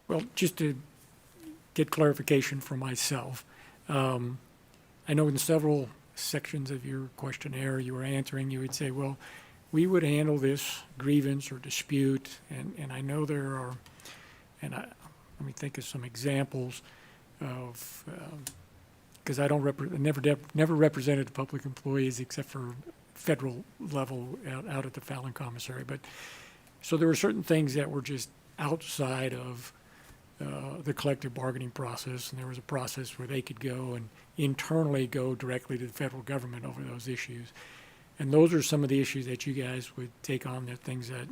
Well, just to get clarification for myself, I know in several sections of your questionnaire you were answering, you would say, well, we would handle this grievance or dispute, and I know there are, and let me think of some examples of, because I don't never represented public employees except for federal level out at the Fallon Commissary, but so there were certain things that were just outside of the collective bargaining process, and there was a process where they could go and internally go directly to the federal government over those issues. And those are some of the issues that you guys would take on, the things that,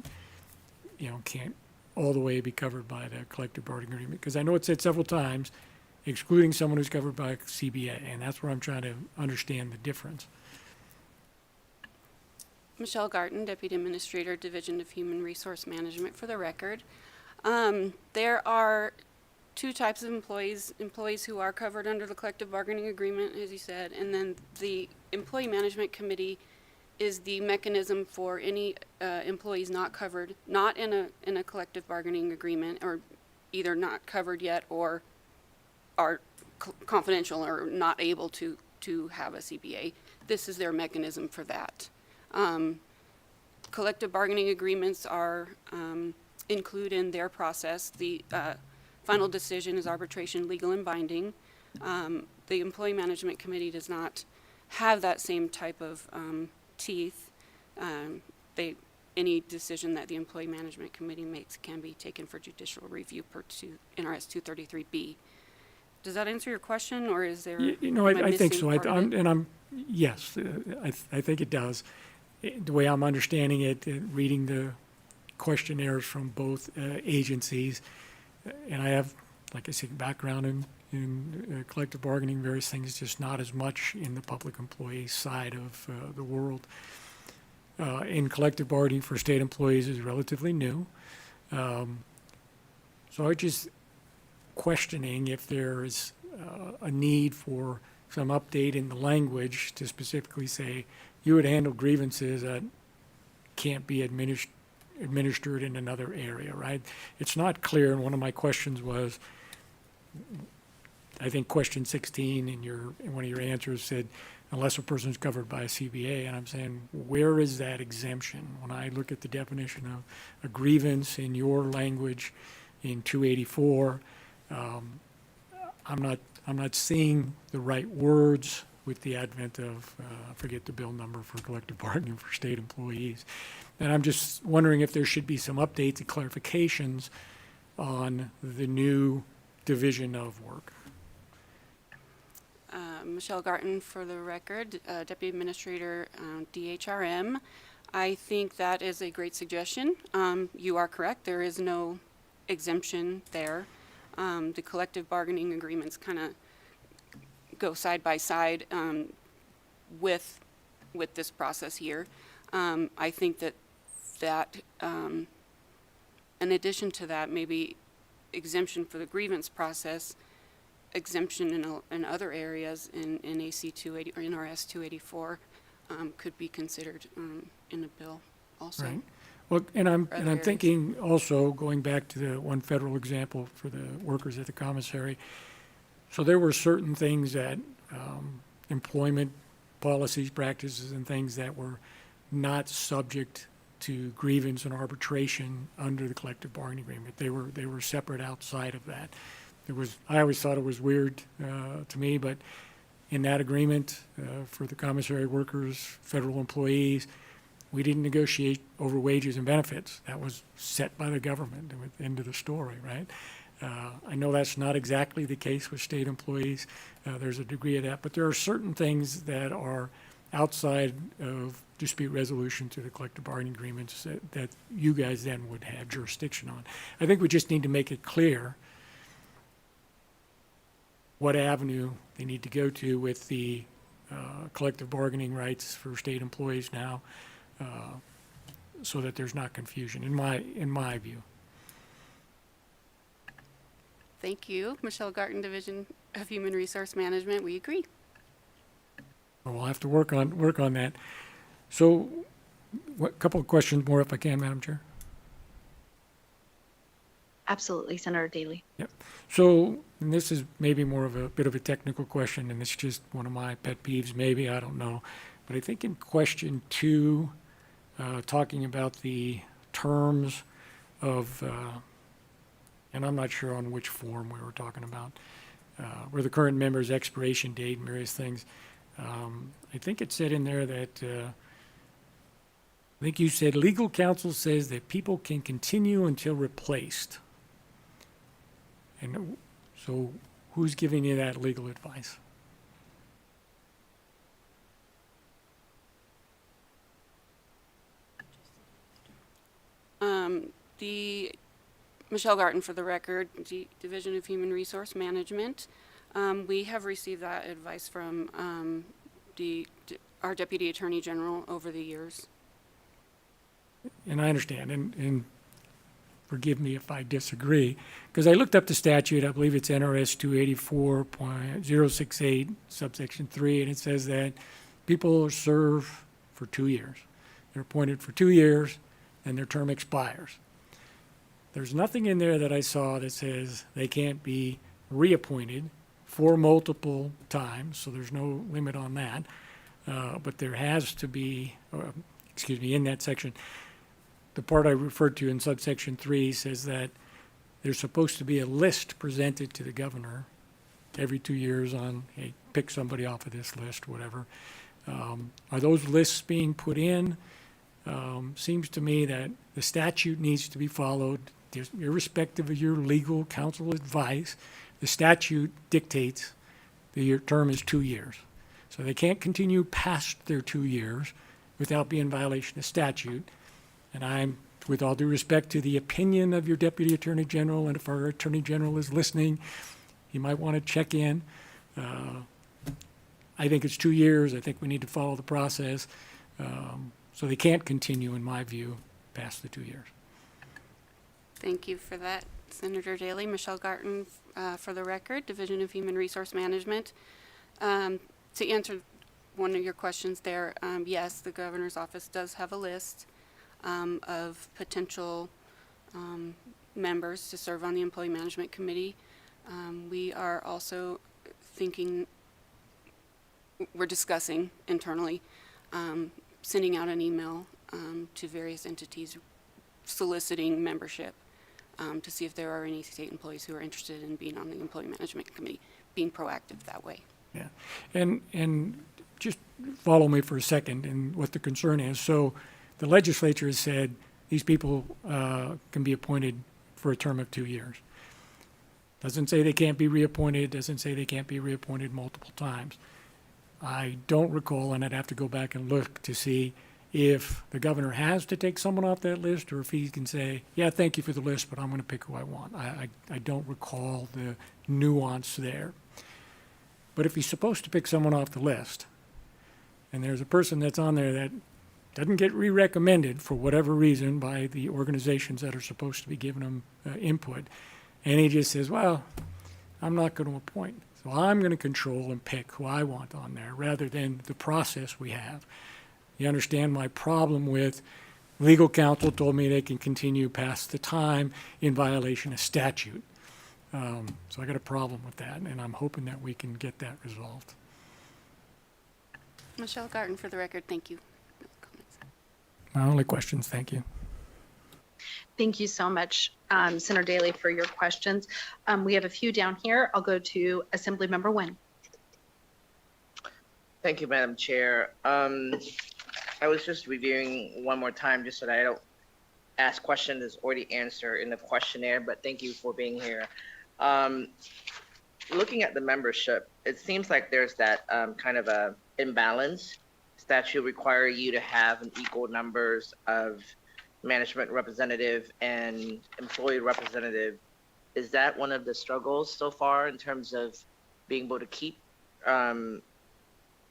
can't all the way be covered by the collective bargaining agreement. Because I know it's said several times, excluding someone who's covered by CBA, and that's where I'm trying to understand the difference. Michelle Garten, Deputy Administrator, Division of Human Resource Management, for the record. There are two types of employees who are covered under the collective bargaining agreement, as you said, and then the Employee Management Committee is the mechanism for any employees not covered, not in a collective bargaining agreement, or either not covered yet or are confidential or not able to have a CBA. This is their mechanism for that. Collective bargaining agreements are include in their process. The final decision is arbitration, legal and binding. The Employee Management Committee does not have that same type of teeth. Any decision that the Employee Management Committee makes can be taken for judicial review per NRS 233B. Does that answer your question, or is there? I think so. Yes, I think it does. The way I'm understanding it, reading the questionnaires from both agencies, and I have, like I said, background in collective bargaining, various things, just not as much in the public employee side of the world. In collective bargaining for state employees is relatively new. So I just questioning if there is a need for some update in the language to specifically say you would handle grievances that can't be administered in another area, right? It's not clear, and one of my questions was, I think question 16 in one of your answers said, unless a person is covered by a CBA, and I'm saying, where is that exemption? When I look at the definition of a grievance in your language in 284, I'm not seeing the right words with the advent of, I forget the bill number for collective bargaining for state employees. And I'm just wondering if there should be some updates and clarifications on the new division of work. Michelle Garten, for the record, Deputy Administrator, DHRM. I think that is a great suggestion. You are correct. There is no exemption there. The collective bargaining agreements kind of go side by side with this process here. I think that in addition to that, maybe exemption for the grievance process, exemption in other areas in AC 280 or in RS 284 could be considered in a bill also. Right. Well, and I'm thinking also going back to the one federal example for the workers at the commissary. So there were certain things that employment policies, practices, and things that were not subject to grievance and arbitration under the collective bargaining agreement. They were separate outside of that. I always thought it was weird to me, but in that agreement for the commissary workers, federal employees, we didn't negotiate over wages and benefits. That was set by the government. End of the story, right? I know that's not exactly the case with state employees. There's a degree of that, but there are certain things that are outside of dispute resolution through the collective bargaining agreements that you guys then would have jurisdiction on. I think we just need to make it clear what avenue they need to go to with the collective bargaining rights for state employees now, so that there's not confusion, in my view. Thank you. Michelle Garten, Division of Human Resource Management. We agree. Well, we'll have to work on that. So, a couple of questions more, if I can, Madam Chair. Absolutely, Senator Daly. Yep. So, and this is maybe more of a bit of a technical question, and it's just one of my pet peeves, maybe, I don't know. But I think in question 2, talking about the terms of, and I'm not sure on which form we were talking about, where the current member's expiration date and various things. I think it said in there that, I think you said legal counsel says that people can continue until replaced. And so who's giving you that legal advice? The Michelle Garten, for the record, Division of Human Resource Management. We have received that advice from our Deputy Attorney General over the years. And I understand, and forgive me if I disagree, because I looked up the statute. I believe it's NRS 284.068, subsection 3, and it says that people serve for 2 years. They're appointed for 2 years, and their term expires. There's nothing in there that I saw that says they can't be reappointed for multiple times, so there's no limit on that. But there has to be, in that section, the part I referred to in subsection 3 says that there's supposed to be a list presented to the governor every 2 years on, hey, pick somebody off of this list, whatever. Are those lists being put in? Seems to me that the statute needs to be followed, irrespective of your legal counsel advice. The statute dictates that your term is 2 years. So they can't continue past their 2 years without being in violation of statute. And I'm, with all due respect to the opinion of your Deputy Attorney General, and if our Attorney General is listening, he might want to check in. I think it's 2 years. I think we need to follow the process. So they can't continue, in my view, past the 2 years. Thank you for that, Senator Daly. Michelle Garten, for the record, Division of Human Resource Management. To answer one of your questions there, yes, the governor's office does have a list of potential members to serve on the Employee Management Committee. We are also we're discussing internally sending out an email to various entities soliciting membership to see if there are any state employees who are interested in being on the Employee Management Committee, being proactive that way. Yeah, and just follow me for a second in what the concern is. So the legislature has said these people can be appointed for a term of 2 years. Doesn't say they can't be reappointed, doesn't say they can't be reappointed multiple times. I don't recall, and I'd have to go back and look to see if the governor has to take someone off that list or if he can say, yeah, thank you for the list, but I'm going to pick who I want. I don't recall the nuance there. But if he's supposed to pick someone off the list, and there's a person that's on there that doesn't get re-recommended for whatever reason by the organizations that are supposed to be giving them input, and he just says, well, I'm not going to appoint. So I'm going to control and pick who I want on there rather than the process we have. You understand my problem with legal counsel told me they can continue past the time in violation of statute. So I got a problem with that, and I'm hoping that we can get that resolved. Michelle Garten, for the record, thank you. My only questions, thank you. Thank you so much, Senator Daly, for your questions. We have a few down here. I'll go to Assemblymember Nguyen. Thank you, Madam Chair. I was just reviewing one more time just so that I don't ask questions that's already answered in the questionnaire, but thank you for being here. Looking at the membership, it seems like there's that kind of a imbalance. Statute require you to have an equal numbers of management representative and employee representative. Is that one of the struggles so far in terms of being able to keep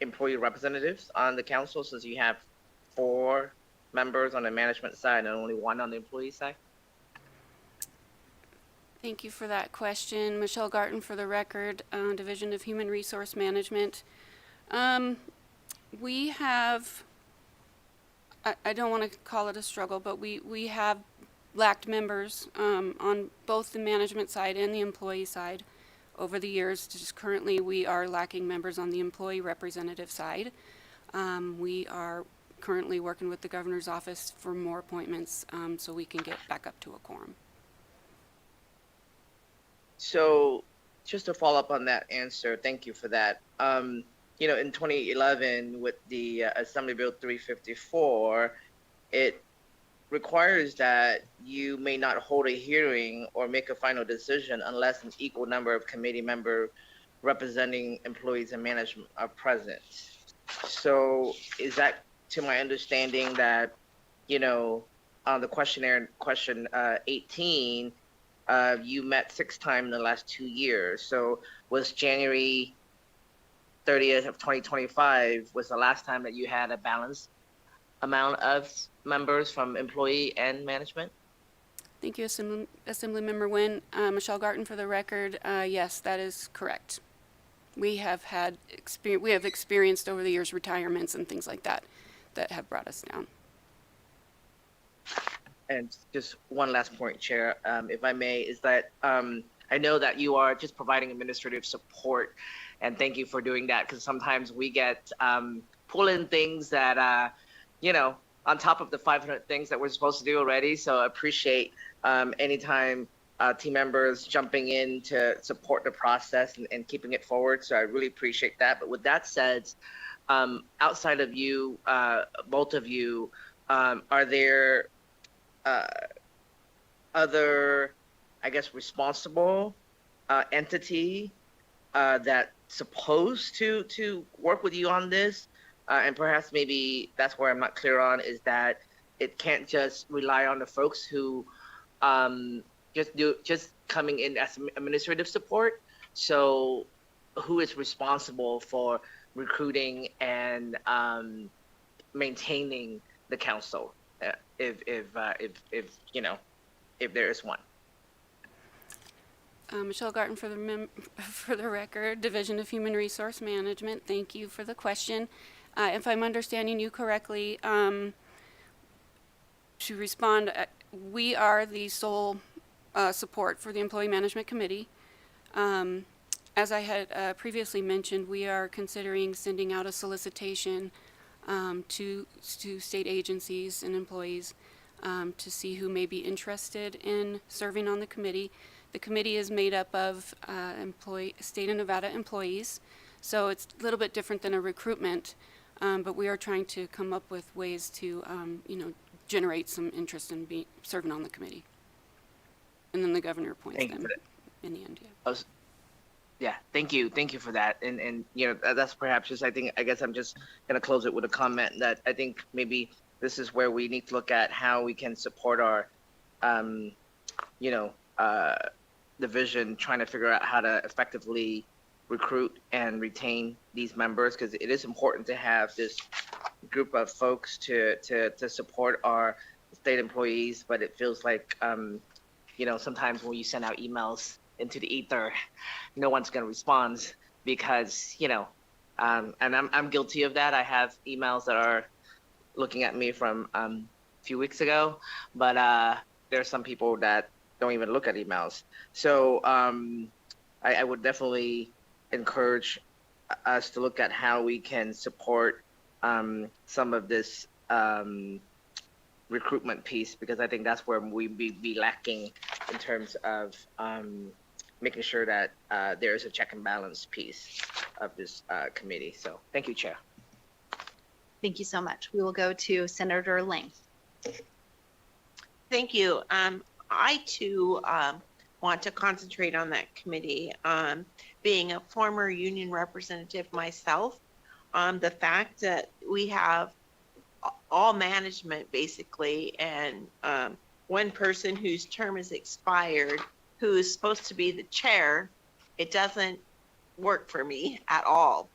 employee representatives on the council, since you have 4 members on the management side and only 1 on the employee side? Thank you for that question. Michelle Garten, for the record, Division of Human Resource Management. We have, I don't want to call it a struggle, but we have lacked members on both the management side and the employee side over the years. Just currently, we are lacking members on the employee representative side. We are currently working with the governor's office for more appointments so we can get back up to a quorum. So just to follow up on that answer, thank you for that. You know, in 2011 with the Assembly Bill 354, it requires that you may not hold a hearing or make a final decision unless an equal number of committee members representing employees and management are present. So is that, to my understanding, that, you know, on the questionnaire, question 18, you met 6 times in the last 2 years. So was January 30th of 2025 was the last time that you had a balanced amount of members from employee and management? Thank you, Assemblymember Nguyen. Michelle Garten, for the record, yes, that is correct. We have had experienced over the years retirements and things like that that have brought us down. And just one last point, Chair, if I may, is that I know that you are just providing administrative support, and thank you for doing that, because sometimes we get pull in things that, you know, on top of the 500 things that we're supposed to do already. So I appreciate anytime team members jumping in to support the process and keeping it forward. So I really appreciate that. But with that said, outside of you, both of you, are there other, I guess, responsible entity that's supposed to work with you on this? And perhaps maybe that's where I'm not clear on, is that it can't just rely on the folks who just coming in as administrative support. So who is responsible for recruiting and maintaining the council, if you know, if there is one? Michelle Garten for the record, Division of Human Resource Management. Thank you for the question. If I'm understanding you correctly, to respond, we are the sole support for the Employee Management Committee. As I had previously mentioned, we are considering sending out a solicitation to state agencies and employees to see who may be interested in serving on the committee. The committee is made up of state of Nevada employees, so it's a little bit different than a recruitment, but we are trying to come up with ways to, generate some interest in serving on the committee. And then the governor appoints them in the end. Yeah. Yeah, thank you for that. And that's perhaps just, I guess I'm just going to close it with a comment that I think maybe this is where we need to look at how we can support our, division, trying to figure out how to effectively recruit and retain these members, because it is important to have this group of folks to support our state employees. But it feels like, sometimes when you send out emails into the ether, no one's going to respond because, and I'm guilty of that. I have emails that are looking at me from a few weeks ago, but there are some people that don't even look at emails. So I would definitely encourage us to look at how we can support some of this recruitment piece, because I think that's where we be lacking in terms of making sure that there is a check and balance piece of this committee. So thank you, Chair. Thank you so much. We will go to Senator Lang. Thank you. I too want to concentrate on that committee. Being a former union representative myself, the fact that we have all management basically, and one person whose term is expired, who is supposed to be the chair, it doesn't work for me at all.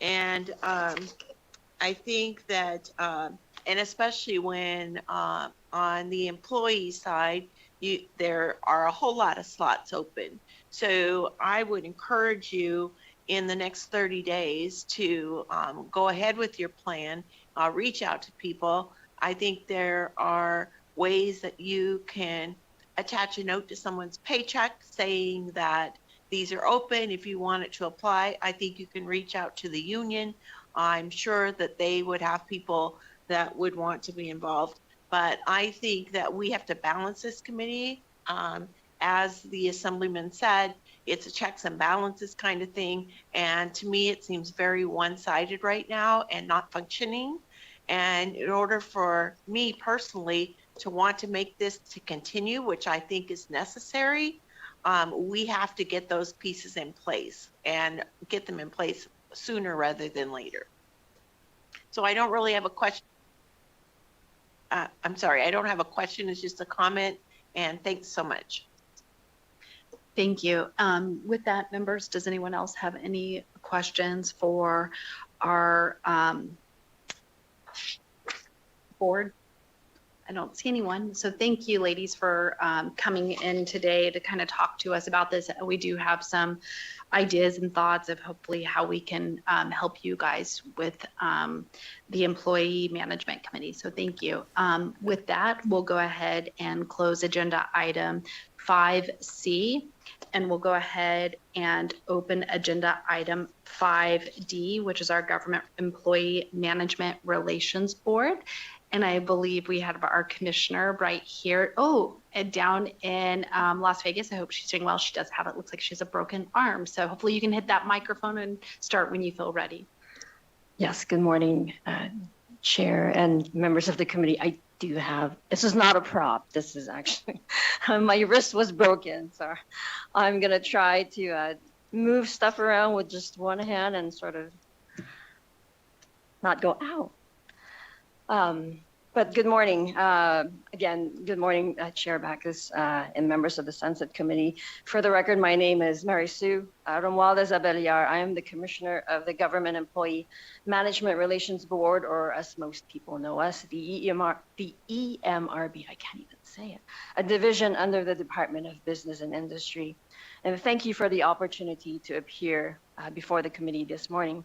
And I think that, and especially when on the employee side, there are a whole lot of slots open. So I would encourage you in the next 30 days to go ahead with your plan, reach out to people. I think there are ways that you can attach a note to someone's paycheck saying that these are open. If you wanted to apply, I think you can reach out to the union. I'm sure that they would have people that would want to be involved. But I think that we have to balance this committee. As the Assemblyman said, it's a checks and balances kind of thing. And to me, it seems very one-sided right now and not functioning. And in order for me personally to want to make this to continue, which I think is necessary, we have to get those pieces in place and get them in place sooner rather than later. So I don't really have a question. I'm sorry, I don't have a question. It's just a comment. And thanks so much. Thank you. With that, members, does anyone else have any questions for our board? I don't see anyone. So thank you, ladies, for coming in today to kind of talk to us about this. We do have some ideas and thoughts of hopefully how we can help you guys with the Employee Management Committee. So thank you. With that, we'll go ahead and close agenda item 5C, and we'll go ahead and open agenda item 5D, which is our Government Employee Management Relations Board. And I believe we have our commissioner right here. Oh, and down in Las Vegas. I hope she's doing well. She does have, it looks like she has a broken arm. So hopefully you can hit that microphone and start when you feel ready. Yes, good morning, Chair and members of the committee. I do have, this is not a prop. This is actually, my wrist was broken. So I'm going to try to move stuff around with just one hand and sort of not go, ow. But good morning. Again, good morning, Chair Backus and members of the Sunset Committee. For the record, my name is Mary Sue Romualdez Abellar. I am the Commissioner of the Government Employee Management Relations Board, or as most people know us, the EMRB. I can't even say it. A division under the Department of Business and Industry. And thank you for the opportunity to appear before the committee this morning.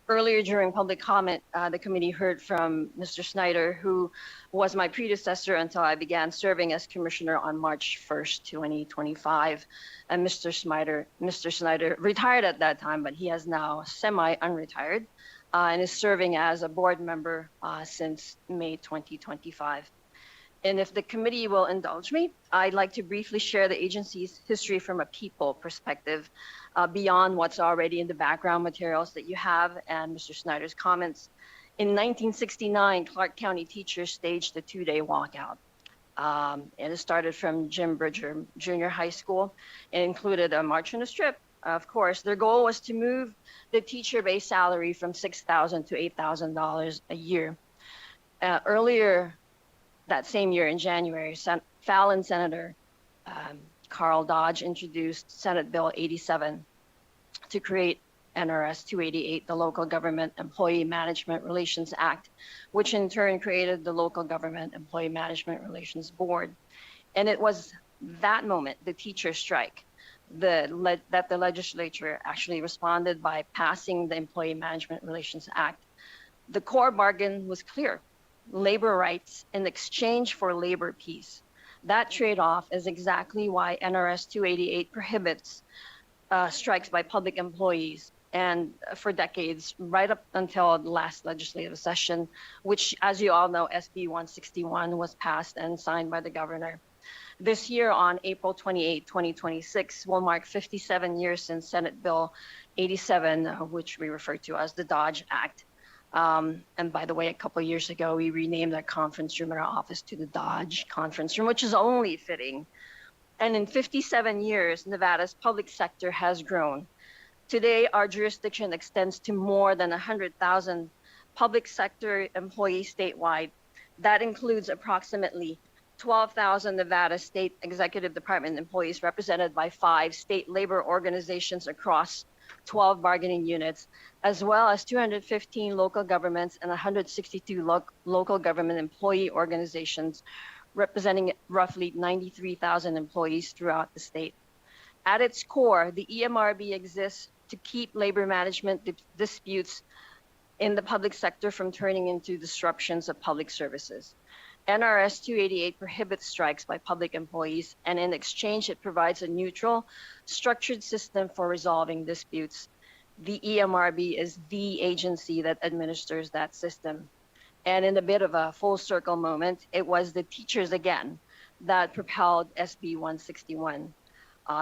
Earlier during public comment, the committee heard from Mr. Snyder, who was my predecessor until I began serving as commissioner on March 1st, 2025. And Mr. Snyder retired at that time, but he has now semi-unretired and is serving as a board member since May 2025. And if the committee will indulge me, I'd like to briefly share the agency's history from a people perspective beyond what's already in the background materials that you have and Mr. Snyder's comments. In 1969, Clark County teachers staged a 2-day walkout. And it started from Jim Bridger Junior High School. It included a march and a strip. Of course, their goal was to move the teacher base salary from $6,000 to $8,000 a year. Earlier that same year in January, Fallon Senator Carl Dodge introduced Senate Bill 87 to create NRS 288, the Local Government Employee Management Relations Act, which in turn created the Local Government Employee Management Relations Board. And it was that moment, the teacher strike, that the legislature actually responded by passing the Employee Management Relations Act. The core bargain was clear: labor rights in exchange for labor peace. That trade-off is exactly why NRS 288 prohibits strikes by public employees. And for decades, right up until the last legislative session, which, as you all know, SB 161 was passed and signed by the governor. This year, on April 28, 2026, will mark 57 years since Senate Bill 87, which we refer to as the Dodge Act. And by the way, a couple of years ago, we renamed that conference room in our office to the Dodge Conference Room, which is only fitting. And in 57 years, Nevada's public sector has grown. Today, our jurisdiction extends to more than 100,000 public sector employees statewide. That includes approximately 12,000 Nevada State Executive Department employees represented by 5 state labor organizations across 12 bargaining units, as well as 215 local governments and 162 local government employee organizations, representing roughly 93,000 employees throughout the state. At its core, the EMRB exists to keep labor management disputes in the public sector from turning into disruptions of public services. NRS 288 prohibits strikes by public employees, and in exchange, it provides a neutral, structured system for resolving disputes. The EMRB is the agency that administers that system. And in a bit of a full circle moment, it was the teachers again that propelled SB 161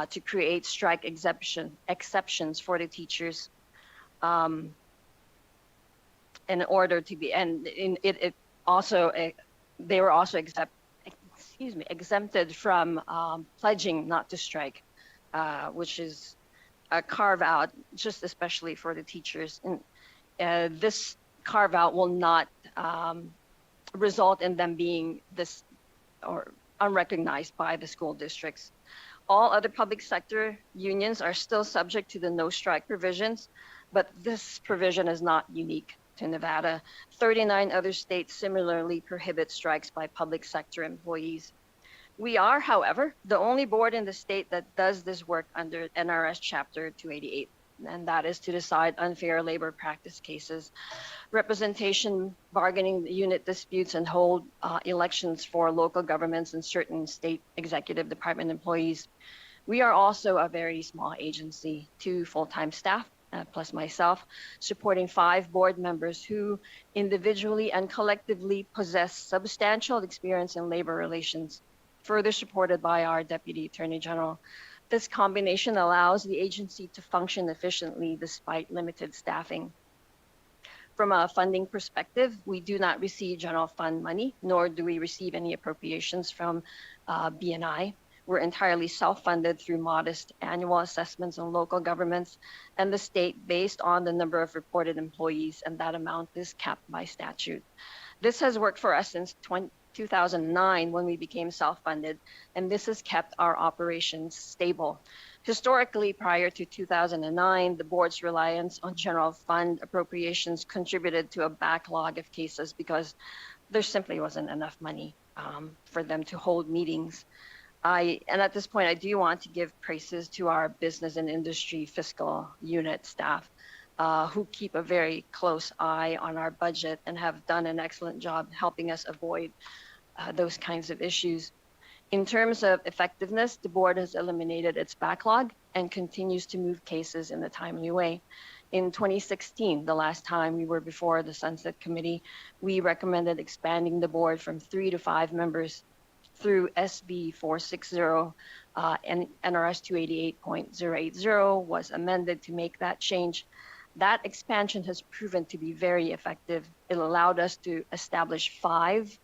to create strike exceptions for the teachers in order to be, and it also, they were also exempted from pledging not to strike, which is a carve out just especially for the teachers. And this carve out will not result in them being this or unrecognized by the school districts. All other public sector unions are still subject to the no strike provisions, but this provision is not unique to Nevada. 39 other states similarly prohibit strikes by public sector employees. We are, however, the only board in the state that does this work under NRS Chapter 288, and that is to decide unfair labor practice cases, representation bargaining unit disputes, and hold elections for local governments and certain state executive department employees. We are also a very small agency, 2 full-time staff, plus myself, supporting 5 board members who individually and collectively possess substantial experience in labor relations, further supported by our Deputy Attorney General. This combination allows the agency to function efficiently despite limited staffing. From a funding perspective, we do not receive general fund money, nor do we receive any appropriations from B&I. We're entirely self-funded through modest annual assessments on local governments and the state based on the number of reported employees, and that amount is capped by statute. This has worked for us since 2009 when we became self-funded, and this has kept our operations stable. Historically, prior to 2009, the board's reliance on general fund appropriations contributed to a backlog of cases because there simply wasn't enough money for them to hold meetings. And at this point, I do want to give praises to our business and industry fiscal unit staff who keep a very close eye on our budget and have done an excellent job helping us avoid those kinds of issues. In terms of effectiveness, the board has eliminated its backlog and continues to move cases in a timely way. In 2016, the last time we were before the Sunset Committee, we recommended expanding the board from 3 to 5 members through SB 460 and NRS 288.080 was amended to make that change. That expansion has proven to be very effective. It allowed us to establish 5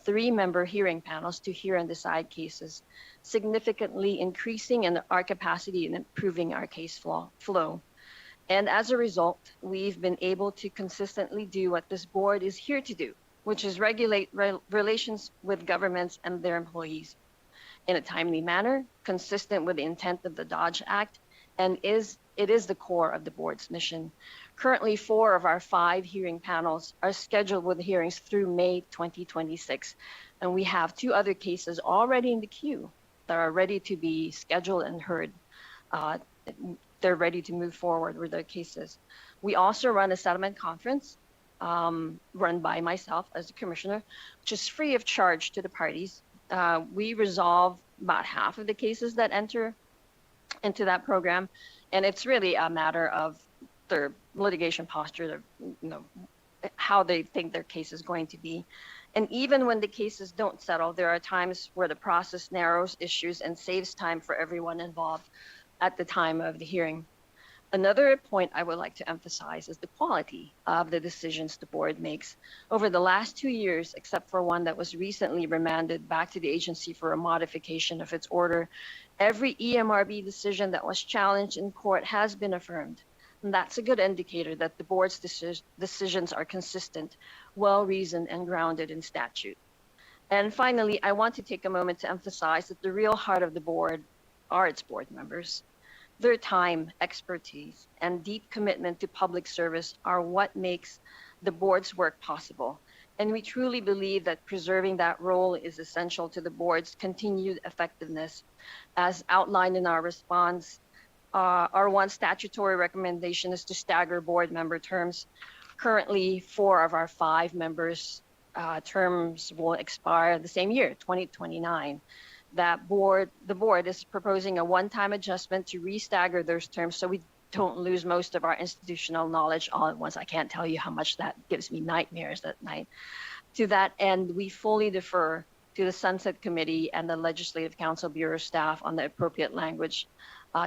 3-member hearing panels to hear and decide cases, significantly increasing our capacity and improving our case flow. And as a result, we've been able to consistently do what this board is here to do, which is regulate relations with governments and their employees in a timely manner, consistent with the intent of the Dodge Act, and it is the core of the board's mission. Currently, 4 of our 5 hearing panels are scheduled with hearings through May 2026, and we have 2 other cases already in the queue that are ready to be scheduled and heard. They're ready to move forward with their cases. We also run a settlement conference run by myself as the commissioner, which is free of charge to the parties. We resolve about half of the cases that enter into that program, and it's really a matter of their litigation posture, how they think their case is going to be. And even when the cases don't settle, there are times where the process narrows issues and saves time for everyone involved at the time of the hearing. Another point I would like to emphasize is the quality of the decisions the board makes. Over the last 2 years, except for one that was recently remanded back to the agency for a modification of its order, every EMRB decision that was challenged in court has been affirmed. And that's a good indicator that the board's decisions are consistent, well-reasoned, and grounded in statute. And finally, I want to take a moment to emphasize that the real heart of the board are its board members. Their time, expertise, and deep commitment to public service are what makes the board's work possible. And we truly believe that preserving that role is essential to the board's continued effectiveness. As outlined in our response, our one statutory recommendation is to stagger board member terms. Currently, 4 of our 5 members' terms will expire the same year, 2029. The board is proposing a one-time adjustment to restagger those terms so we don't lose most of our institutional knowledge all at once. I can't tell you how much that gives me nightmares at night. To that end, we fully defer to the Sunset Committee and the Legislative Council Bureau staff on the appropriate language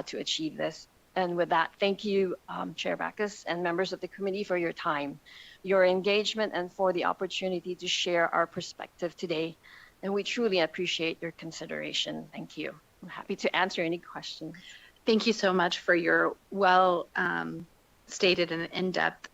to achieve this. And with that, thank you, Chair Backus and members of the committee for your time, your engagement, and for the opportunity to share our perspective today. And we truly appreciate your consideration. Thank you. I'm happy to answer any questions. Thank you so much for your stated and in-depth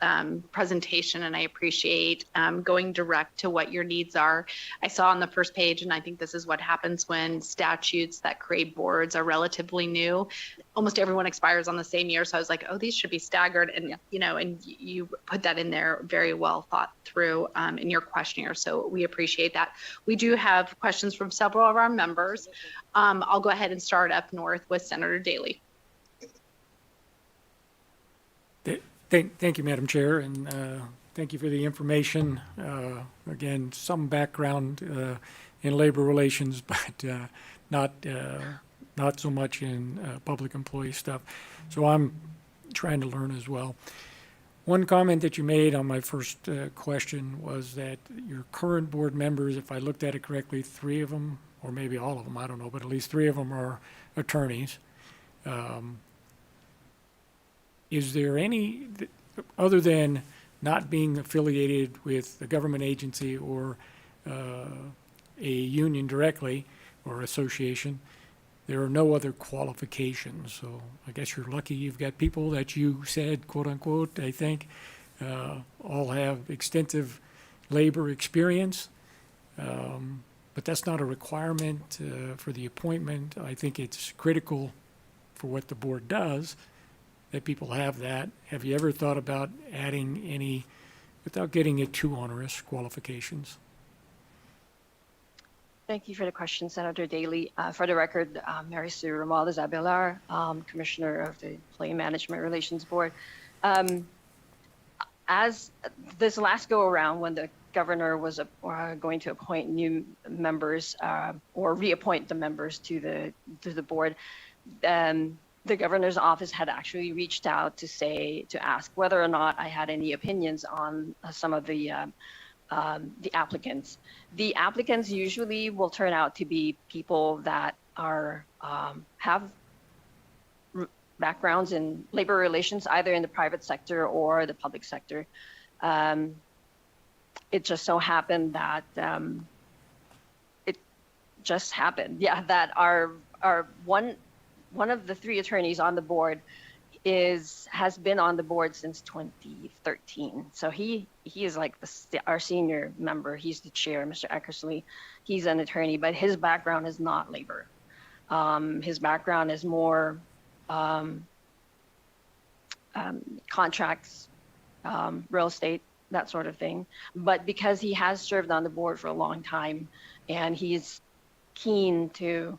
presentation, and I appreciate going direct to what your needs are. I saw on the first page, and I think this is what happens when statutes that create boards are relatively new. Almost everyone expires on the same year, so I was like, oh, these should be staggered, and and you put that in there very well thought through in your questionnaire, so we appreciate that. We do have questions from several of our members. I'll go ahead and start up north with Senator Daley. Thank you, Madam Chair, and thank you for the information. Again, some background in labor relations, but not so much in public employee stuff. So I'm trying to learn as well. One comment that you made on my first question was that your current board members, if I looked at it correctly, 3 of them, or maybe all of them, I don't know, but at least 3 of them are attorneys. Is there any, other than not being affiliated with a government agency or a union directly or association, there are no other qualifications? So I guess you're lucky you've got people that you said, quote unquote, I think, all have extensive labor experience, but that's not a requirement for the appointment. I think it's critical for what the board does that people have that. Have you ever thought about adding any, without getting it too onerous, qualifications? Thank you for the question, Senator Daly. For the record, Mary Sue Romualdez Abelar, Commissioner of the Employee Management Relations Board. As this last go around, when the governor was going to appoint new members or reappoint the members to the board, the governor's office had actually reached out to ask whether or not I had any opinions on some of the applicants. The applicants usually will turn out to be people that are have backgrounds in labor relations, either in the private sector or the public sector. It just so happened that that our one of the three attorneys on the board has been on the board since 2013. So he is like our senior member. He's the chair, Mr. Eckersley. He's an attorney, but his background is not labor. His background is more contracts, real estate, that sort of thing. But because he has served on the board for a long time and he's keen to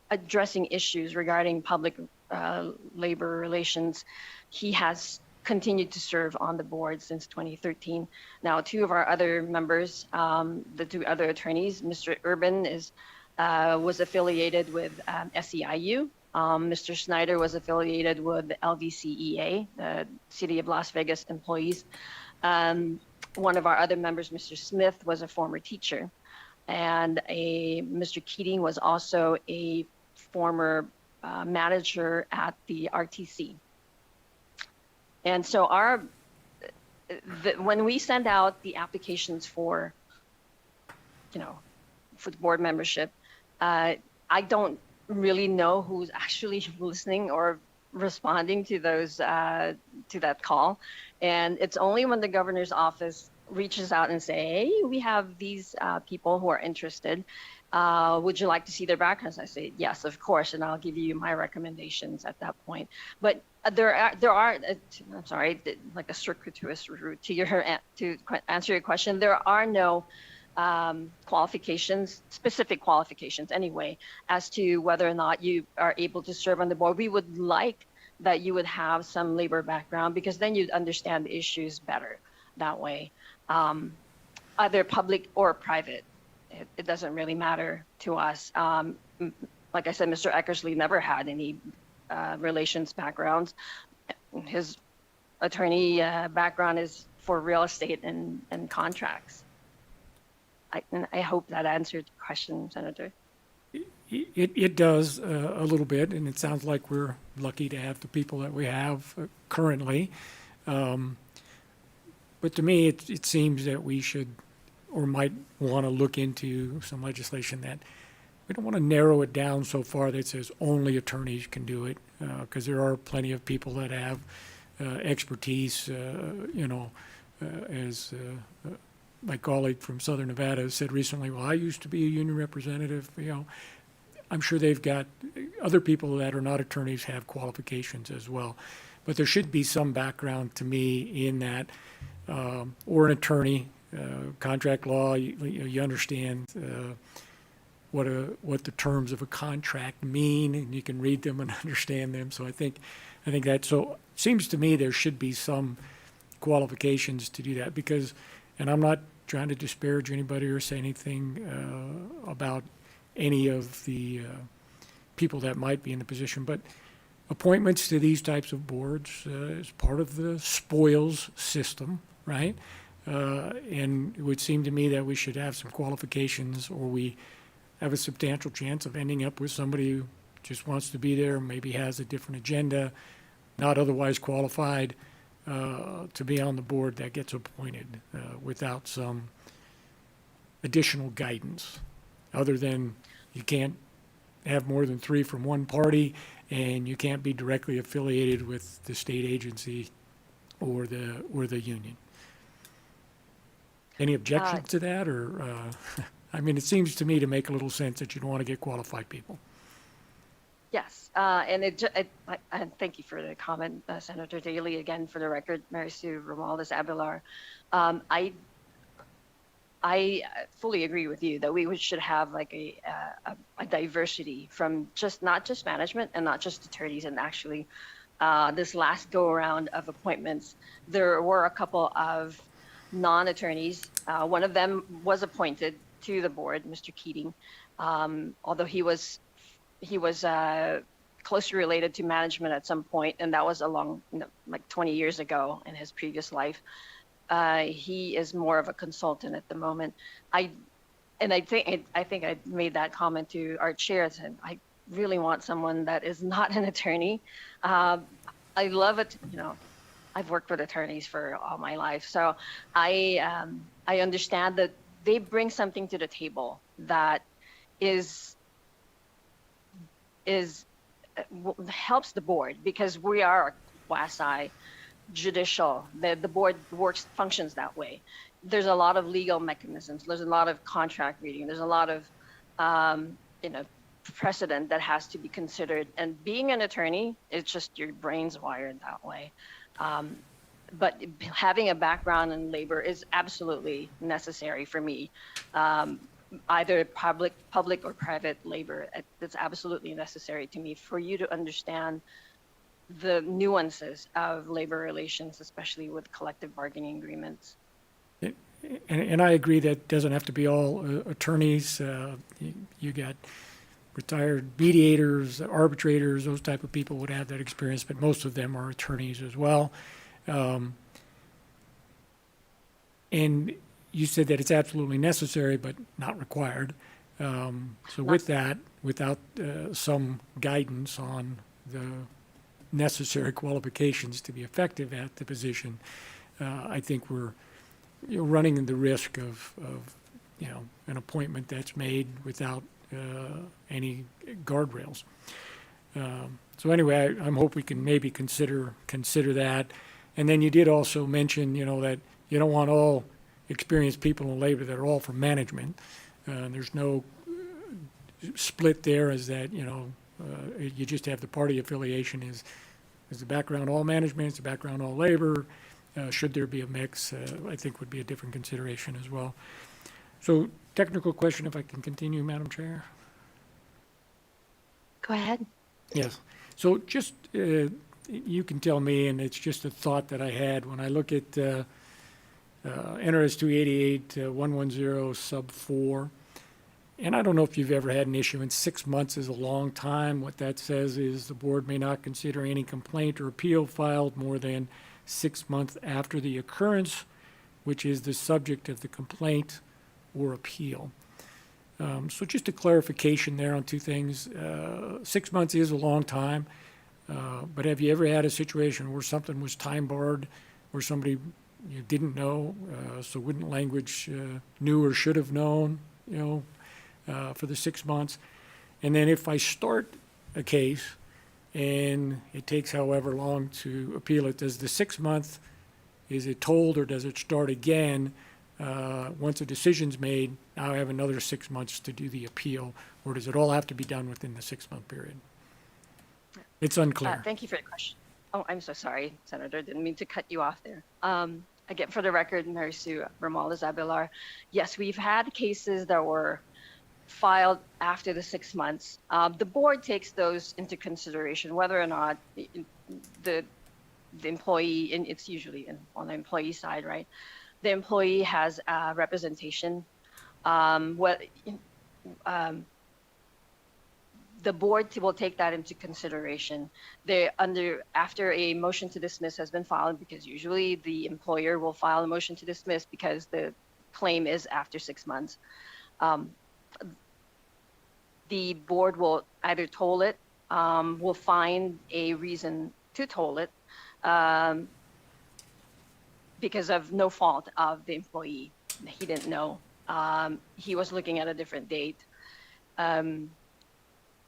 addressing issues regarding public labor relations, he has continued to serve on the board since 2013. Now, two of our other members, the two other attorneys, Mr. Urban was affiliated with SEIU. Mr. Snyder was affiliated with the LVCEA, the City of Las Vegas Employees. One of our other members, Mr. Smith, was a former teacher. And Mr. Keating was also a former manager at the RTC. And so when we send out the applications for the board membership, I don't really know who's actually listening or responding to to that call. And it's only when the governor's office reaches out and say, hey, we have these people who are interested. Would you like to see their backgrounds? I say, yes, of course, and I'll give you my recommendations at that point. But there are I'm sorry, like a circuitous route to answer your question. There are no qualifications, specific qualifications anyway, as to whether or not you are able to serve on the board. We would like that you would have some labor background, because then you'd understand the issues better that way. Either public or private, it doesn't really matter to us. Like I said, Mr. Eckersley never had any relations backgrounds. His attorney background is for real estate and contracts. I hope that answered the question, Senator. It does a little bit, and it sounds like we're lucky to have the people that we have currently. But to me, it seems that we should or might want to look into some legislation that we don't want to narrow it down so far that it says only attorneys can do it, because there are plenty of people that have expertise, as my colleague from Southern Nevada said recently, well, I used to be a union representative. I'm sure they've got other people that are not attorneys have qualifications as well. But there should be some background to me in that, or an attorney, contract law, you understand what the terms of a contract mean, and you can read them and understand them. So I think that, so it seems to me there should be some qualifications to do that, because, and I'm not trying to disparage anybody or say anything about any of the people that might be in the position, but appointments to these types of boards is part of the spoils system, right? And it would seem to me that we should have some qualifications, or we have a substantial chance of ending up with somebody who just wants to be there, maybe has a different agenda, not otherwise qualified to be on the board, that gets appointed without some additional guidance, other than you can't have more than 3 from one party, and you can't be directly affiliated with the state agency or the union. Any objection to that, or, I mean, it seems to me to make a little sense that you'd want to get qualified people. Yes, and thank you for the comment, Senator Daly. Again, for the record, Mary Sue Romualdez Abelar. I fully agree with you that we should have like a diversity from not just management and not just attorneys. And actually, this last go around of appointments, there were a couple of non-attorneys. One of them was appointed to the board, Mr. Keating, although he was closely related to management at some point, and that was like 20 years ago in his previous life. He is more of a consultant at the moment. I think I made that comment to our chair. I really want someone that is not an attorney. I love it. I've worked with attorneys for all my life, so I understand that they bring something to the table that helps the board, because we are a quasi judicial. The board functions that way. There's a lot of legal mechanisms. There's a lot of contract reading. There's a lot of precedent that has to be considered. And being an attorney, it's just your brain's wired that way. But having a background in labor is absolutely necessary for me. Either public or private labor, it's absolutely necessary to me for you to understand the nuances of labor relations, especially with collective bargaining agreements. And I agree that doesn't have to be all attorneys. You got retired mediators, arbitrators, those type of people would have that experience, but most of them are attorneys as well. And you said that it's absolutely necessary, but not required. So with that, without some guidance on the necessary qualifications to be effective at the position, I think we're running the risk of an appointment that's made without any guardrails. So anyway, I hope we can maybe consider that. And then you did also mention, that you don't want all experienced people in labor that are all from management. There's no split there, as that, you just have the party affiliation is the background all management, is the background all labor. Should there be a mix, I think would be a different consideration as well. So technical question, if I can continue, Madam Chair. Go ahead. Yes. So just, you can tell me, and it's just a thought that I had when I look at NRS 288-110 sub 4. And I don't know if you've ever had an issuance. 6 months is a long time. What that says is the board may not consider any complaint or appeal filed more than 6 months after the occurrence, which is the subject of the complaint or appeal. So just a clarification there on two things. 6 months is a long time, but have you ever had a situation where something was time barred, where somebody you didn't know, so wouldn't language knew or should have known, for the 6 months? And then if I start a case and it takes however long to appeal it, does the 6 month, is it told, or does it start again once a decision's made? Now I have another 6 months to do the appeal, or does it all have to be done within the 6 month period? It's unclear. Thank you for the question. Oh, I'm so sorry, Senator. Didn't mean to cut you off there. Again, for the record, Mary Sue Romualdez Abelar. Yes, we've had cases that were filed after the 6 months. The board takes those into consideration, whether or not the employee, and it's usually on the employee side, right? The employee has representation. The board will take that into consideration. After a motion to dismiss has been filed, because usually the employer will file a motion to dismiss because the claim is after 6 months. The board will either toll it, will find a reason to toll it because of no fault of the employee. He didn't know. He was looking at a different date.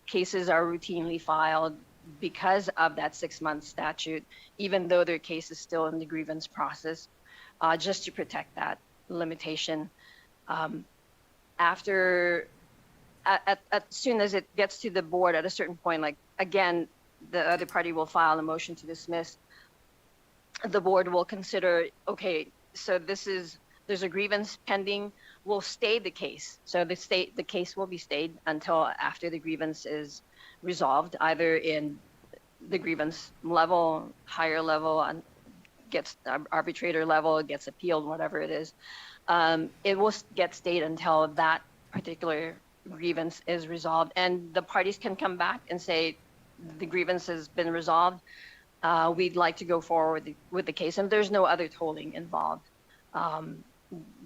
Cases are routinely filed because of that 6 month statute, even though their case is still in the grievance process, just to protect that. limitation. After, as soon as it gets to the board at a certain point, like again, the other party will file a motion to dismiss. The board will consider, okay, so there's a grievance pending. We'll stay the case. So the case will be stayed until after the grievance is resolved, either in the grievance level, higher level, and gets arbitrator level, gets appealed, whatever it is. It will get stayed until that particular grievance is resolved, and the parties can come back and say the grievance has been resolved. We'd like to go forward with the case, and there's no other tolling involved.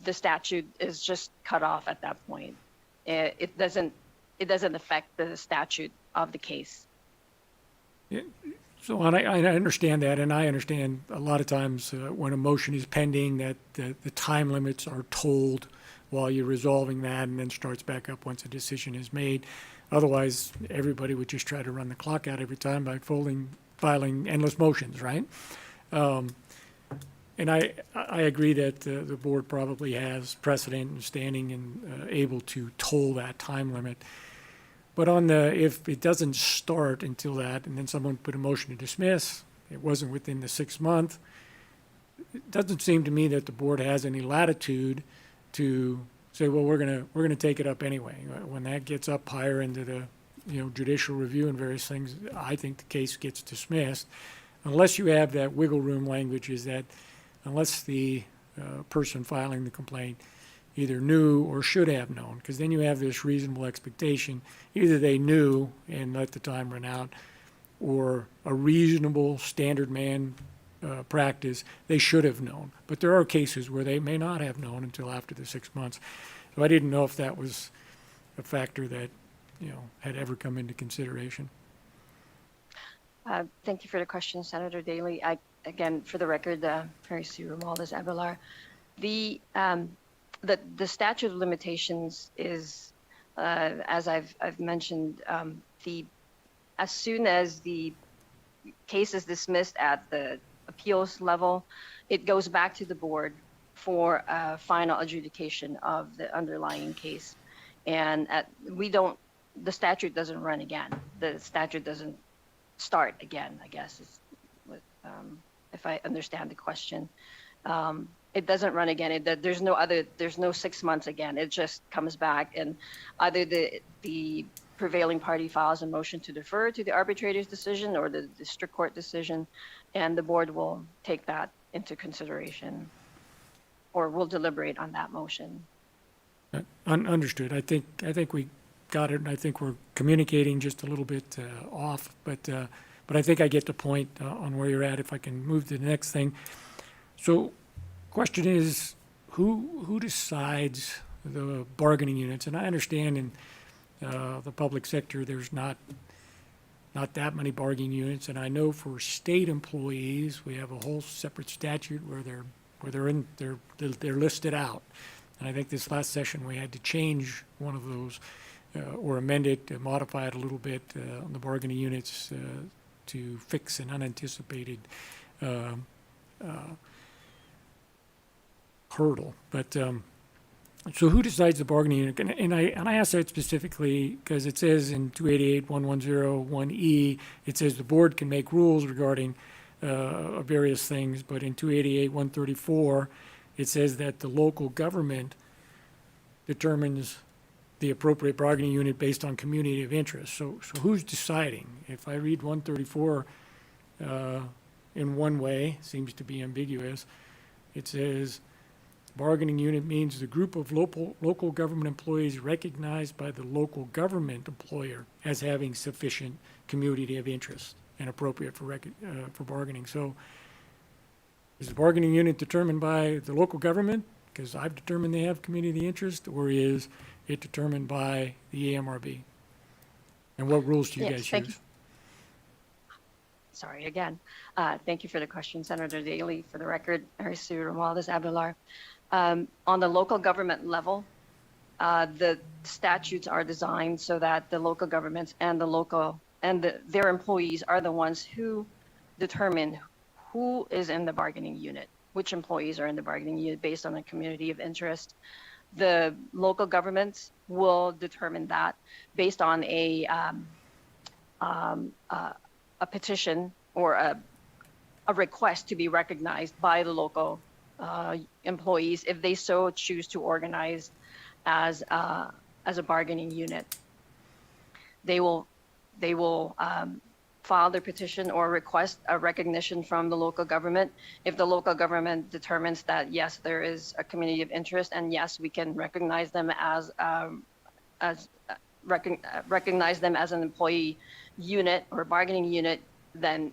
The statute is just cut off at that point. It doesn't affect the statute of the case. Yeah. So I understand that, and I understand a lot of times when a motion is pending that the time limits are tolled while you're resolving that, and then starts back up once a decision is made. Otherwise, everybody would just try to run the clock out every time by filing endless motions, right? And I agree that the board probably has precedent and standing and able to toll that time limit. But if it doesn't start until that, and then someone put a motion to dismiss, it wasn't within the 6 month, it doesn't seem to me that the board has any latitude to say, well, we're gonna take it up anyway. When that gets up higher into the judicial review and various things, I think the case gets dismissed, unless you have that wiggle room language, is that unless the person filing the complaint either knew or should have known, because then you have this reasonable expectation. Either they knew and let the time run out, or a reasonable standard man practice, they should have known. But there are cases where they may not have known until after the 6 months. So I didn't know if that was a factor that had ever come into consideration. Thank you for the question, Senator Daly. Again, for the record, Mary Sue Romualdez Abelar. The statute of limitations is, as I've mentioned, as soon as the case is dismissed at the appeals level, it goes back to the board for a final adjudication of the underlying case. And the statute doesn't run again. The statute doesn't start again, I guess, if I understand the question. It doesn't run again. There's no 6 months again. It just comes back, and either the prevailing party files a motion to defer to the arbitrator's decision or the district court decision, and the board will take that into consideration or will deliberate on that motion. Understood. I think we got it, and I think we're communicating just a little bit off, but I think I get the point on where you're at. If I can move to the next thing. So, question is, who decides the bargaining units? And I understand in the public sector there's not that many bargaining units, and I know for state employees we have a whole separate statute where they're listed out. And I think this last session we had to change one of those or amend it, modify it a little bit on the bargaining units to fix an unanticipated hurdle. But so who decides the bargaining unit? And I ask that specifically because it says in 288.110(1)(e), it says the board can make rules regarding various things, but in 288.134, it says that the local government determines the appropriate bargaining unit based on community of interest. So who's deciding? If I read 134 in one way, seems to be ambiguous. It says bargaining unit means the group of local government employees recognized by the local government employer as having sufficient community of interest and appropriate for bargaining. So is the bargaining unit determined by the local government because I've determined they have community interest, or is it determined by the AMRB? And what rules do you guys use? Sorry again. Thank you for the question, Senator Daly. For the record, Mary Sue Romualdez Abelar. On the local government level, the statutes are designed so that the local governments and their employees are the ones who determine who is in the bargaining unit. which employees are in the bargaining unit based on a community of interest. The local governments will determine that based on a petition or a request to be recognized by the local employees if they so choose to organize as a bargaining unit. They will file their petition or request a recognition from the local government. If the local government determines that yes, there is a community of interest, and yes, we can recognize them as recognize them as an employee unit or bargaining unit, then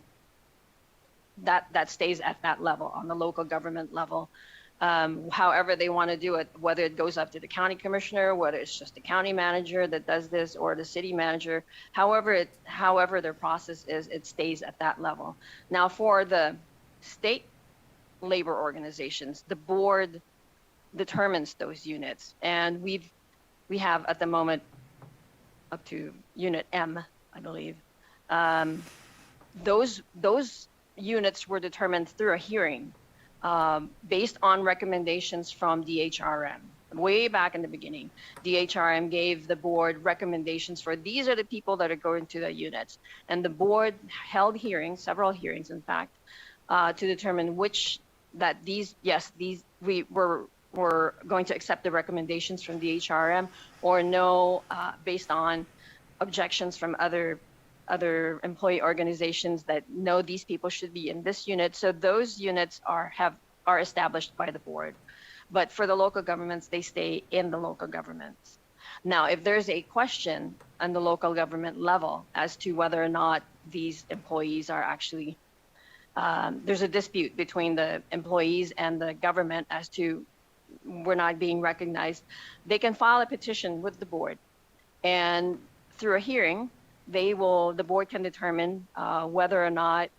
that stays at that level, on the local government level. However they want to do it, whether it goes up to the county commissioner, whether it's just the county manager that does this, or the city manager, however their process is, it stays at that level. Now, for the state labor organizations, the board determines those units, and we have at the moment up to Unit M, I believe. Those units were determined through a hearing based on recommendations from DHRM. Way back in the beginning, DHRM gave the board recommendations for these are the people that are going to the units. And the board held hearings, several hearings in fact, to determine we were going to accept the recommendations from DHRM or no, based on objections from other employee organizations that no, these people should be in this unit. So those units are established by the board. But for the local governments, they stay in the local governments. Now, if there's a question on the local government level as to whether or not these employees are actually, there's a dispute between the employees and the government as to we're not being recognized, they can file a petition with the board. And through a hearing, the board can determine whether or not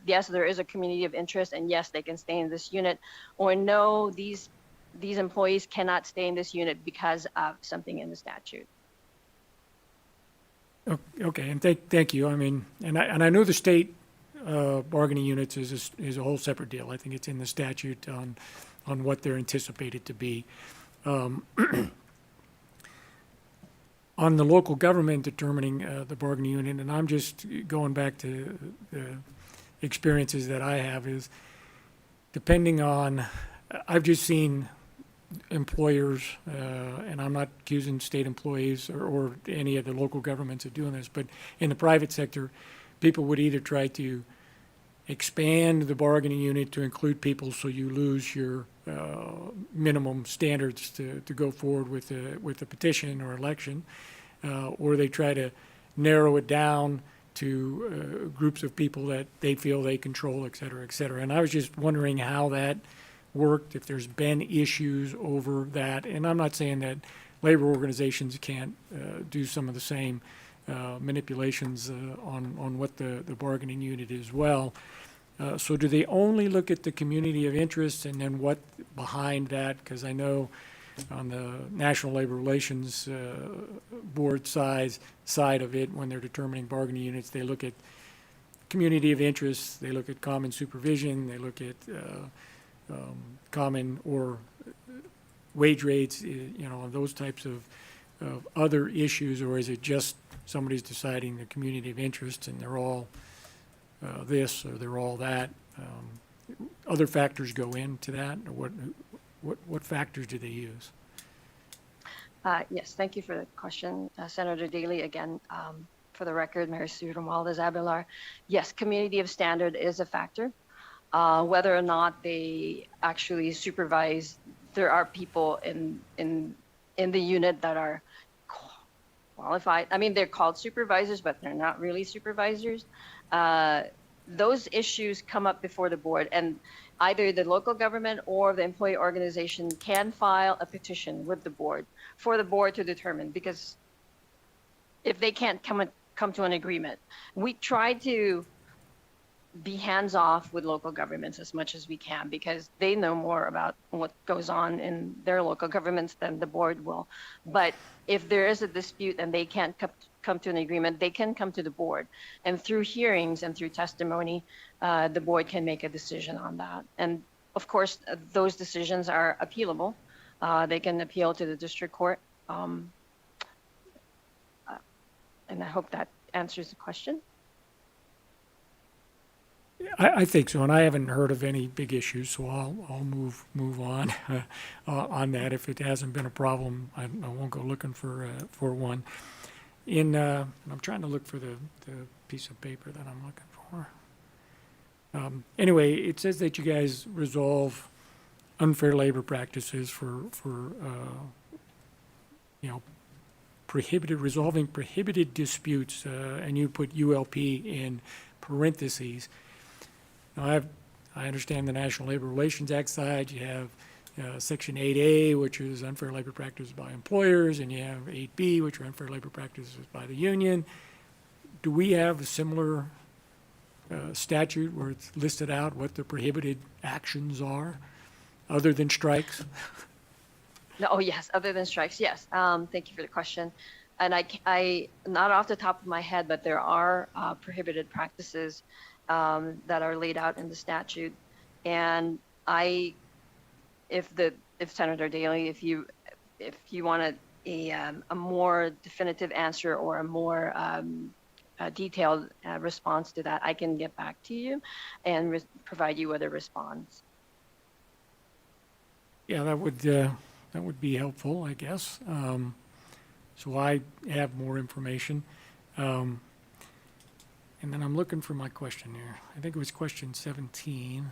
yes, there is a community of interest, and yes, they can stay in this unit, or no, these employees cannot stay in this unit because of something in the statute. Okay, and thank you. I mean, and I know the state bargaining units is a whole separate deal. I think it's in the statute on what they're anticipated to be. On the local government determining the bargaining unit, and I'm just going back to the experiences that I have, is depending on, I've just seen employers, and I'm not accusing state employees or any of the local governments of doing this, but in the private sector, people would either try to expand the bargaining unit to include people so you lose your minimum standards to go forward with a petition or election, or they try to narrow it down to groups of people that they feel they control, et cetera, et cetera. And I was just wondering how that worked, if there's been issues over that. And I'm not saying that labor organizations can't do some of the same manipulations on what the bargaining unit is well. So do they only look at the community of interest and then what behind that? Because I know on the National Labor Relations Board side of it, when they're determining bargaining units, they look at community of interest, they look at common supervision, they look at common or wage rates, those types of other issues, or is it just somebody's deciding the community of interest and they're all this or they're all that? Other factors go into that, or what factors do they use? Yes, thank you for the question, Senator Daly. Again, for the record, Mary Sue Romualdez Abelar. Yes, community of standard is a factor. Whether or not they actually supervise, there are people in the unit that are qualified. I mean, they're called supervisors, but they're not really supervisors. Those issues come up before the board, and either the local government or the employee organization can file a petition with the board for the board to determine, because if they can't come to an agreement, we try to be hands-off with local governments as much as we can, because they know more about what goes on in their local governments than the board will. But if there is a dispute and they can't come to an agreement, they can come to the board. And through hearings and through testimony, the board can make a decision on that. And of course, those decisions are appealable. They can appeal to the district court. And I hope that answers the question. I think so, and I haven't heard of any big issues, so I'll move on on that. If it hasn't been a problem, I won't go looking for one. I'm trying to look for the piece of paper that I'm looking for. Anyway, it says that you guys resolve unfair labor practices for resolving prohibited disputes, and you put ULP in parentheses. Now, I understand the National Labor Relations Act side. You have Section 8A, which is unfair labor practices by employers, and you have 8B, which are unfair labor practices by the union. Do we have a similar statute where it's listed out what the prohibited actions are, other than strikes? No, oh, yes, other than strikes, yes. Thank you for the question. And I not off the top of my head, but there are prohibited practices that are laid out in the statute. And if Senator Daley, if you wanted a more definitive answer or a more detailed response to that, I can get back to you and provide you with a response. Yeah, that would be helpful, I guess. So I have more information. And then I'm looking for my question here. I think it was question 17.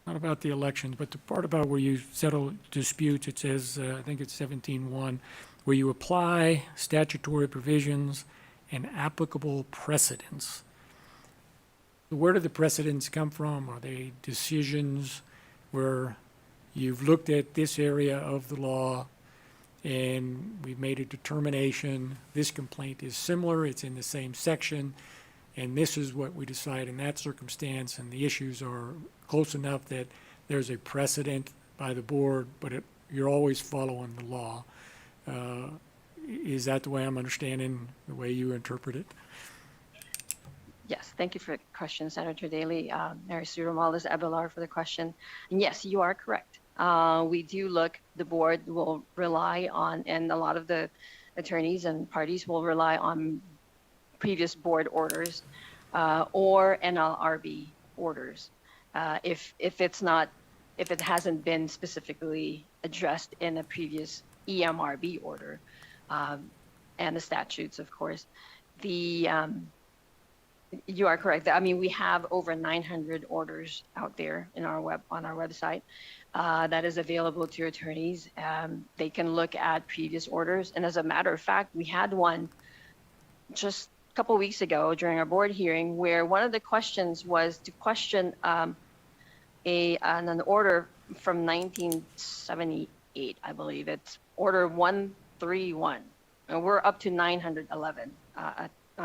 Not about the elections, but the part about where you settle disputes. It says, I think it's 17.1, where you apply statutory provisions and applicable precedents. Where do the precedents come from? Are they decisions where you've looked at this area of the law and we've made a determination, this complaint is similar, it's in the same section, and this is what we decide in that circumstance, and the issues are close enough that there's a precedent by the board, but you're always following the law. Is that the way I'm understanding the way you interpret it? Yes, thank you for the question, Senator Daley. Mary Sue Romales Abelar for the question. And yes, you are correct. We do look, the board will rely on, and a lot of the attorneys and parties will rely on previous board orders or NLRB orders. If it hasn't been specifically addressed in a previous EMRB order, and the statutes, of course. You are correct. I mean, we have over 900 orders out there on our website that is available to attorneys. They can look at previous orders. And as a matter of fact, we had one just a couple weeks ago during our board hearing where one of the questions was to question an order from 1978, I believe. It's Order 131. And we're up to 911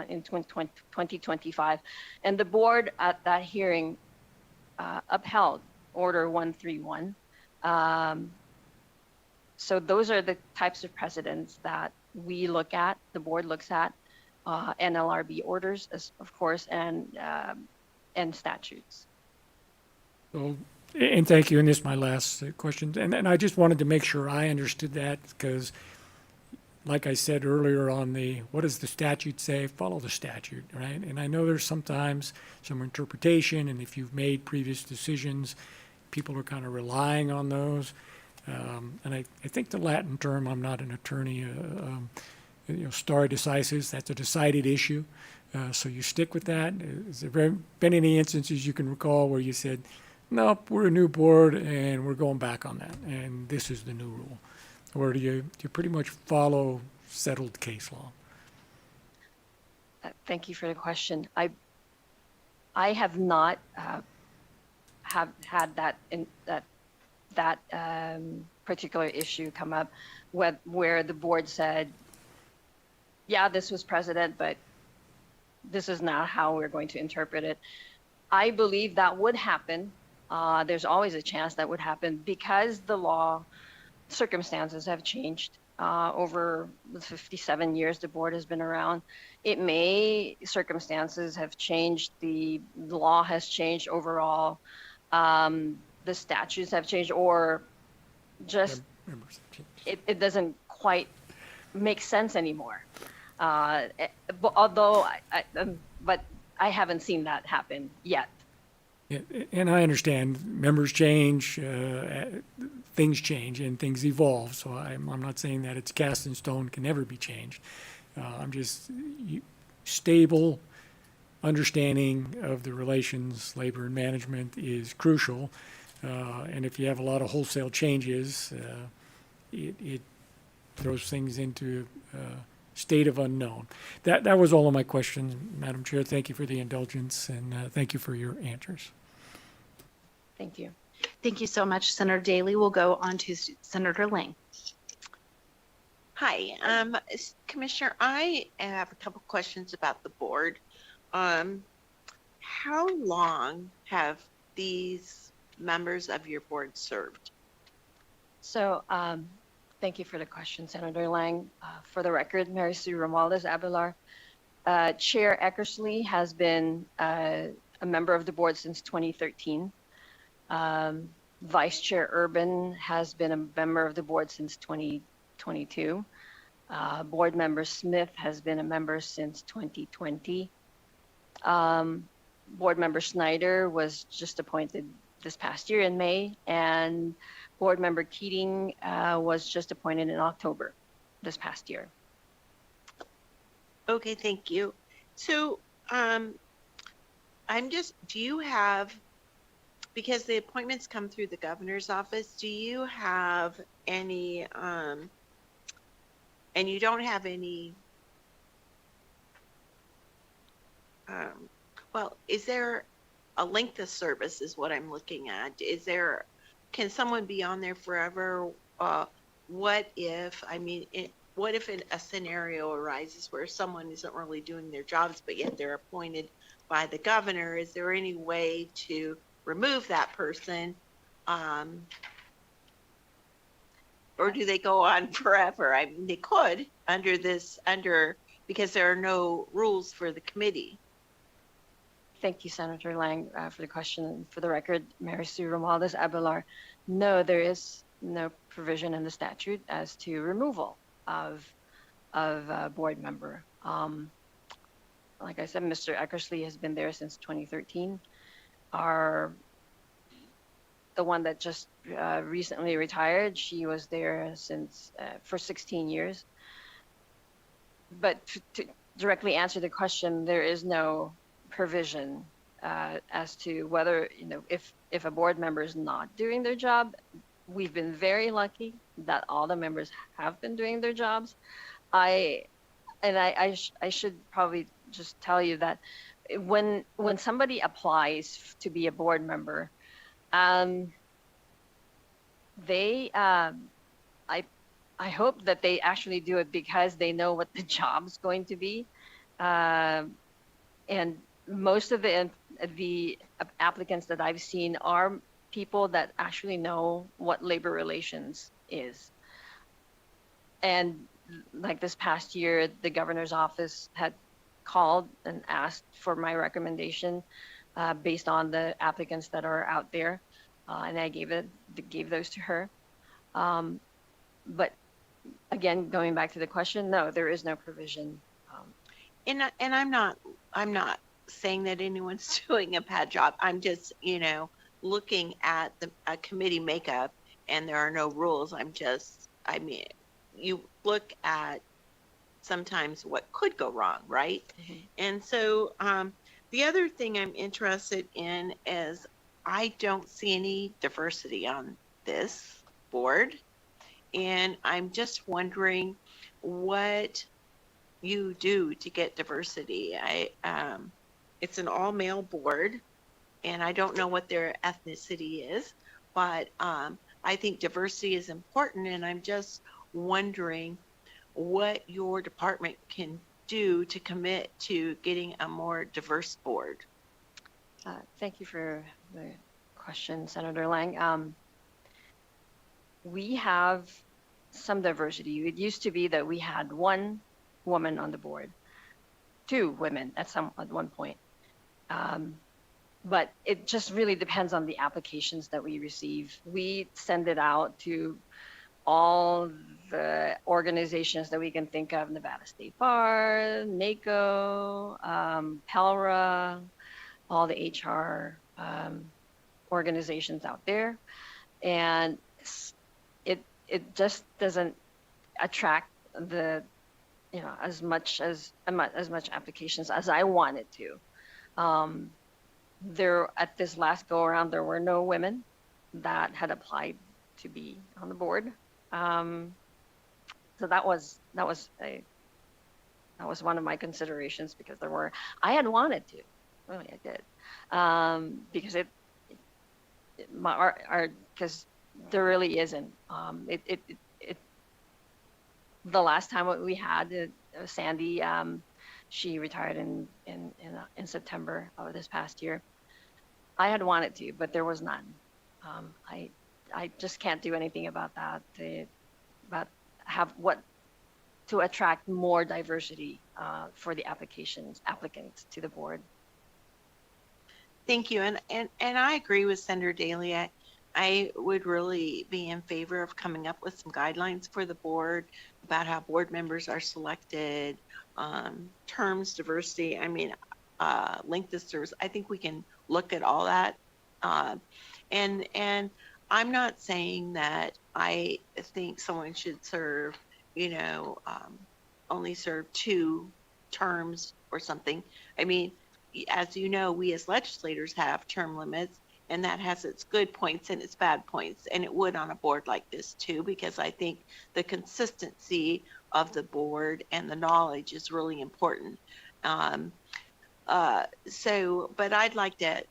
in 2025. And the board at that hearing upheld Order 131. So those are the types of precedents that we look at, the board looks at, NLRB orders, of course, and statutes. So, and thank you. And this is my last question. And I just wanted to make sure I understood that because, like I said earlier on what does the statute say? Follow the statute, right? And I know there's sometimes some interpretation, and if you've made previous decisions, people are kind of relying on those. And I think the Latin term, I'm not an attorney, stare decisis, that's a decided issue. So you stick with that. Has there been any instances you can recall where you said, nope, we're a new board and we're going back on that, and this is the new rule? Or do you pretty much follow settled case law? Thank you for the question. I have not have had that particular issue come up where the board said, yeah, this was precedent, but this is not how we're going to interpret it. I believe that would happen. There's always a chance that would happen because the law circumstances have changed over the 57 years the board has been around. Circumstances have changed, the law has changed overall, the statutes have changed, or just it doesn't quite make sense anymore. But I haven't seen that happen yet. Yeah, and I understand members change, things change, and things evolve. So I'm not saying that it's cast in stone, can never be changed. I'm just stable understanding of the relations, labor and management is crucial. And if you have a lot of wholesale changes, it throws things into state of unknown. That was all of my questions, Madam Chair. Thank you for the indulgence, and thank you for your answers. Thank you. Thank you so much, Senator Daly. We'll go on to Senator Lang. Hi, Commissioner, I have a couple questions about the board. How long have these members of your board served? So thank you for the question, Senator Lang. For the record, Mary Sue Romualdez Abelar. Chair Eckersley has been a member of the board since 2013. Vice Chair Urban has been a member of the board since 2022. Board Member Smith has been a member since 2020. Board Member Snyder was just appointed this past year in May, and Board Member Keating was just appointed in October this past year. Okay, thank you. So do you have, because the appointments come through the governor's office, do you have any, and you don't have any, well, is there a length of service is what I'm looking at? Can someone be on there forever? What if a scenario arises where someone isn't really doing their jobs, but yet they're appointed by the governor? Is there any way to remove that person? Or do they go on forever? I mean, they could because there are no rules for the committee. Thank you, Senator Lang, for the question. For the record, Mary Sue Romualdez Abelar. No, there is no provision in the statute as to removal of a board member. Like I said, Mr. Eckersley has been there since 2013. The one that just recently retired, she was there for 16 years. But to directly answer the question, there is no provision as to whether, if a board member is not doing their job. We've been very lucky that all the members have been doing their jobs. I should probably just tell you that when somebody applies to be a board member, I hope that they actually do it because they know what the job's going to be, and most of the applicants that I've seen are people that actually know what labor relations is. And like this past year, the governor's office had called and asked for my recommendation based on the applicants that are out there, and I gave those to her. But again, going back to the question, no, there is no provision. And I'm not saying that anyone's doing a bad job. I'm just, looking at a committee makeup, and there are no rules. You look at sometimes what could go wrong, right? Mm-hmm. And so the other thing I'm interested in is I don't see any diversity on this board, and I'm just wondering what you do to get diversity. It's an all-male board, and I don't know what their ethnicity is, but I think diversity is important, and I'm just wondering what your department can do to commit to getting a more diverse board. Thank you for the question, Senator Lang. we have some diversity. It used to be that we had one woman on the board, two women at one point. But it just really depends on the applications that we receive. We send it out to all the organizations that we can think of: Nevada State Bar, NACO, PELRA, all the HR organizations out there. And it just doesn't attract the, as much applications as I wanted to. There, at this last go around, there were no women that had applied to be on the board. So that was one of my considerations, because I had wanted to, really I did, because because there really isn't. The last time we had Sandy, she retired in September of this past year. I had wanted to, but there was none. I just can't do anything about that. To attract more diversity for the applicants to the board. Thank you. And I agree with Senator Daly. I would really be in favor of coming up with some guidelines for the board about how board members are selected, terms, diversity, length of service. I think we can look at all that. And I'm not saying that I think someone should serve, only serve 2 terms or something. As you know, we as legislators have term limits, and that has its good points and its bad points. And it would on a board like this too, because I think the consistency of the board and the knowledge is really important. But I'd like to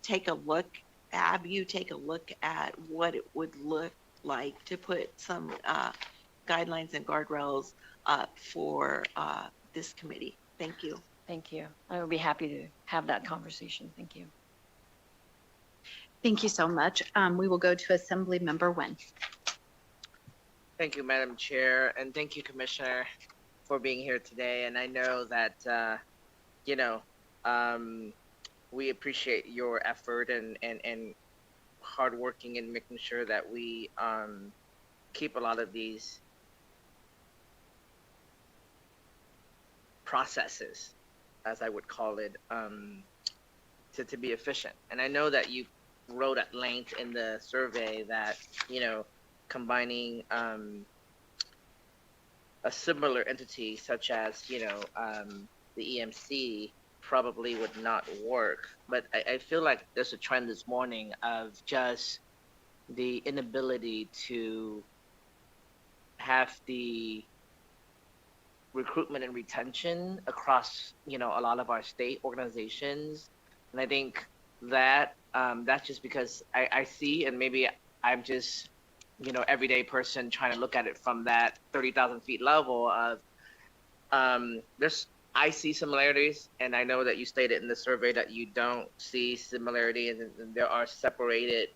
have you take a look at what it would look like to put some guidelines and guardrails for this committee. Thank you. Thank you. I would be happy to have that conversation. Thank you. Thank you so much. We will go to Assembly Member Nguyen. Thank you, Madam Chair, and thank you, Commissioner, for being here today. And I know that, we appreciate your effort and hard working in making sure that we keep a lot of these processes, as I would call it, to be efficient. And I know that you wrote at length in the survey that, combining a similar entity such as, the EMC probably would not work. But I feel like there's a trend this morning of just the inability to have the recruitment and retention across, a lot of our state organizations. And I think that that's just because I see, and maybe I'm just, everyday person trying to look at it from that 30,000 feet level of I see similarities, and I know that you stated in the survey that you don't see similarity, and there are separated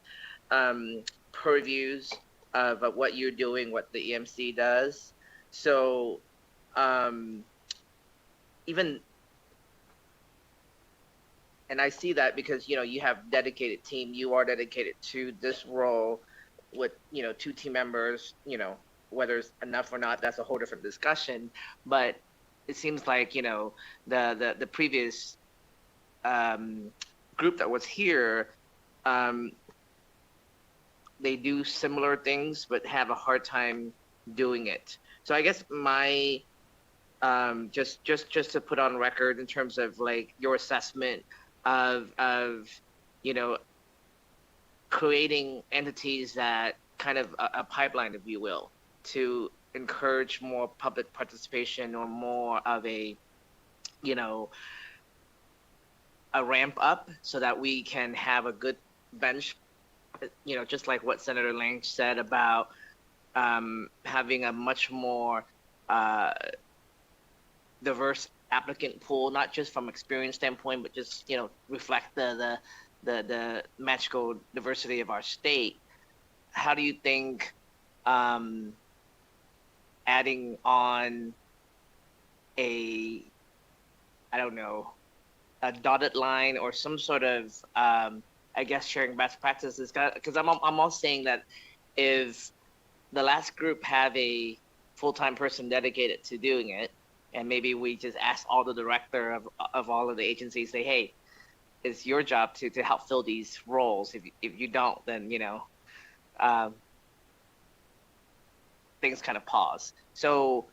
purviews of what you're doing, what the EMC does. So and I see that because, you have dedicated team, you are dedicated to this role with, 2 team members, whether it's enough or not, that's a whole different discussion. But it seems like, the previous group that was here, they do similar things, but have a hard time doing it. So I guess my, just to put on record in terms of like your assessment of creating entities that kind of a pipeline, if you will, to encourage more public participation or more of a ramp up so that we can have a good bench, just like what Senator Lange said about having a much more diverse applicant pool, not just from experience standpoint, but just reflect the magical diversity of our state. How do you think adding on a, I don't know, a dotted line or some sort of, I guess, sharing best practices. Because I'm also saying that if the last group have a full-time person dedicated to doing it, and maybe we just ask all the director of all of the agencies, say, hey, it's your job to help fill these roles. If you don't, then, you know, things kind of pause. So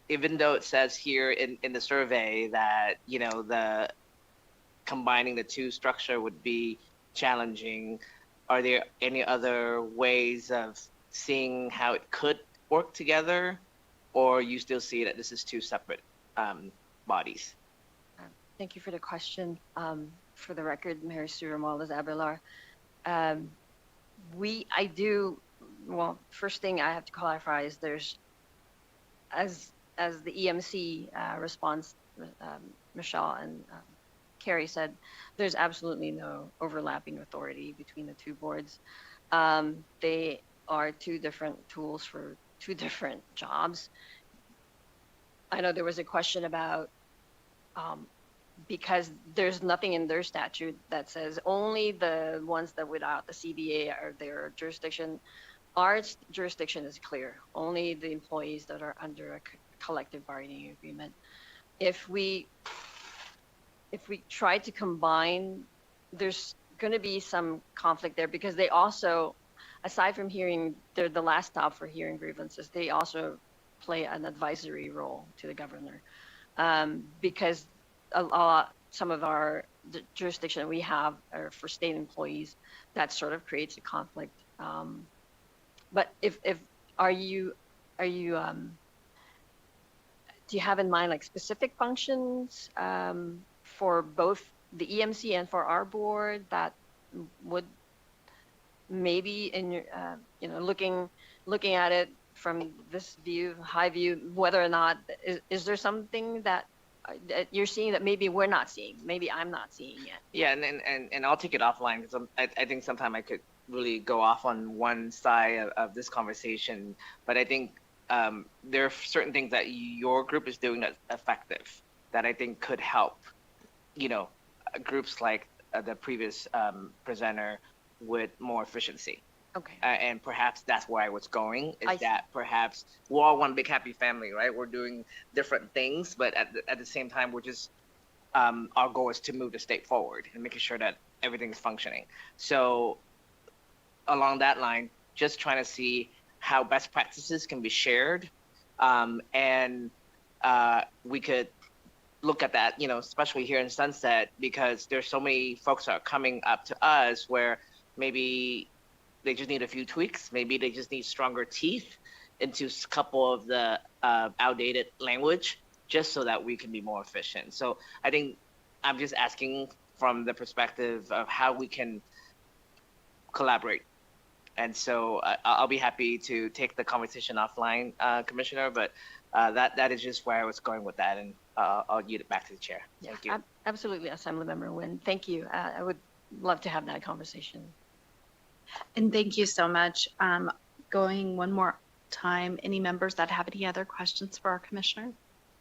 even though it says here in the survey that, you know, the combining the two structure would be challenging, are there any other ways of seeing how it could work together, or you still see that this is two separate bodies? Thank you for the question. For the record, Mary Sue Romualdez Abelar. Well, first thing I have to clarify is there's, as the EMC response, Michelle and Carrie said, there's absolutely no overlapping authority between the two boards. They are two different tools for two different jobs. I know there was a question about, because there's nothing in their statute that says only the ones that without the CBA are their jurisdiction. Our jurisdiction is clear, only the employees that are under a collective bargaining agreement. If we try to combine, there's going to be some conflict there, because they also, aside from hearing, they're the last stop for hearing grievances, they also play an advisory role to the governor, because some of our jurisdiction we have are for state employees. That sort of creates a conflict. But do you have in mind like specific functions for both the EMC and for our board that would maybe, in your, looking at it from this view, high view, whether or not, is there something that you're seeing that maybe we're not seeing, maybe I'm not seeing yet? Yeah, and I'll take it offline, because I think sometime I could really go off on one side of this conversation, but I think there are certain things that your group is doing that's effective that I think could help, you know, groups like the previous presenter with more efficiency. Okay. And perhaps that's where I was going, is that perhaps we're all one big happy family, right? We're doing different things, but at the same time, we're just, our goal is to move the state forward and making sure that everything's functioning. So along that line, just trying to see how best practices can be shared. And we could look at that, you know, especially here in Sunset, because there's so many folks that are coming up to us where maybe they just need a few tweaks. Maybe they just need stronger teeth into a couple of the outdated language, just so that we can be more efficient. So I think I'm just asking from the perspective of how we can collaborate. And so I'll be happy to take the conversation offline, Commissioner, but that is just where I was going with that, and I'll yield it back to the chair. Thank you. Absolutely, Assemblymember Nguyen. Thank you. I would love to have that conversation. And thank you so much. Going one more time, any members that have any other questions for our commissioner?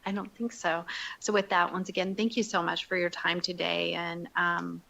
I don't think so. So with that, once again, thank you so much for your time today, and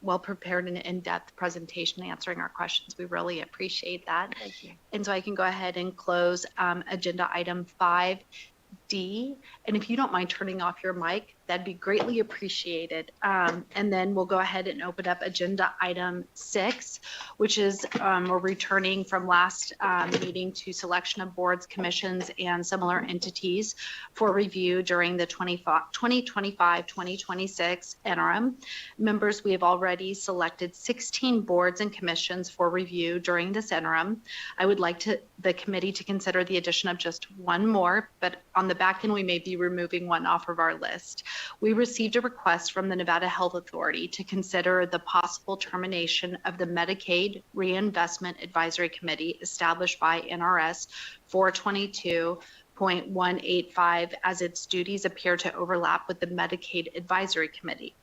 well-prepared and in-depth presentation answering our questions. We really appreciate that. Thank you. And so I can go ahead and close agenda item 5D. And if you don't mind turning off your mic, that'd be greatly appreciated. And then we'll go ahead and open up agenda item 6, which is we're returning from last meeting to selection of boards, commissions, and similar entities for review during the 2025-2026 interim. Members, we have already selected 16 boards and commissions for review during this interim. I would like the committee to consider the addition of just one more, but on the back end, we may be removing one off of our list. We received a request from the Nevada Health Authority to consider the possible termination of the Medicaid Reinvestment Advisory Committee established by NRS 422 5.185 as its duties appear to overlap with the Medicaid Advisory Committee.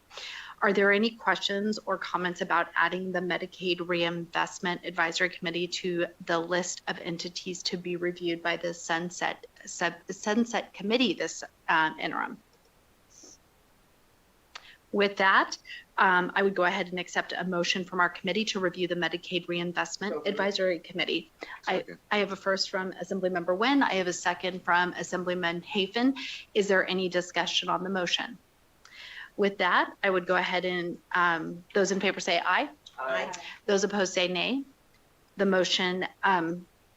Are there any questions or comments about adding the Medicaid Reinvestment Advisory Committee to the list of entities to be reviewed by the Sunset Committee this interim? With that, I would go ahead and accept a motion from our committee to review the Medicaid Reinvestment Advisory Committee. I have a first from Assemblymember Nguyen. I have a second from Assemblyman Hafen. Is there any discussion on the motion? With that, I would go ahead and those in favor say aye. Aye. Those opposed say nay. The motion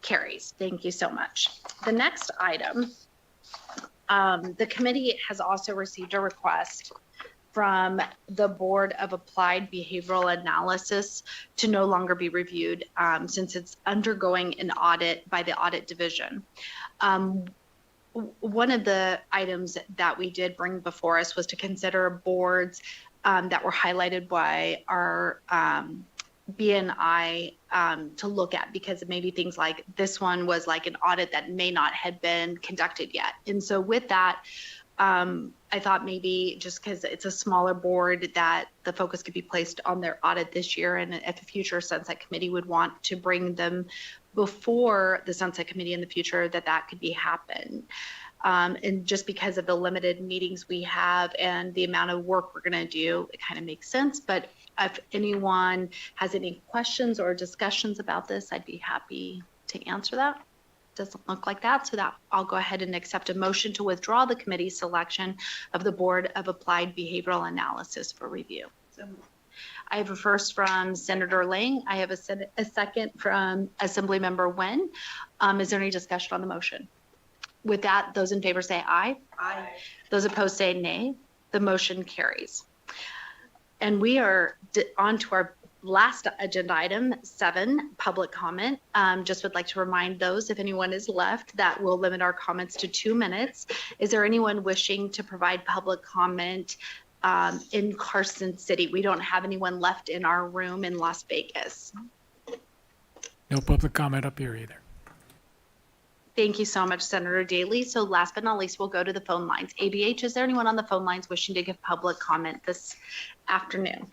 carries. Thank you so much. The next item, the committee has also received a request from the Board of Applied Behavioral Analysis to no longer be reviewed since it's undergoing an audit by the audit division. One of the items that we did bring before us was to consider boards that were highlighted by our BNI to look at, because maybe things like this one was like an audit that may not have been conducted yet. And so with that, I thought maybe just because it's a smaller board that the focus could be placed on their audit this year, and if a future Sunset Committee would want to bring them before the Sunset Committee in the future, that could be happen. And just because of the limited meetings we have and the amount of work we're going to do, it kind of makes sense. But if anyone has any questions or discussions about this, I'd be happy to answer that. Doesn't look like that, so that I'll go ahead and accept a motion to withdraw the committee's selection of the Board of Applied Behavioral Analysis for review. So I have a first from Senator Lang. I have a second from Assemblymember Nguyen. Is there any discussion on the motion? With that, those in favor say aye. Aye. Those opposed say nay. The motion carries. And we are on to our last agenda item, 7, public comment. Just would like to remind those, if anyone is left, that we'll limit our comments to 2 minutes. Is there anyone wishing to provide public comment in Carson City? We don't have anyone left in our room in Las Vegas. No public comment up here either. Thank you so much, Senator Daly. So last but not least, we'll go to the phone lines. ABH, is there anyone on the phone lines wishing to give public comment this afternoon?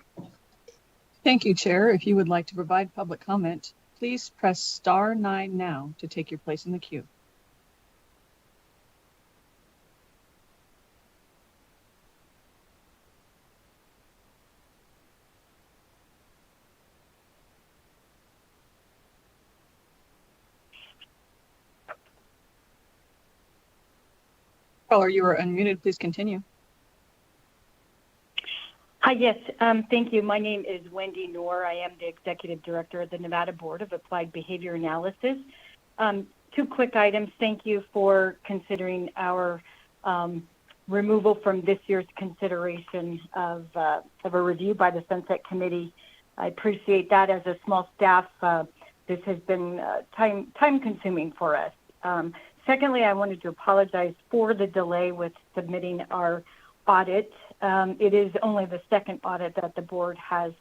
Thank you, Chair. If you would like to provide public comment, please press star 9 now to take your place in the queue. Caller, you are unmuted. Please continue. Hi, yes, thank you. My name is Wendy Noor. I am the Executive Director of the Nevada Board of Applied Behavior Analysis. 2 quick items. Thank you for considering our removal from this year's consideration of a review by the Sunset Committee. I appreciate that. As a small staff, this has been time-consuming for us. Secondly, I wanted to apologize for the delay with submitting our audit. It is only the second audit that the board has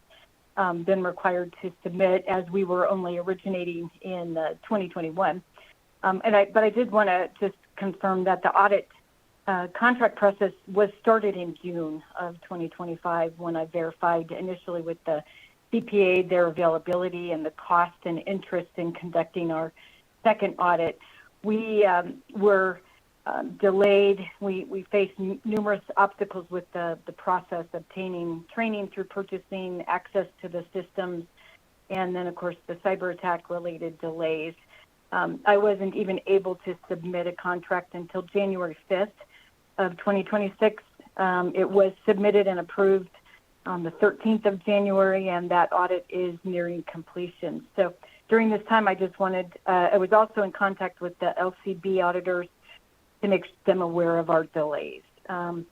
been required to submit, as we were only originating in 2021. But I did want to just confirm that the audit contract process was started in June of 2025, when I verified initially with the CPA their availability and the cost and interest in conducting our second audit. We were delayed. We faced numerous obstacles with the process, obtaining training through purchasing, access to the systems, and then, of course, the cyber attack related delays. I wasn't even able to submit a contract until January 5th of 2026. It was submitted and approved on the 13th of January, and that audit is nearing completion. So during this time, I just wanted, I was also in contact with the LCB auditors to make them aware of our delays. So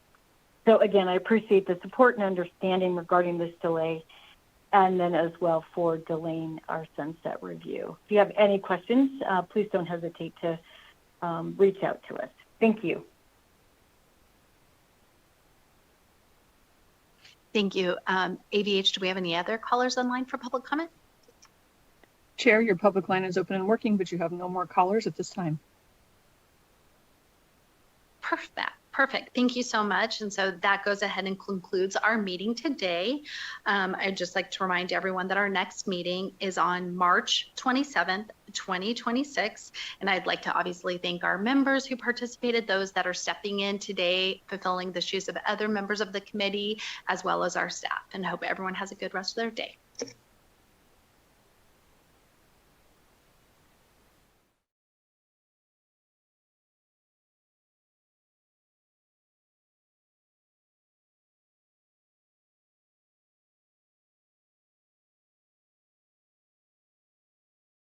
again, I appreciate the support and understanding regarding this delay, and then as well for delaying our sunset review. If you have any questions, please don't hesitate to reach out to us. Thank you. Thank you. AVH, do we have any other callers online for public comment? Chair, your public line is open and working, but you have no more callers at this time. Perfect. Thank you so much. And so that goes ahead and concludes our meeting today. I'd just like to remind everyone that our next meeting is on March 27th, 2026. And I'd like to obviously thank our members who participated, those that are stepping in today, fulfilling the shoes of other members of the committee, as well as our staff, and hope everyone has a good rest of their day.